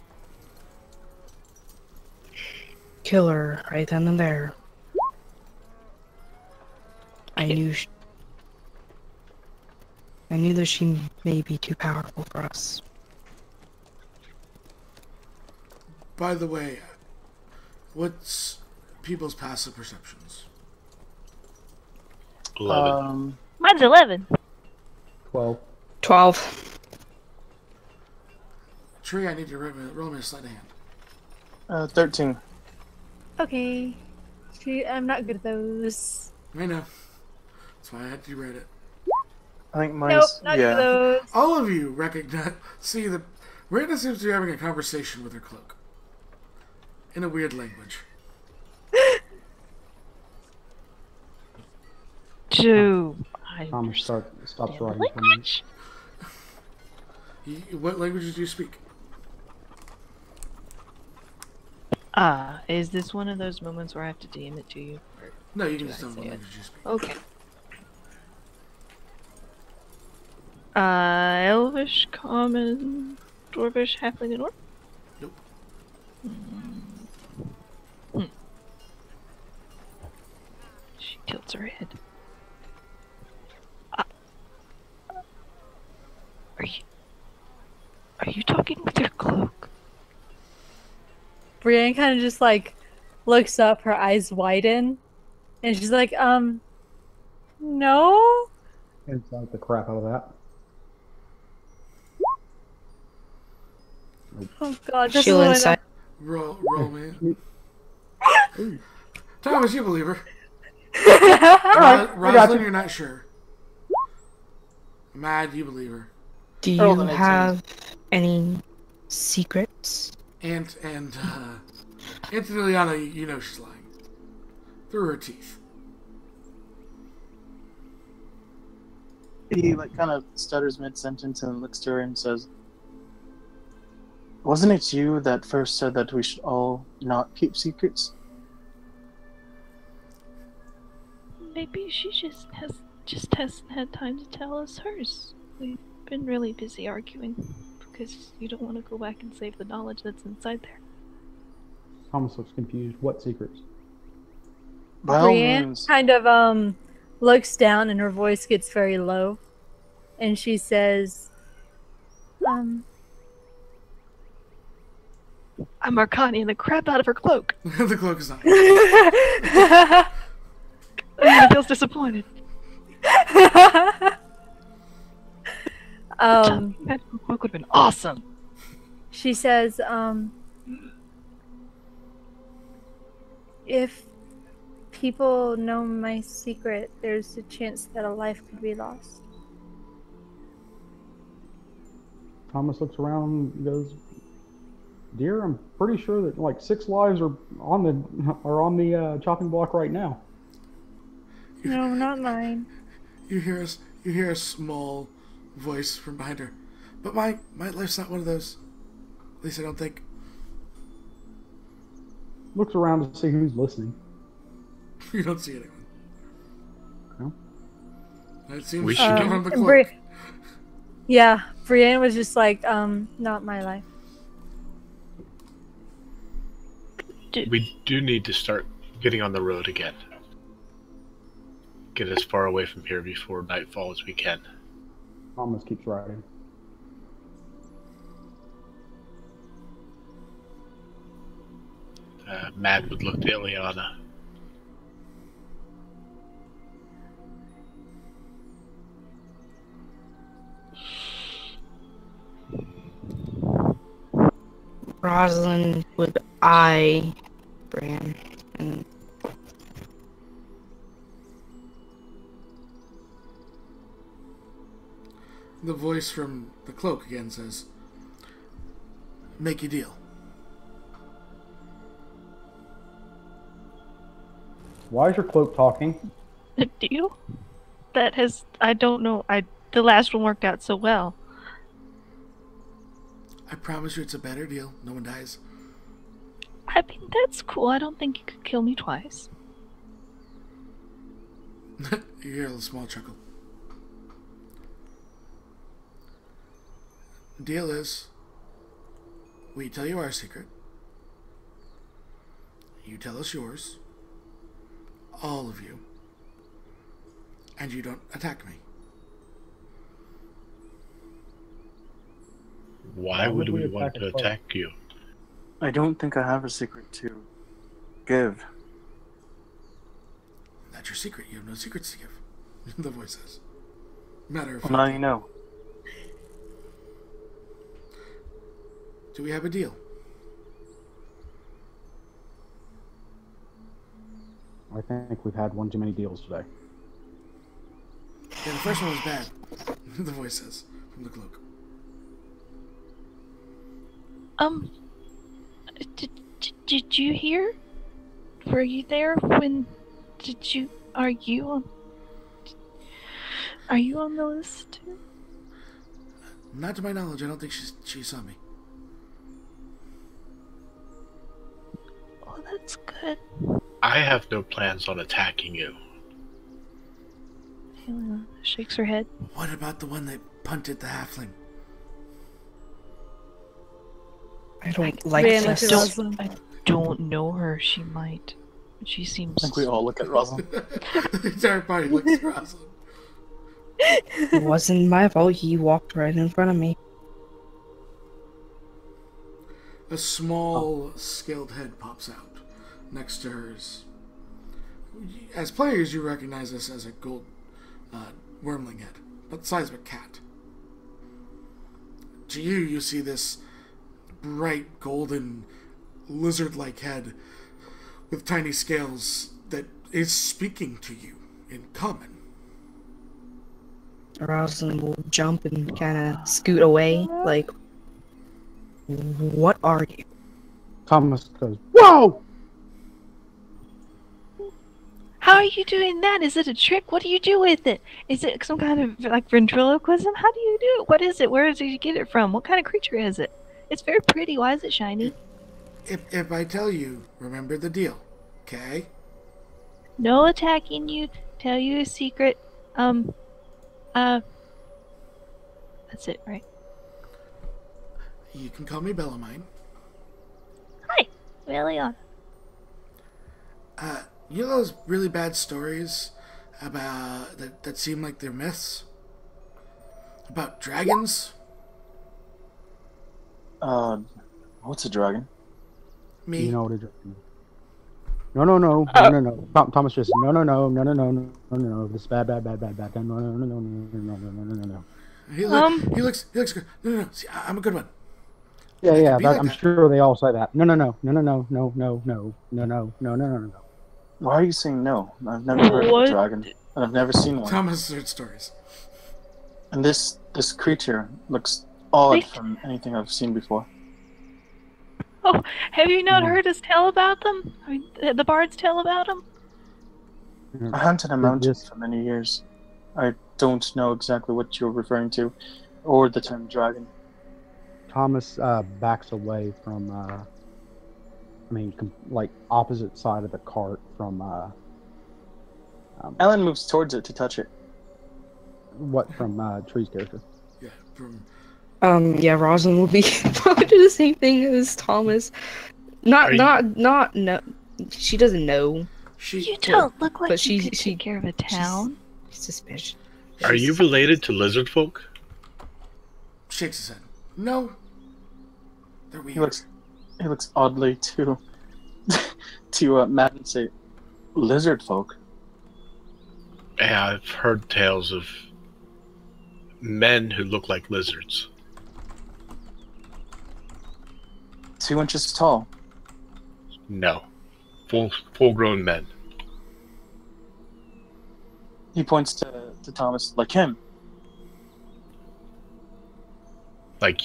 kill her right then and there, I knew that she may be too powerful for us. By the way, what's people's passive perceptions? 11. Mine's 11. 12. 12. Tree, I need you to roll me a sleight of hand. 13. Okay. I'm not good at those. I know. That's why I had to read it. I think Nope, mine's not good at those. All of you recognize. See, the Breanne seems to be having a conversation with her cloak in a weird language. Thomas stops writing for me. language? What languages do you speak? Is this one of those moments where I have to DM it to you? Or No, you can do just I tell me what say it? language you speak. Okay. Elvish, Common, Dwarvish, Halfling, and Orc? Nope. She tilts her head. Are you talking with your cloak? Breanne kind of just like looks up, her eyes widen, and she's like, no? Inside the crap out of that. Oh god, this is She'll what I inside. Roll me. Thomas, you believe her. Roselynn, you're not sure. Maad, you believe her. Do you Roll an 18. have any secrets? And Illiyanna, you know she's lying. Through her teeth. He kind of stutters mid-sentence and looks to her and says, "Wasn't it you that first said that we should all not keep secrets?" Maybe she just hasn't had time to tell us hers. We've been really busy arguing because you don't want to go back and save the knowledge that's inside there. Thomas looks confused. What secrets? By all Breanne means, kind of looks down and her voice gets very low, and she says, I'm Arcani the crap out of her cloak. The cloak is not. She feels disappointed. that cloak would have been awesome. she says, if people know my secret, there's a chance that a life could be lost. Thomas looks around and goes, "Dear, I'm pretty sure that like 6 lives are on the chopping block right now." No, not mine. You hear a small voice from behind her. But my life's not one of those. At least I don't think. Looks around to see who's listening. You don't see anyone. No? It seems We she should came from the cloak. Yeah, Breanne was just like, not my life. We do need to start getting on the road again. Get as far away from here before nightfall as we can. Thomas keeps writing. Maad would look to Illiyanna. Roselynn would eye Breanne and The voice from the cloak again says, "Make a deal." Why is your cloak talking? A deal? I don't know. The last one worked out so well. I promise you it's a better deal. No one dies. I mean, that's cool. I don't think you could kill me twice. You hear a little small chuckle. Deal is, we tell you our secret. You tell us yours. All of you. And you don't attack me. Why would we want to attack you? I don't think I have a secret to give. That's your secret. You have no secrets to give. The voice says. Matter of Well, fact. now you know. Do we have a deal? I think we've had one too many deals today. Yeah, the first one was bad. The voice says from the cloak. Did you hear? Were you there when? Are you on the list too? Not to my knowledge. I don't think she saw me. Oh, that's good. I have no plans on attacking you. Illiyanna shakes her head. What about the one that punted the halfling? I don't like Breanne looks at this. Roselynn. I don't know her. She might. She seems. I think we all look at Roselynn. The entire party looks at Roselynn. It wasn't my fault. He walked right in front of me. A small scaled head pops out next to hers. As players, you recognize this as a gold wormling head, about the size of a cat. To you, you see this bright golden lizard-like head with tiny scales that is speaking to you in common. Roselynn will jump and kind of scoot away, like, what are you? Thomas goes, "Whoa!" How are you doing that? Is it a trick? What do you do with it? Is it some kind of like ventriloquism? How do you do it? What is it? Where did you get it from? What kind of creature is it? It's very pretty. Why is it shiny? If I tell you, remember the deal, okay? No attacking you. Tell you a secret. That's it, right? You can call me Bellamine. Hi, Illiyanna. You know those really bad stories about that seem like they're myths? About dragons? What's a dragon? Me? You know what a dragon is. No. Thomas just, no. This is bad. No. He looks good. No. See, I'm a good one. Yeah, be like I'm that. sure they all say that. No. Why are you saying no? I've never heard of What? a dragon, and I've never seen one. Thomas heard stories. And this creature looks odd Wait. from anything I've seen before. Oh, have you not heard us tell about them? I mean, the bards tell about them? I hunted a mountain Yes. for many years. I don't know exactly what you're referring to, or the term dragon. Thomas backs away from, like opposite side of the cart from, Alan moves towards it to touch it. from Tree's character. Yeah, from Yeah, Roselynn will be probably do the same thing as Thomas. Are you- No. She doesn't know. she. You don't look like but you she- could she- take care of a town. Suspicious. Are you related to lizard folk? Shakes his head. No. They're He weird. looks oddly to Maad and say, lizard folk. Yeah, I've heard tales of men who look like lizards. 2 inches tall. No. Full-grown men. He points to Thomas, like him. Like,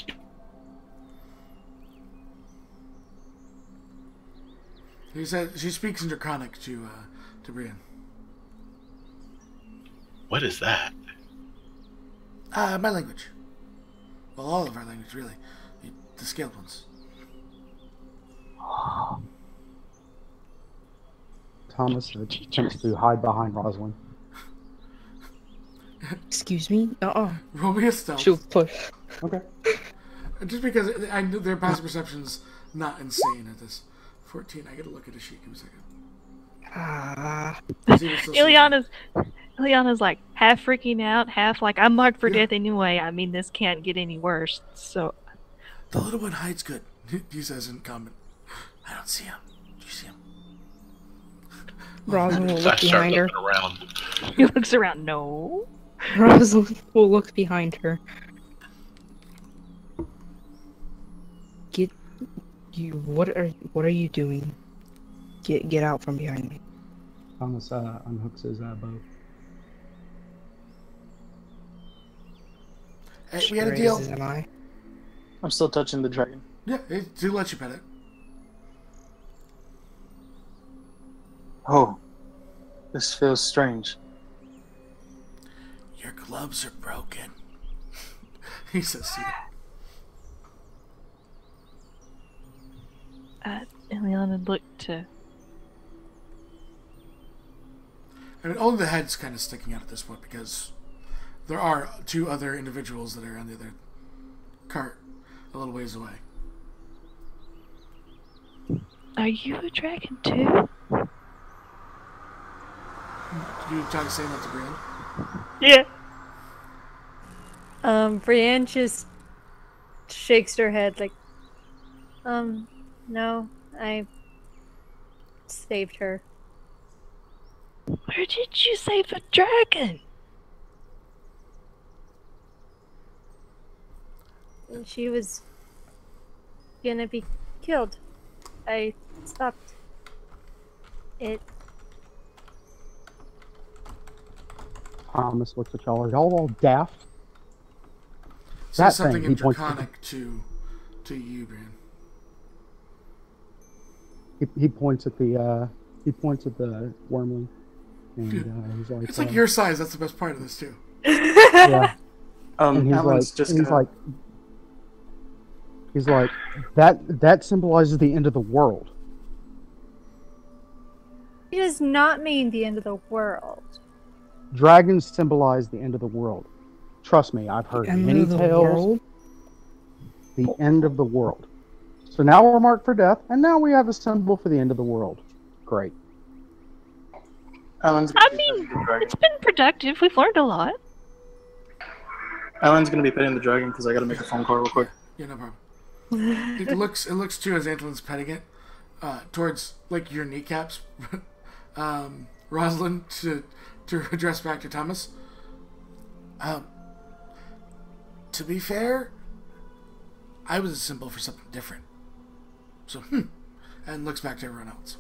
He said she speaks in Draconic to Breanne. what is that? My language. Well, all of our language, really. The scaled ones. Thomas attempts to hide behind Roselynn. Excuse me? Roll me a stealth. She'll push. Okay. Just because I know their passive perception's not insane at this. 14. I gotta look at a sheet. Give me a second. Illiyanna's like half freaking out, half like I'm marked for death anyway. I mean, this can't get any worse. So the little one hides good. He says in comment. I don't see him. Do you see him? Roselynn will look behind her. He looks around. No. Roselynn will look behind her. Get you. What are you doing? Get out from behind me. Thomas unhooks his bow. Hey, we had a deal. Am I? I'm still touching the dragon. Yeah, they do let you pet it. Oh, this feels strange. Your gloves are broken. He says to you. Illiyanna looked to. I mean, only the head's kind of sticking out at this point because there are two other individuals that are on the other cart a little ways away. Are you a dragon too? Did you try to say that to Breanne? Yeah. Breanne just shakes her head like, no, I saved her. Where did you save a dragon? She was gonna be killed. I stopped it. Thomas looks at y'all. Are y'all all daft? Says something in he points Draconic to you, Breanne. He points at the wormling, and he's like, It's like your size. That's the best part of this too. yeah. And Alan's he's like that symbolizes the end of the world. It does not mean the end of the world. Dragons symbolize the end of the world. Trust me, I've heard many tales. The end of the world. So now we're marked for death, and now we have a symbol for the end of the world. Great. Alan's it's been productive. We've learned a lot. Alan's gonna be petting the dragon because I gotta make a phone call real quick. Yeah, no problem. It looks too as Antlyn's petting it towards like your kneecaps. Roselynn to address back to Thomas. To be fair, I was a symbol for something different. So, and looks back to everyone else.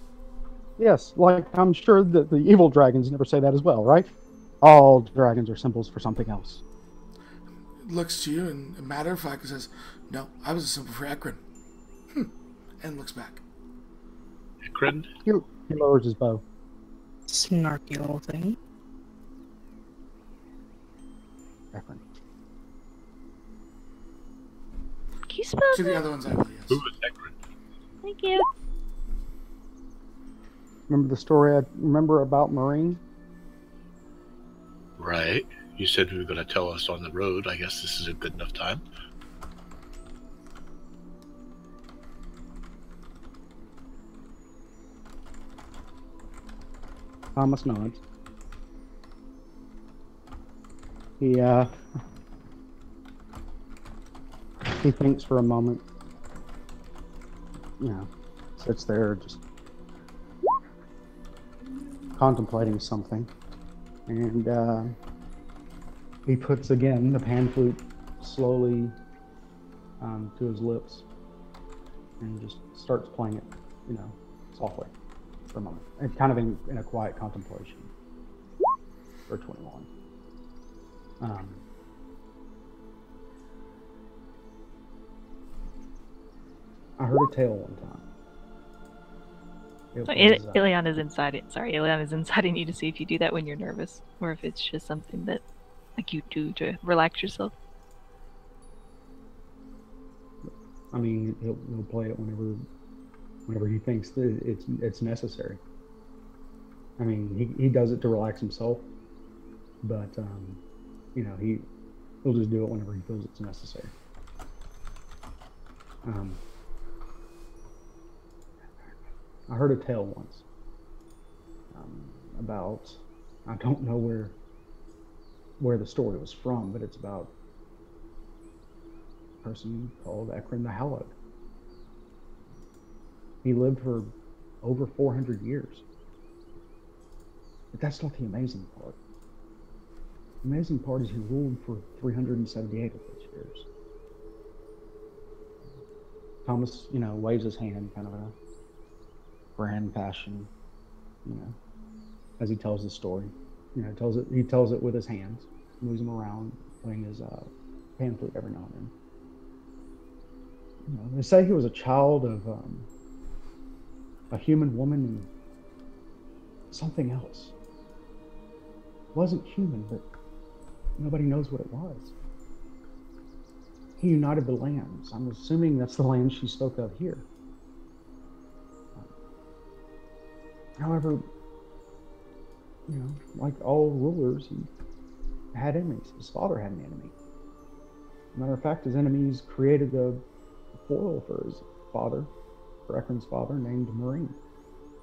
Yes, like I'm sure that the evil dragons never say that as well, right? All dragons are symbols for something else. Looks to you and matter of fact says, "No, I was a symbol for Acaen." And looks back. Acaen? He lowers his bow. Snarky little thing. Acaen. Can you spell To the that? other ones, I will, yes. Who was Acaen? Thank you. Remember the story I remember about Marine? Right. You said you were going to tell us on the road. I guess this is a good enough time. Thomas nods. He thinks for a moment. You know, sits there just contemplating something, and he puts again the pan flute slowly to his lips, and just starts playing it, you know, softly for a moment, and kind of in a quiet contemplation. For 21. I heard a tale one time. Illiyanna's inside it. Sorry, Illiyanna's inciting you to see if you do that when you're nervous, or if it's just something that, like, you do to relax yourself. I mean, he'll play it whenever he thinks that it's necessary. I mean, he does it to relax himself, but you know, he'll just do it whenever he feels it's necessary. I heard a tale once about, I don't know where the story was from, but it's about a person called Acaen the Hallowed. He lived for over 400 years. But that's not the amazing part. The amazing part is he ruled for 378 of those years. Thomas, you know, waves his hand, kind of a grand passion, you know, as he tells the story. You know, he tells it with his hands, moves them around, playing his pan flute every now and then. You know, they say he was a child of a human woman and something else. It wasn't human, but nobody knows what it was. He united the lands. I'm assuming that's the land she spoke of here. However, you know, like all rulers, he had enemies. His father had an enemy. Matter of fact, his enemies created a foil for his father, for Acaen's father, named Breanne,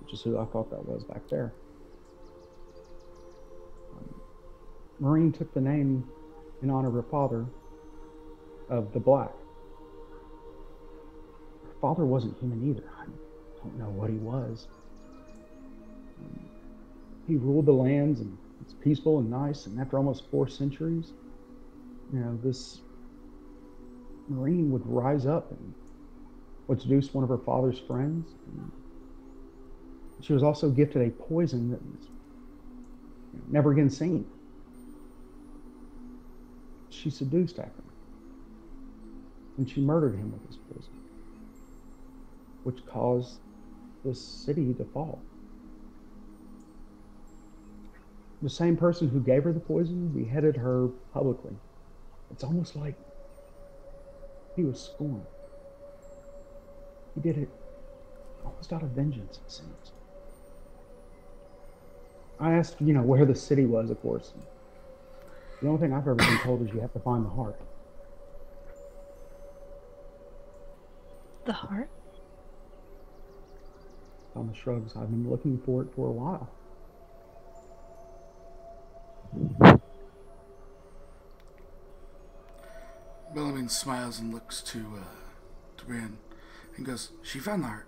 which is who I thought that was back there. Breanne took the name in honor of her father of the Black. Her father wasn't human either. I don't know what he was. He ruled the lands, and it's peaceful and nice, and after almost 4 centuries, you know, this Breanne would rise up and would seduce one of her father's friends. And she was also gifted a poison that was never again seen. She seduced Acaen, and she murdered him with this poison, which caused this city to fall. The same person who gave her the poison beheaded her publicly. It's almost like he was scorned. He did it almost out of vengeance, it seems. I asked, you know, where the city was, of course. The only thing I've ever been told is you have to find the heart. The heart? Thomas shrugs. I've been looking for it for a while. Bellarmine smiles and looks to Breanne and goes, "She found the heart."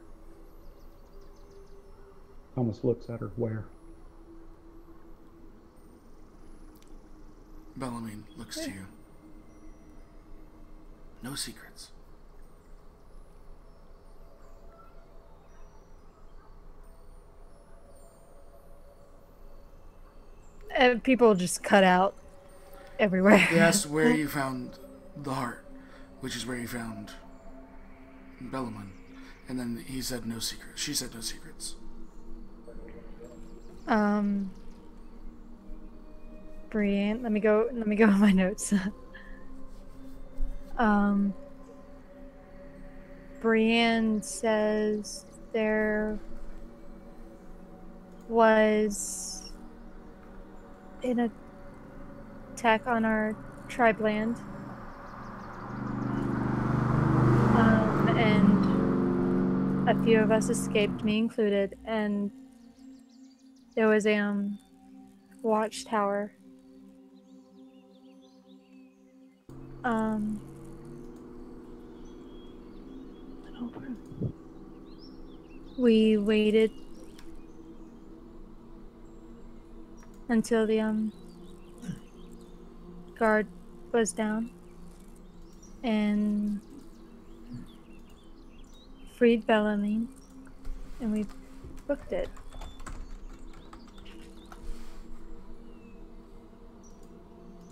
Thomas looks at her. Where? Bellarmine looks to you. No secrets. People just cut out everywhere. He asked where you found the heart, which is where you found Bellarmine, and then he said no secrets. She said no secrets. Breanne, let me go with my notes. Breanne says there was an attack on our tribe land. And a few of us escaped, me included, and there was a watchtower. We waited until the guard was down and freed Bellarmine, and we booked it.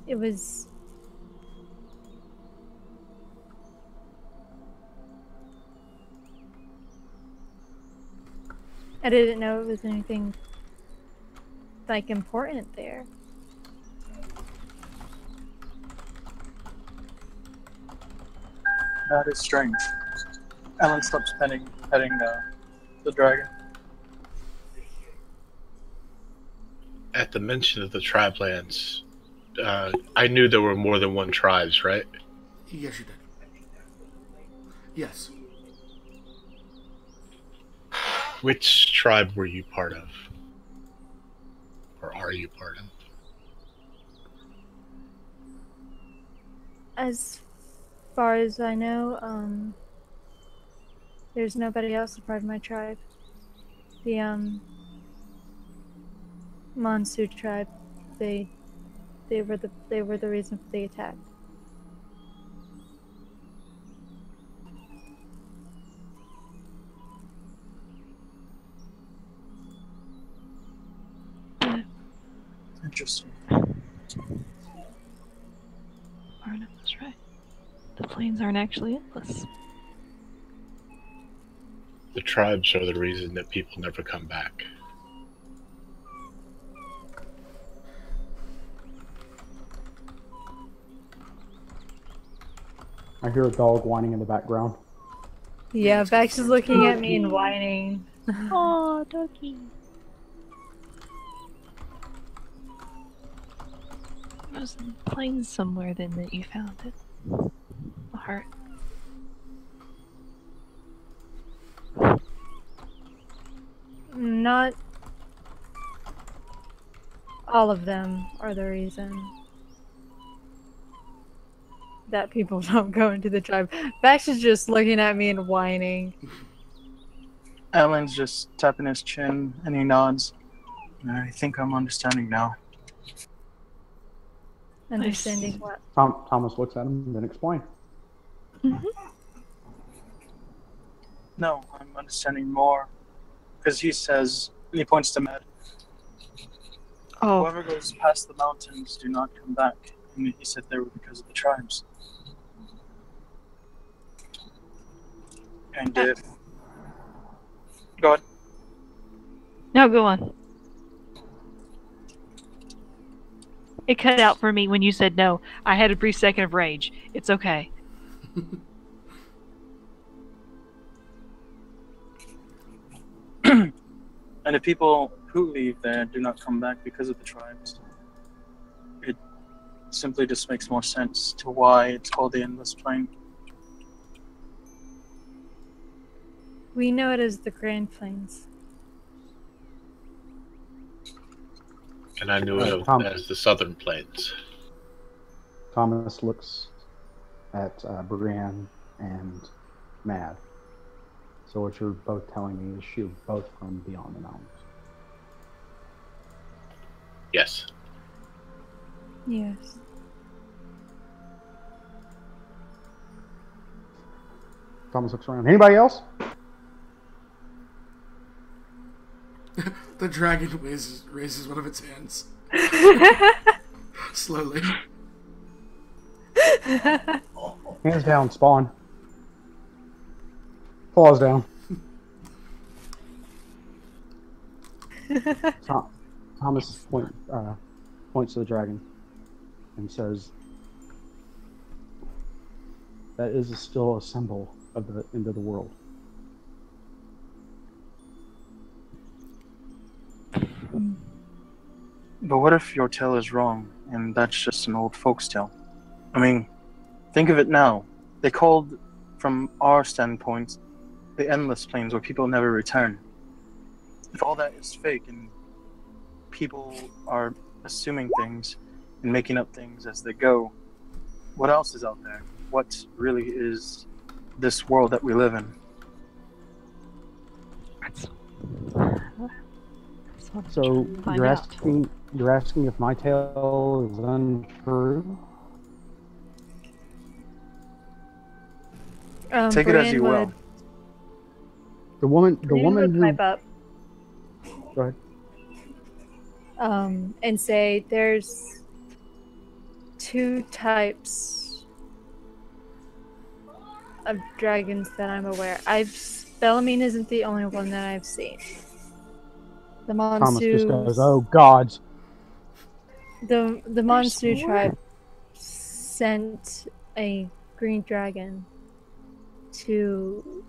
It was I didn't know it was anything like important there. That is strange. Alan stops petting the dragon. At the mention of the tribe lands, I knew there were more than one tribes, right? Yes, you did. Yes. Which tribe were you part of? Or are you part of? As far as I know, there's nobody else a part of my tribe. The Monsu tribe, they were the reason for the attack. Interesting. Arna was right. The plains aren't actually endless. The tribes are the reason that people never come back. I hear a dog whining in the background. Yeah, Vex is looking at me and whining. Oh, doggy. It was in the plains somewhere then that you found it. The heart. Not all of them are the reason that people don't go into the tribe. Vex is just looking at me and whining. Alan's just tapping his chin and he nods. I think I'm understanding now. Understanding what? Thomas looks at him and then explain. No, I'm understanding more. Because he says, and he points to Maad, Oh, whoever goes past the mountains do not come back. And he said they were because of the tribes. And if... Go ahead. no, go on. It cut out for me when you said no. I had a brief second of rage. It's okay. And if people who leave there do not come back because of the tribes, it simply just makes more sense to why it's called the Endless Plain. We know it as the Grand Plains. And I knew it as the Southern Plains. Thomas looks at Breanne and Maad. So what you're both telling me is you're both from beyond the mountains. Yes. Yes. Thomas looks around. Anybody else? The dragon raises one of its hands. Slowly. Hands down, spawn. Paws down. Thomas points to the dragon and says, "That is still a symbol of the end of the world." But what if your tale is wrong, and that's just an old folks' tale? I mean, think of it now. They called, from our standpoint, the Endless Plains where people never return. If all that is fake and people are assuming things and making up things as they go, what else is out there? What really is this world that we live in? So you're asking if my tale is untrue? Take it as Breanne you will. would- The woman Breanne would who... pipe up. Go ahead. And say there's two types of dragons that I'm aware. Bellamine isn't the only one that I've seen. The Thomas just goes, Monsu, "Oh gods." the Monsu tribe sent a green dragon to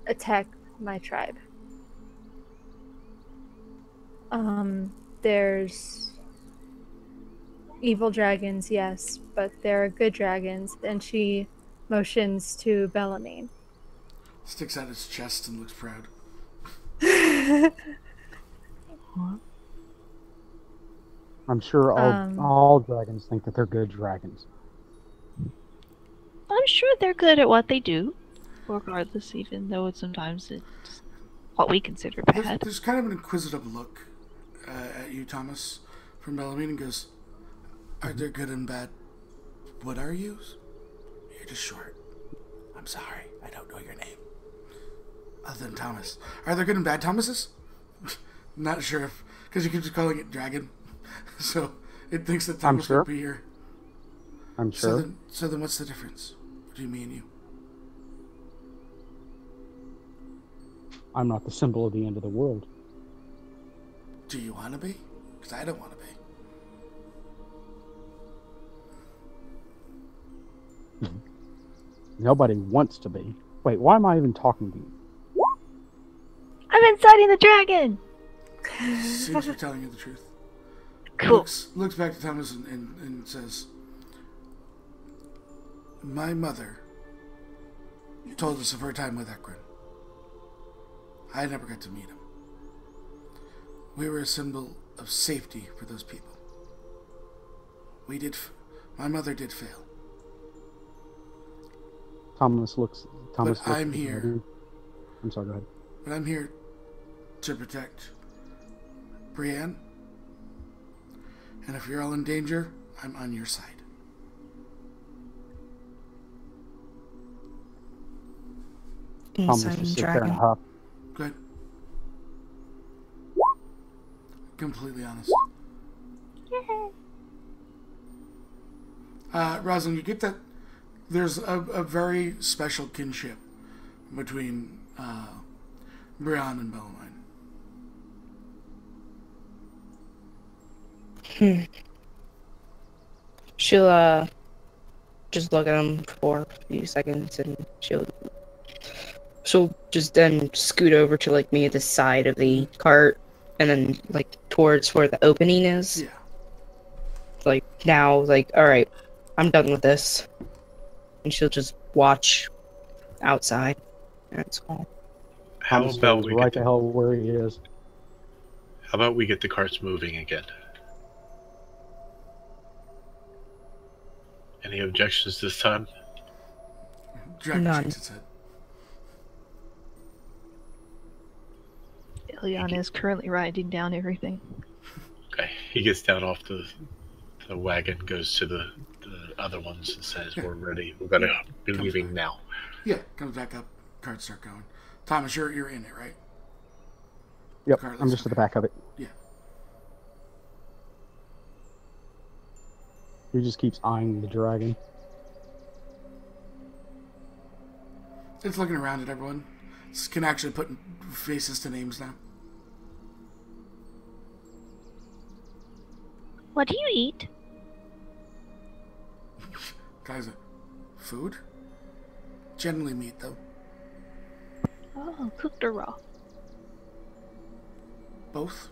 attack my tribe. There's evil dragons, yes, but there are good dragons, and she motions to Bellarmine. Sticks out his chest and looks proud. I'm sure all dragons think that they're good dragons. I'm sure they're good at what they do, regardless, even though sometimes it's what we consider bad. There's kind of an inquisitive look at you, Thomas, from Bellarmine, and goes, "Are there good and bad? What are you? You're just short. I'm sorry, I don't know your name. Other than Thomas. Are there good and bad Thomases?" Not sure if, because you keep just calling it dragon, so it thinks that Thomas sure. would be here. I'm sure. So then what's the difference between me and you? I'm not the symbol of the end of the world. Do you want to be? Because I don't want to be. Nobody wants to be. Wait, why am I even talking to you? I'm inciting the dragon! Seems you're telling you the truth. Cool. Looks back to Thomas and says, "My mother told us of her time with Acaen. I never got to meet him. We were a symbol of safety for those people. My mother did fail. Thomas looks. I'm here. I'm sorry, go ahead. But I'm here to protect Breanne. And if you're all in danger, I'm on your side." Thomas just sits there and huff. Good. Completely honest. Roselynn, you get that there's a very special kinship between Breanne and Bellarmine. She'll just look at him for a few seconds, and she'll just then scoot over to like me at the side of the cart, and then like towards where the opening is. Yeah. Like now, like, all right, I'm done with this, and she'll just watch outside. That's all. How Thomas about goes we right get the hell where he is? How about we get the carts moving again? Any objections this time? Dragon None. shakes its head. Illiyanna is currently writing down everything. Okay. He gets down off the wagon, goes to the other ones and says, "We're ready. We're gonna be leaving now." Yeah, comes back up. Cards start going. Thomas, you're in it, right? Yep, Carlos, I'm just at the okay. back of it. Yeah. He just keeps eyeing the dragon. It's looking around at everyone. It can actually put faces to names now. What do you eat? Guys, food? Generally meat, though. Oh, cooked or raw? Both?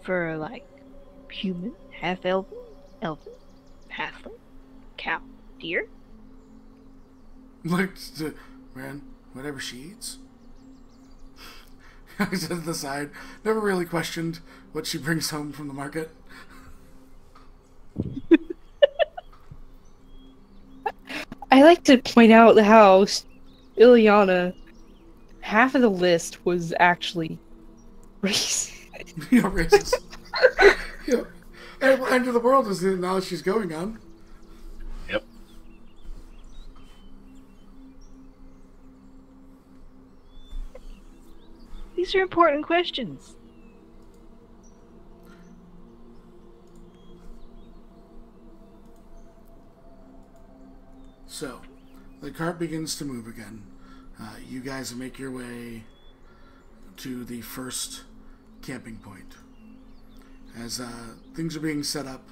For like human, half elven, halfling, cow, deer? Looks to Breanne, whatever she eats. I said to the side, never really questioned what she brings home from the market. I like to point out how Illiyanna, half of the list was actually racist. You know, racist. Yeah. End of the world is the knowledge she's going on. Yep. These are important questions. So, the cart begins to move again. You guys make your way to the first camping point. As things are being set up,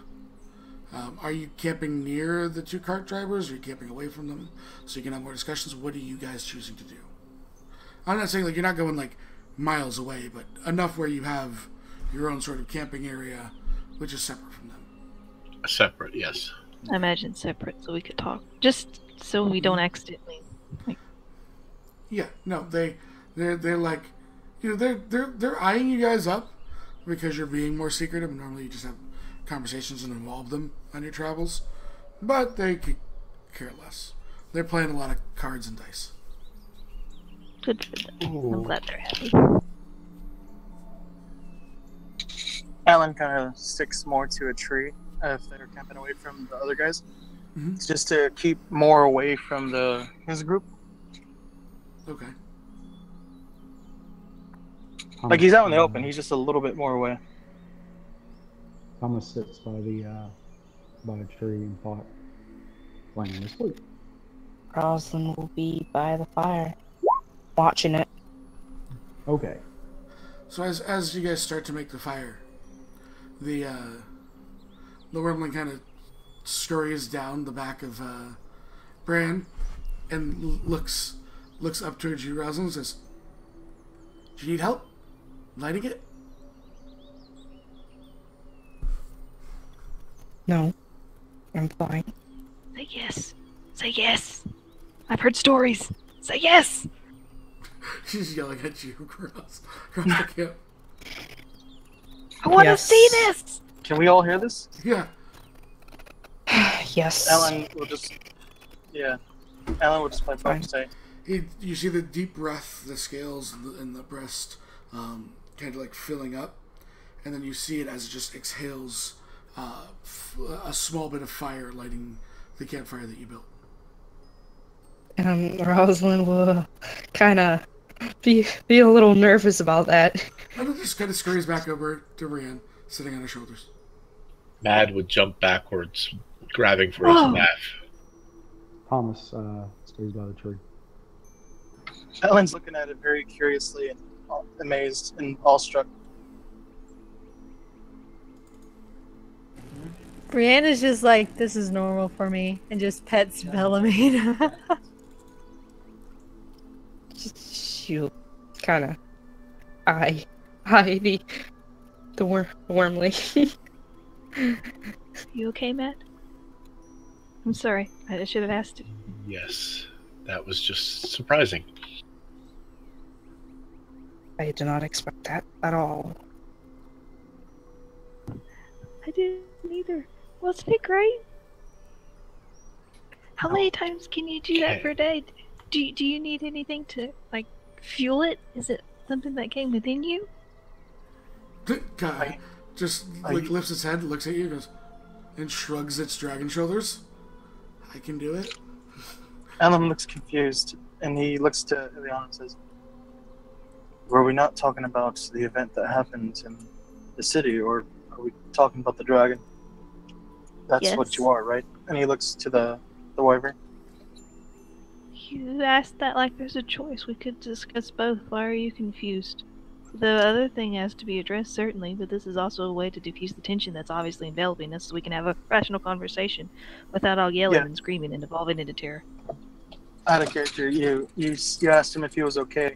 Are you camping near the two cart drivers, or are you camping away from them so you can have more discussions? What are you guys choosing to do? I'm not saying like you're not going like miles away, but enough where you have your own sort of camping area, which is separate from them. Separate, yes. I imagine separate so we could talk. Just so we don't accidentally. Yeah, no, they're like, you know, they're eyeing you guys up because you're being more secretive. And normally you just have conversations and involve them on your travels, but they could care less. They're playing a lot of cards and dice. Good for them. I'm glad they're happy. Alan kind of sticks more to a tree if they're camping away from the other guys, just to keep more away from his group. Okay. Like he's out in the open, he's just a little bit more away. Thomas sits by a tree and thought, playing asleep. Roselynn will be by the fire, watching it. Okay. So as you guys start to make the fire, the wormling kind of scurries down the back of Breanne and looks up towards you, Roselynn, and says, "Do you need help lighting it?" No, I'm fine. Say yes. Say yes. I've heard stories. Say yes. She's yelling at you across the camp. I want to see this. Can we all hear this? Yeah. Yes. Alan will just play back and say, You see the deep breath, the scales in the breast kind of like filling up, and then you see it as it just exhales a small bit of fire lighting the campfire that you built. Roselynn will kind of be a little nervous about that. And then just kind of scurries back over to Breanne, sitting on her shoulders. Maad would jump backwards, grabbing for his staff. Thomas stays by the tree. Alan's looking at it very curiously and amazed and awestruck. Breanne is just like, this is normal for me, and just pets Bellarmine. You kind of eye the wormling. You okay, Matt? I'm sorry. I should have asked you. Yes, that was just surprising. I did not expect that at all. I didn't either. Wasn't it great? How many times can you do that per day? Do you need anything to, like, fuel it? Is it something that came within you? The guy just like lifts his head, looks at you, goes, and shrugs its dragon shoulders. I can do it. Alan looks confused, and he looks to Illiyanna and says, "Were we not talking about the event that happened in the city, or are we talking about the dragon? That's Yes. what you are, right?" And he looks to the wyvern. You asked that like there's a choice. We could discuss both. Why are you confused? The other thing has to be addressed, certainly, but this is also a way to diffuse the tension that's obviously enveloping us so we can have a rational conversation without all yelling and screaming and evolving into terror. Out of character, you asked him if he was okay,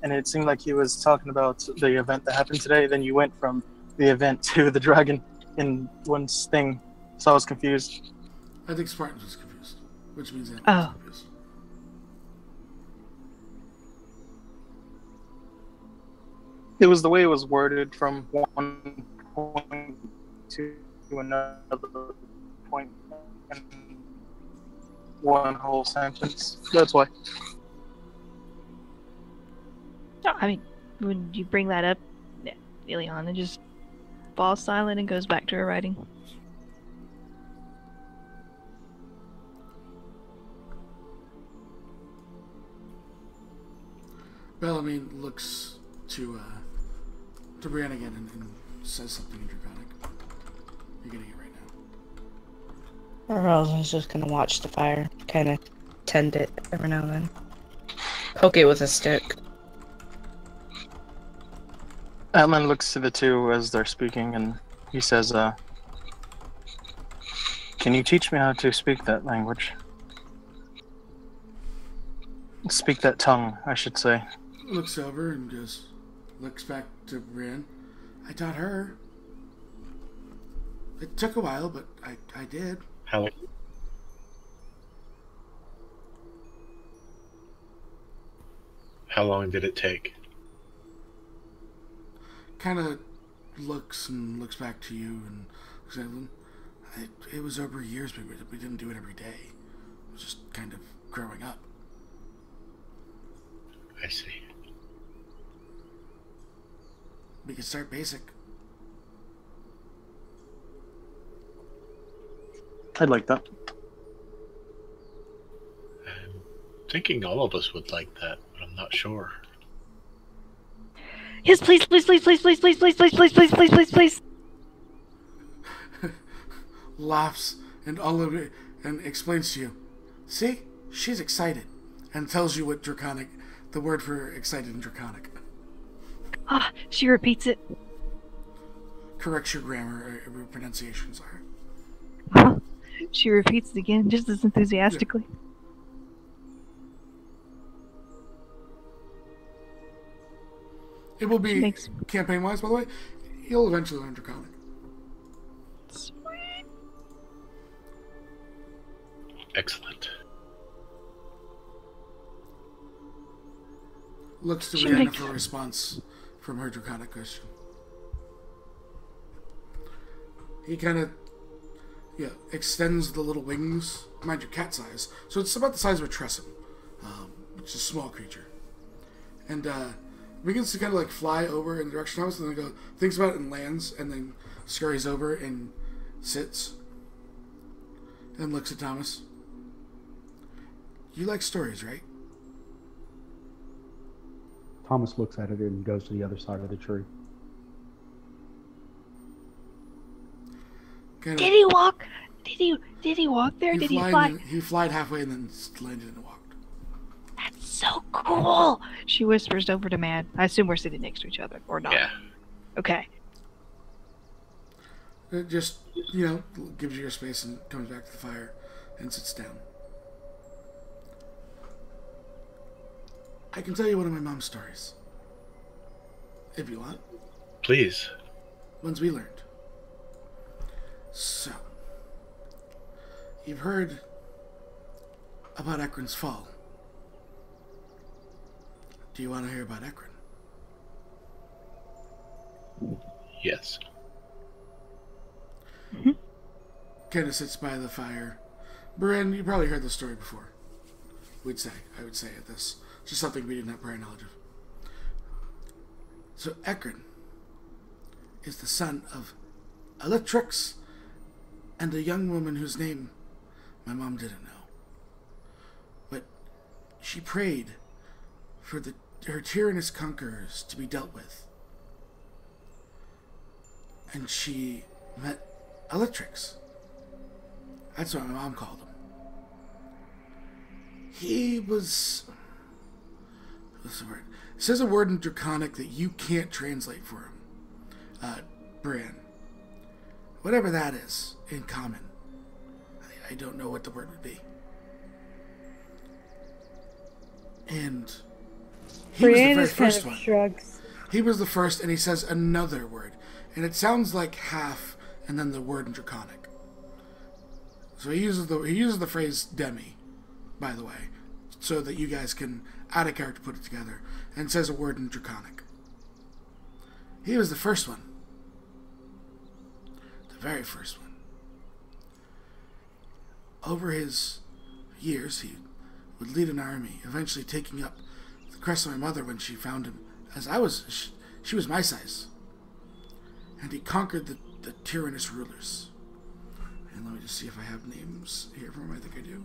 and it seemed like he was talking about the event that happened today. Then you went from the event to the dragon in one thing, so I was confused. I think Spartans was confused, which means that Oh. confused. It was the way it was worded from one point to another point in one whole sentence. That's why. No, I mean, when you bring that up, Illiyanna just falls silent and goes back to her writing. Bellarmine looks to Breanne again and says something in Draconic. You're getting it right now. Roselyn's just gonna watch the fire, kind of tend it every now and then. Poke it with a stick. Antlyn looks to the two as they're speaking, and he says, Can you teach me how to speak that language? Speak that tongue, I should say. Looks over and just looks back to Breanne. I taught her. It took a while, but I did. How long did it take? Kind of looks back to you and says, it was over years, but we didn't do it every day. It was just kind of growing up. I see. We could start basic. I'd like that. I'm thinking all of us would like that, but I'm not sure. Yes, please, please, please, please, please, please, please, please, please, please, please, please, please. Laughs and all of it and explains to you. See, she's excited, and tells you what draconic, the word for excited in draconic. Ah, she repeats it. Corrects your grammar or pronunciations are. She repeats it again, just as enthusiastically. Yeah. It will be campaign-wise, by the way. You'll eventually learn draconic. Sweet. Excellent. Looks to Breanne for a response from her draconic question. He kind of, extends the little wings, mind you, cat size. So it's about the size of a tressum, which is a small creature. And begins to kind of like fly over in the direction of us, and then thinks about it and lands, and then scurries over and sits. And looks at Thomas. You like stories, right? Thomas looks at it and goes to the other side of the tree. Did he walk? Did he walk there? Did he fly? He flied halfway and then landed and walked. That's so cool. She whispers over to Maad. I assume we're sitting next to each other, or not? Yeah. Okay. It just, gives you your space and comes back to the fire and sits down. I can tell you one of my mom's stories. If you want. Please. Ones we learned. So, you've heard about Acaen's fall. Do you want to hear about Acaen? Yes. Mm-hmm. Kind of sits by the fire. Breanne, you probably heard this story before. I would say at this. Just something we didn't have prior knowledge of. So Acaen is the son of Electrix and a young woman whose name my mom didn't know. But she prayed for her tyrannous conquerors to be dealt with. And she met Electrix. That's what my mom called him. He was... What's the word? It says a word in Draconic that you can't translate for him. Breanne. Whatever that is, in common. I don't know what the word would be. And he was the very first one. Shrugs. He was the first, and he says another word. And it sounds like half, and then the word in Draconic. So he uses the phrase demi, by the way, so that you guys can add a character, put it together, and says a word in Draconic. He was the first one. The very first one. Over his years, he would lead an army, eventually taking up the crest of my mother when she found him, as she was my size. And he conquered the tyrannous rulers. And let me just see if I have names here for him. I think I do.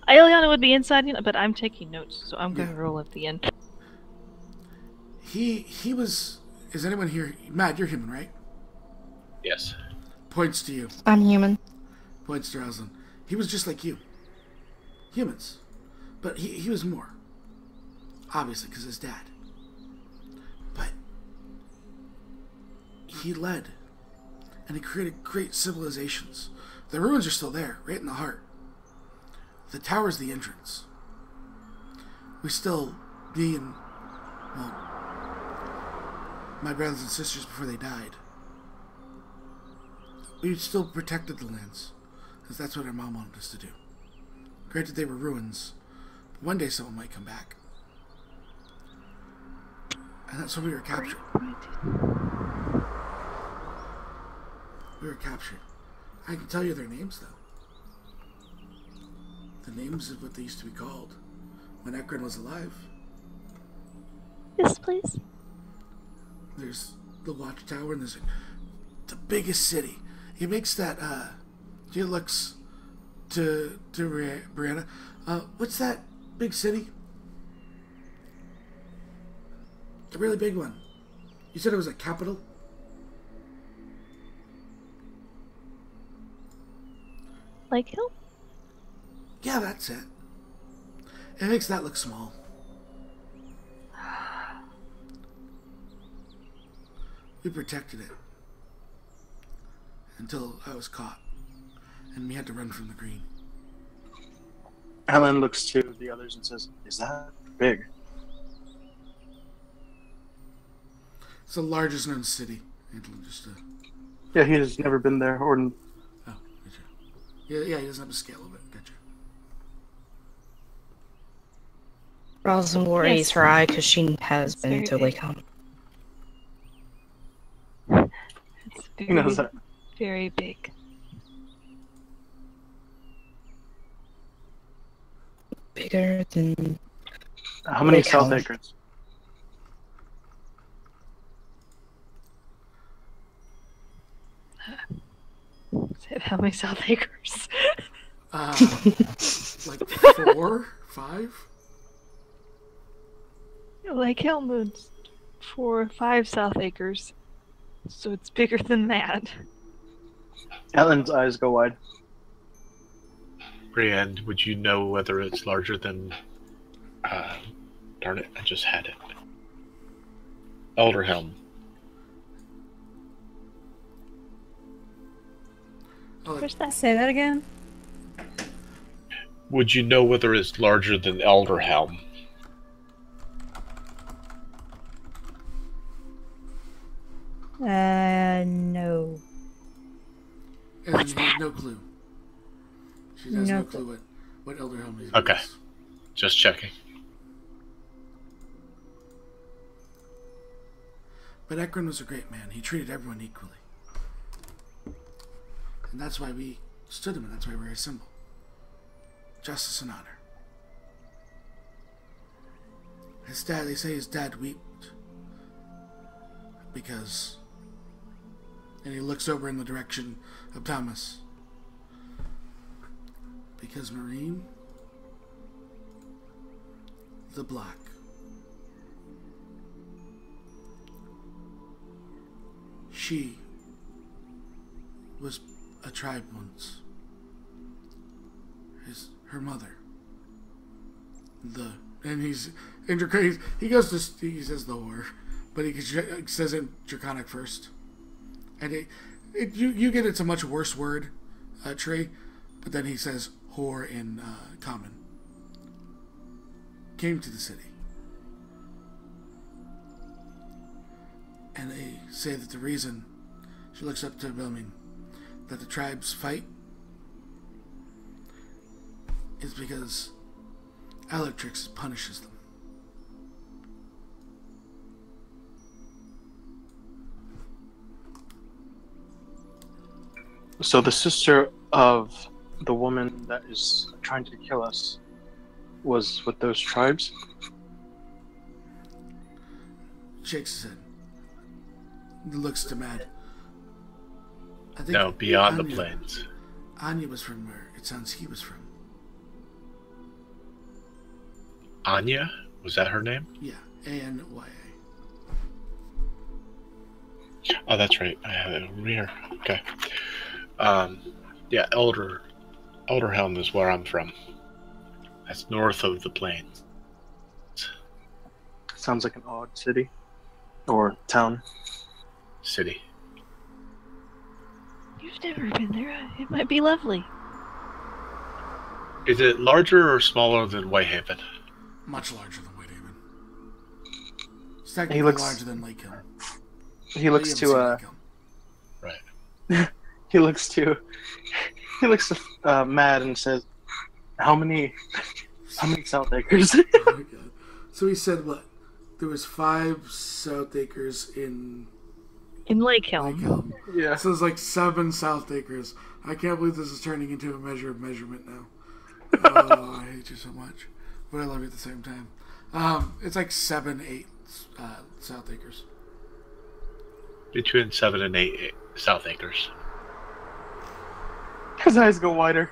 Illiyanna would be inside, but I'm taking notes, so I'm going to roll at the end. He was... Is anyone here... Maad, you're human, right? Yes. Points to you. I'm human. Points to Roselynn. He was just like you. Humans. But he was more. Obviously, because his dad. But he led, and he created great civilizations. The ruins are still there, right in the heart. The tower's the entrance. We still, well, my brothers and sisters before they died, we still protected the lands, because that's what our mom wanted us to do. Granted, they were ruins, but one day someone might come back. And that's when we were captured. We were captured. I can tell you their names, though. The names of what they used to be called when Acaen was alive. Yes, please. There's the watchtower, and there's the biggest city. He makes that, he looks to Breanne. What's that big city? The really big one. You said it was a capital? Like Hill? Yeah, that's it. It makes that look small. We protected it until I was caught, and we had to run from the green. Helen looks to the others and says, "Is that big?" It's the largest known city. Yeah, he has never been there. Or Oh, gotcha. Yeah, he doesn't have a scale of it. Gotcha. Roselynn will raise her eye because she has been to very Lake. It's he knows that. very big. Bigger than How many Lake Helen. Southacres? How many Southacres? Like 4, 5? Like Helmut's 4 or 5 Southacres. So it's bigger than that. Ellen's eyes go wide. Breanne, would you know whether it's larger than... darn it, I just had it. Elderhelm. Where's that? Say that again? Would you know whether it's larger than Elderhelm? No. And she has no clue. She has No no clue what Elderhelm is. Okay. Just checking. But Acaen was a great man. He treated everyone equally. And that's why we stood him, and that's why we're his symbol. Justice and honor. His dad, they say his dad wept because... And he looks over in the direction of Thomas. Because Marine, the Black, she was a tribe once. Her mother. And he's in Draconic. He says the whore, but he says it in Draconic first. And you get it's a much worse word, Trey, but then he says whore in common. Came to the city. And they say that the reason, she looks up to Wilming, that the tribes fight is because Aletrix punishes them. So the sister of the woman that is trying to kill us was with those tribes? Shakes his head. Looks to Maad. I think No, beyond the Anya- plains. Anya was from where it sounds he was from. Anya? Was that her name? Yeah, Anya. Oh, that's right. I have it over here. Okay. Yeah, Elderhelm is where I'm from. That's north of the plains. Sounds like an odd city. Or town. City. You've never been there. It might be lovely. Is it larger or smaller than Whitehaven? Much larger than Whitehaven. It's technically He looks- larger than Lake Hill. He looks But you haven't to seen Lake Hill. Right. he looks to Maad and says, "How many Southacres?" Oh my God. So he said what? There was 5 Southacres in In Lake Lake Helm. Hill. Yeah. So there's like 7 Southacres. I can't believe this is turning into a measure of measurement now. Oh, I hate you so much. But I love you at the same time. It's like 7, 8 Southacres. Between 7 and 8 Southacres. His eyes go wider.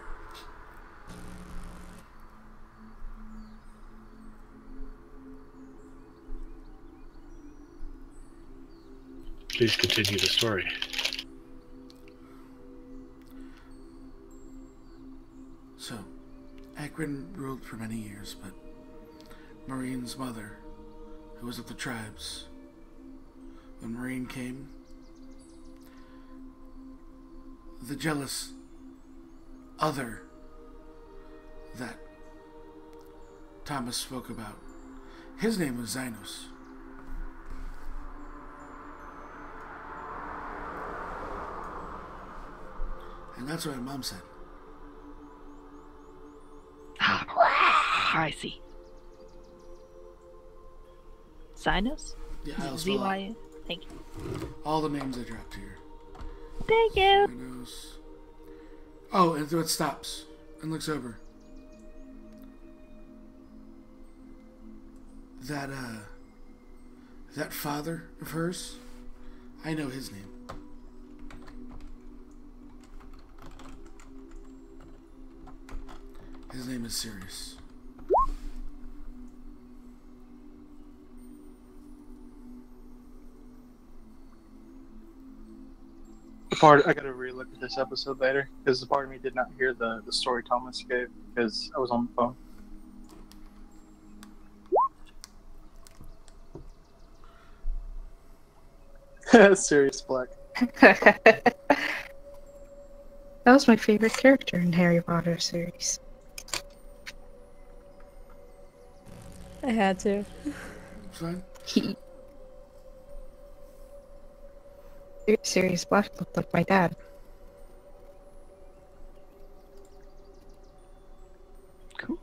Please continue the story. So, Acaen ruled for many years, but Marine's mother, who was of the tribes, when Marine came, the jealous other that Thomas spoke about, his name was Zynos. And that's what my mom said. I see. Sinus? Yeah, I'll spell out ZYN? Thank you. all the names I dropped here. Thank you. Zynos. Oh, and so it stops and looks over. That father of hers, I know his name. His name is Sirius. I gotta re-look at this episode later because the part of me did not hear the story Thomas gave because I was on the phone. Serious Black. That was my favorite character in Harry Potter series. I had to. Fine. Sirius Black looked like my dad. Cool.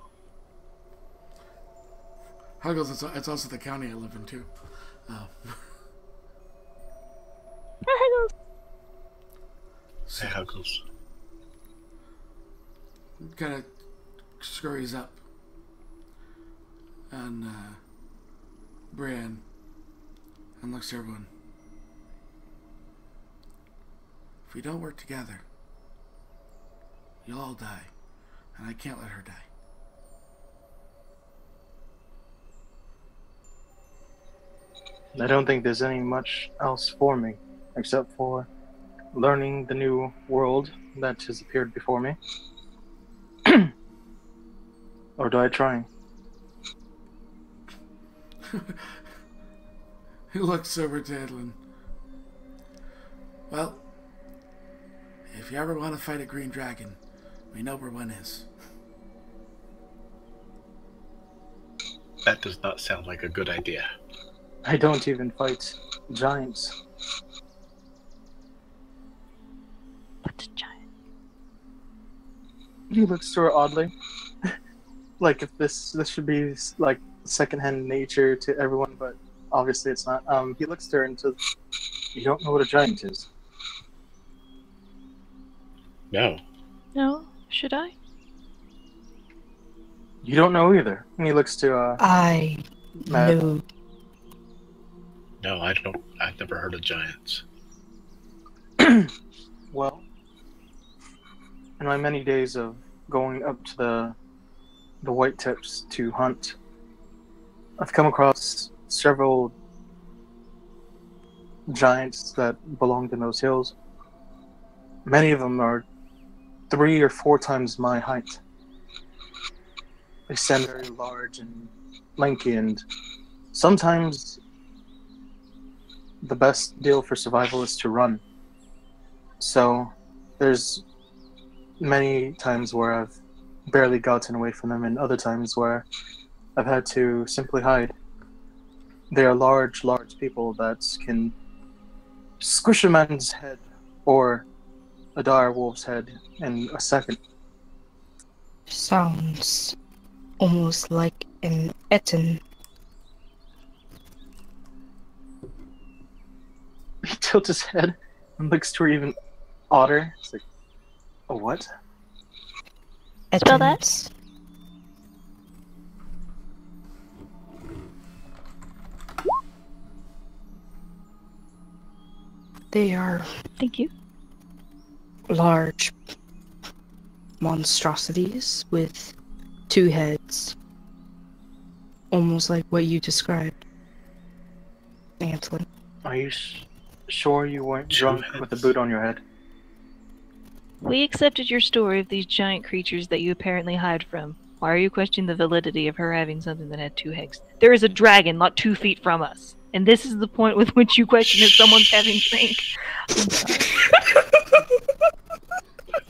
Huggles, it's also the county I live in too. Say Huggles. Kind of scurries up on Breanne and looks at everyone. If we don't work together, you'll all die, and I can't let her die. I don't think there's any much else for me except for learning the new world that has appeared before me. Or do I try? He looks over to Antlyn. Well, if you ever want to fight a green dragon, we know where one is. That does not sound like a good idea. I don't even fight giants. What's a giant? He looks to her oddly. Like if this should be like secondhand nature to everyone, but obviously it's not. He looks to her and says, "You don't know what a giant is." No. No? Should I? You don't know either. And he looks to I Maad. know. No, I don't. I've never heard of giants. Well, in my many days of going up to the White Tips to hunt, I've come across several giants that belonged in those hills. Many of them are 3 or 4 times my height. They stand very large and lanky, and sometimes the best deal for survival is to run. So there's many times where I've barely gotten away from them, and other times where I've had to simply hide. They are large, large people that can squish a man's head or a dire wolf's head in a second. Sounds almost like an Etten. He tilts his head and looks to her even odder. It's like, a what? Spell that? Ettens. They are Thank you. large monstrosities with 2 heads. Almost like what you described, Antlyn. Are you sure you weren't Two drunk with a heads. boot on your head? We accepted your story of these giant creatures that you apparently hide from. Why are you questioning the validity of her having something that had 2 heads? There is a dragon not 2 feet from us. And this is the point with which you question if someone's having drink. I'm sorry.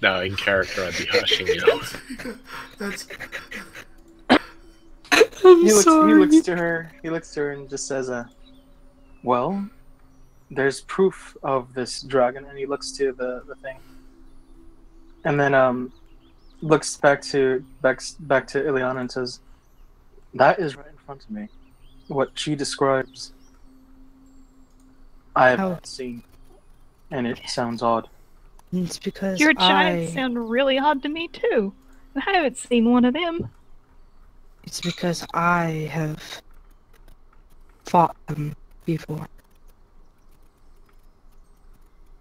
Now, in character, I'd be hushing you. That's He looks to her and just says, well, there's proof of this dragon, and he looks to the thing. And then looks back to Illiyanna and says, that is right in front of me. What she describes, I have How- not seen, and it sounds odd. It's because Your giants sound really odd to me, too. I haven't seen one of them. It's because I have fought them before.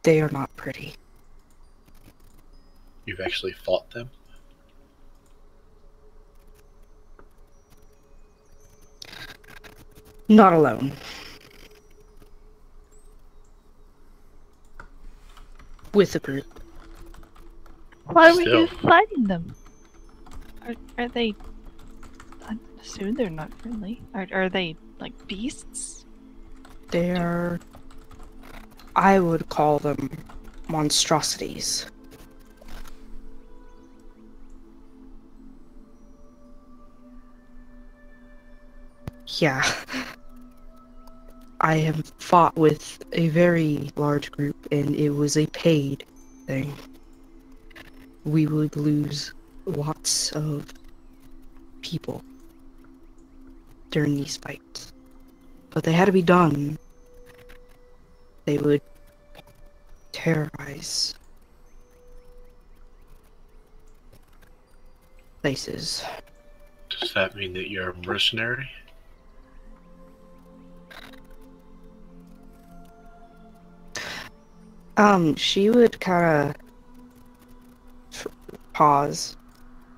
They are not pretty. You've actually fought them? Not alone. With a group. Why were you Still. fighting them? Are they... I assume they're not friendly. Are they, like, beasts? They are... I would call them monstrosities. Yeah. I have fought with a very large group, and it was a paid thing. We would lose lots of people during these fights. But they had to be done. They would terrorize places. Does that mean that you're a mercenary? She would kind of pause,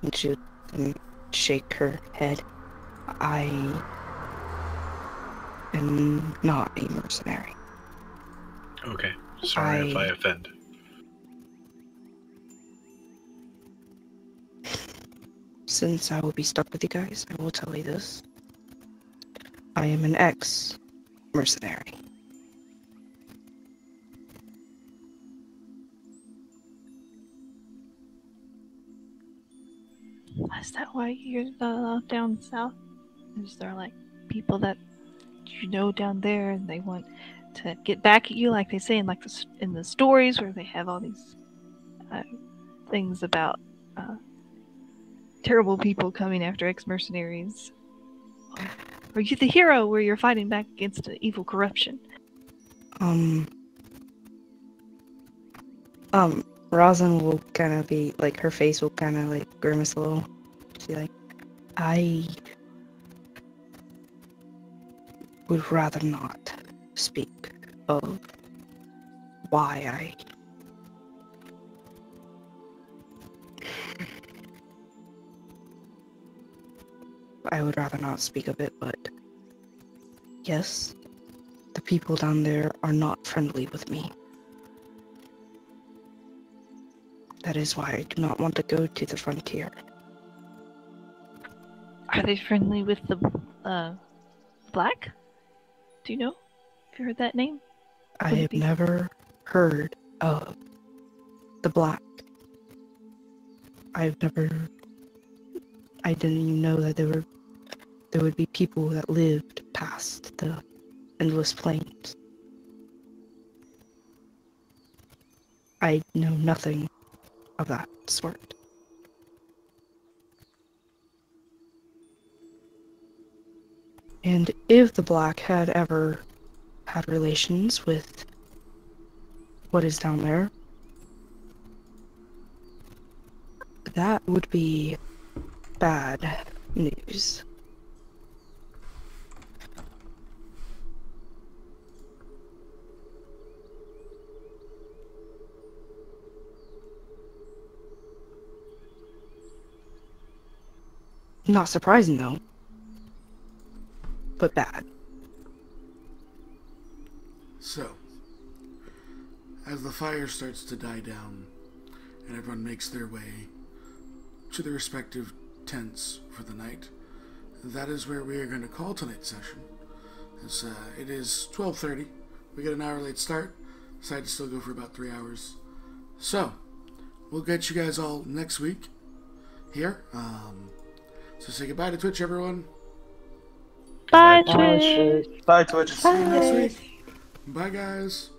and she would shake her head. I am not a mercenary. Okay. Sorry if I offend. Since I will be stuck with you guys, I will tell you this. I am an ex-mercenary. Is that why you're down south? Is there, like, people that you know down there and they want to get back at you, like they say in, like, in the stories where they have all these things about terrible people coming after ex-mercenaries? Are you the hero where you're fighting back against evil corruption? Roselynn will kind of be, like, her face will kind of, like, grimace a little. She's like, I would rather not speak of why I would rather not speak of it, but yes, the people down there are not friendly with me. That is why I do not want to go to the frontier. Are they friendly with the Black? Do you know? Have you heard that name? I Would it have be- never heard of the Black. I didn't even know that there would be people that lived past the endless plains. I know nothing of that sort. And if the Black had ever had relations with what is down there, that would be bad news. Not surprising though, but bad. So, as the fire starts to die down and everyone makes their way to their respective tents for the night, that is where we are going to call tonight's session. As, it is 12:30. We get an hour late start. Decided to still go for about 3 hours. So, we'll get you guys all next week here. So say goodbye to Twitch, everyone. Bye, Bye, Twitch. Bye, Twitch. See you next week. Bye, guys.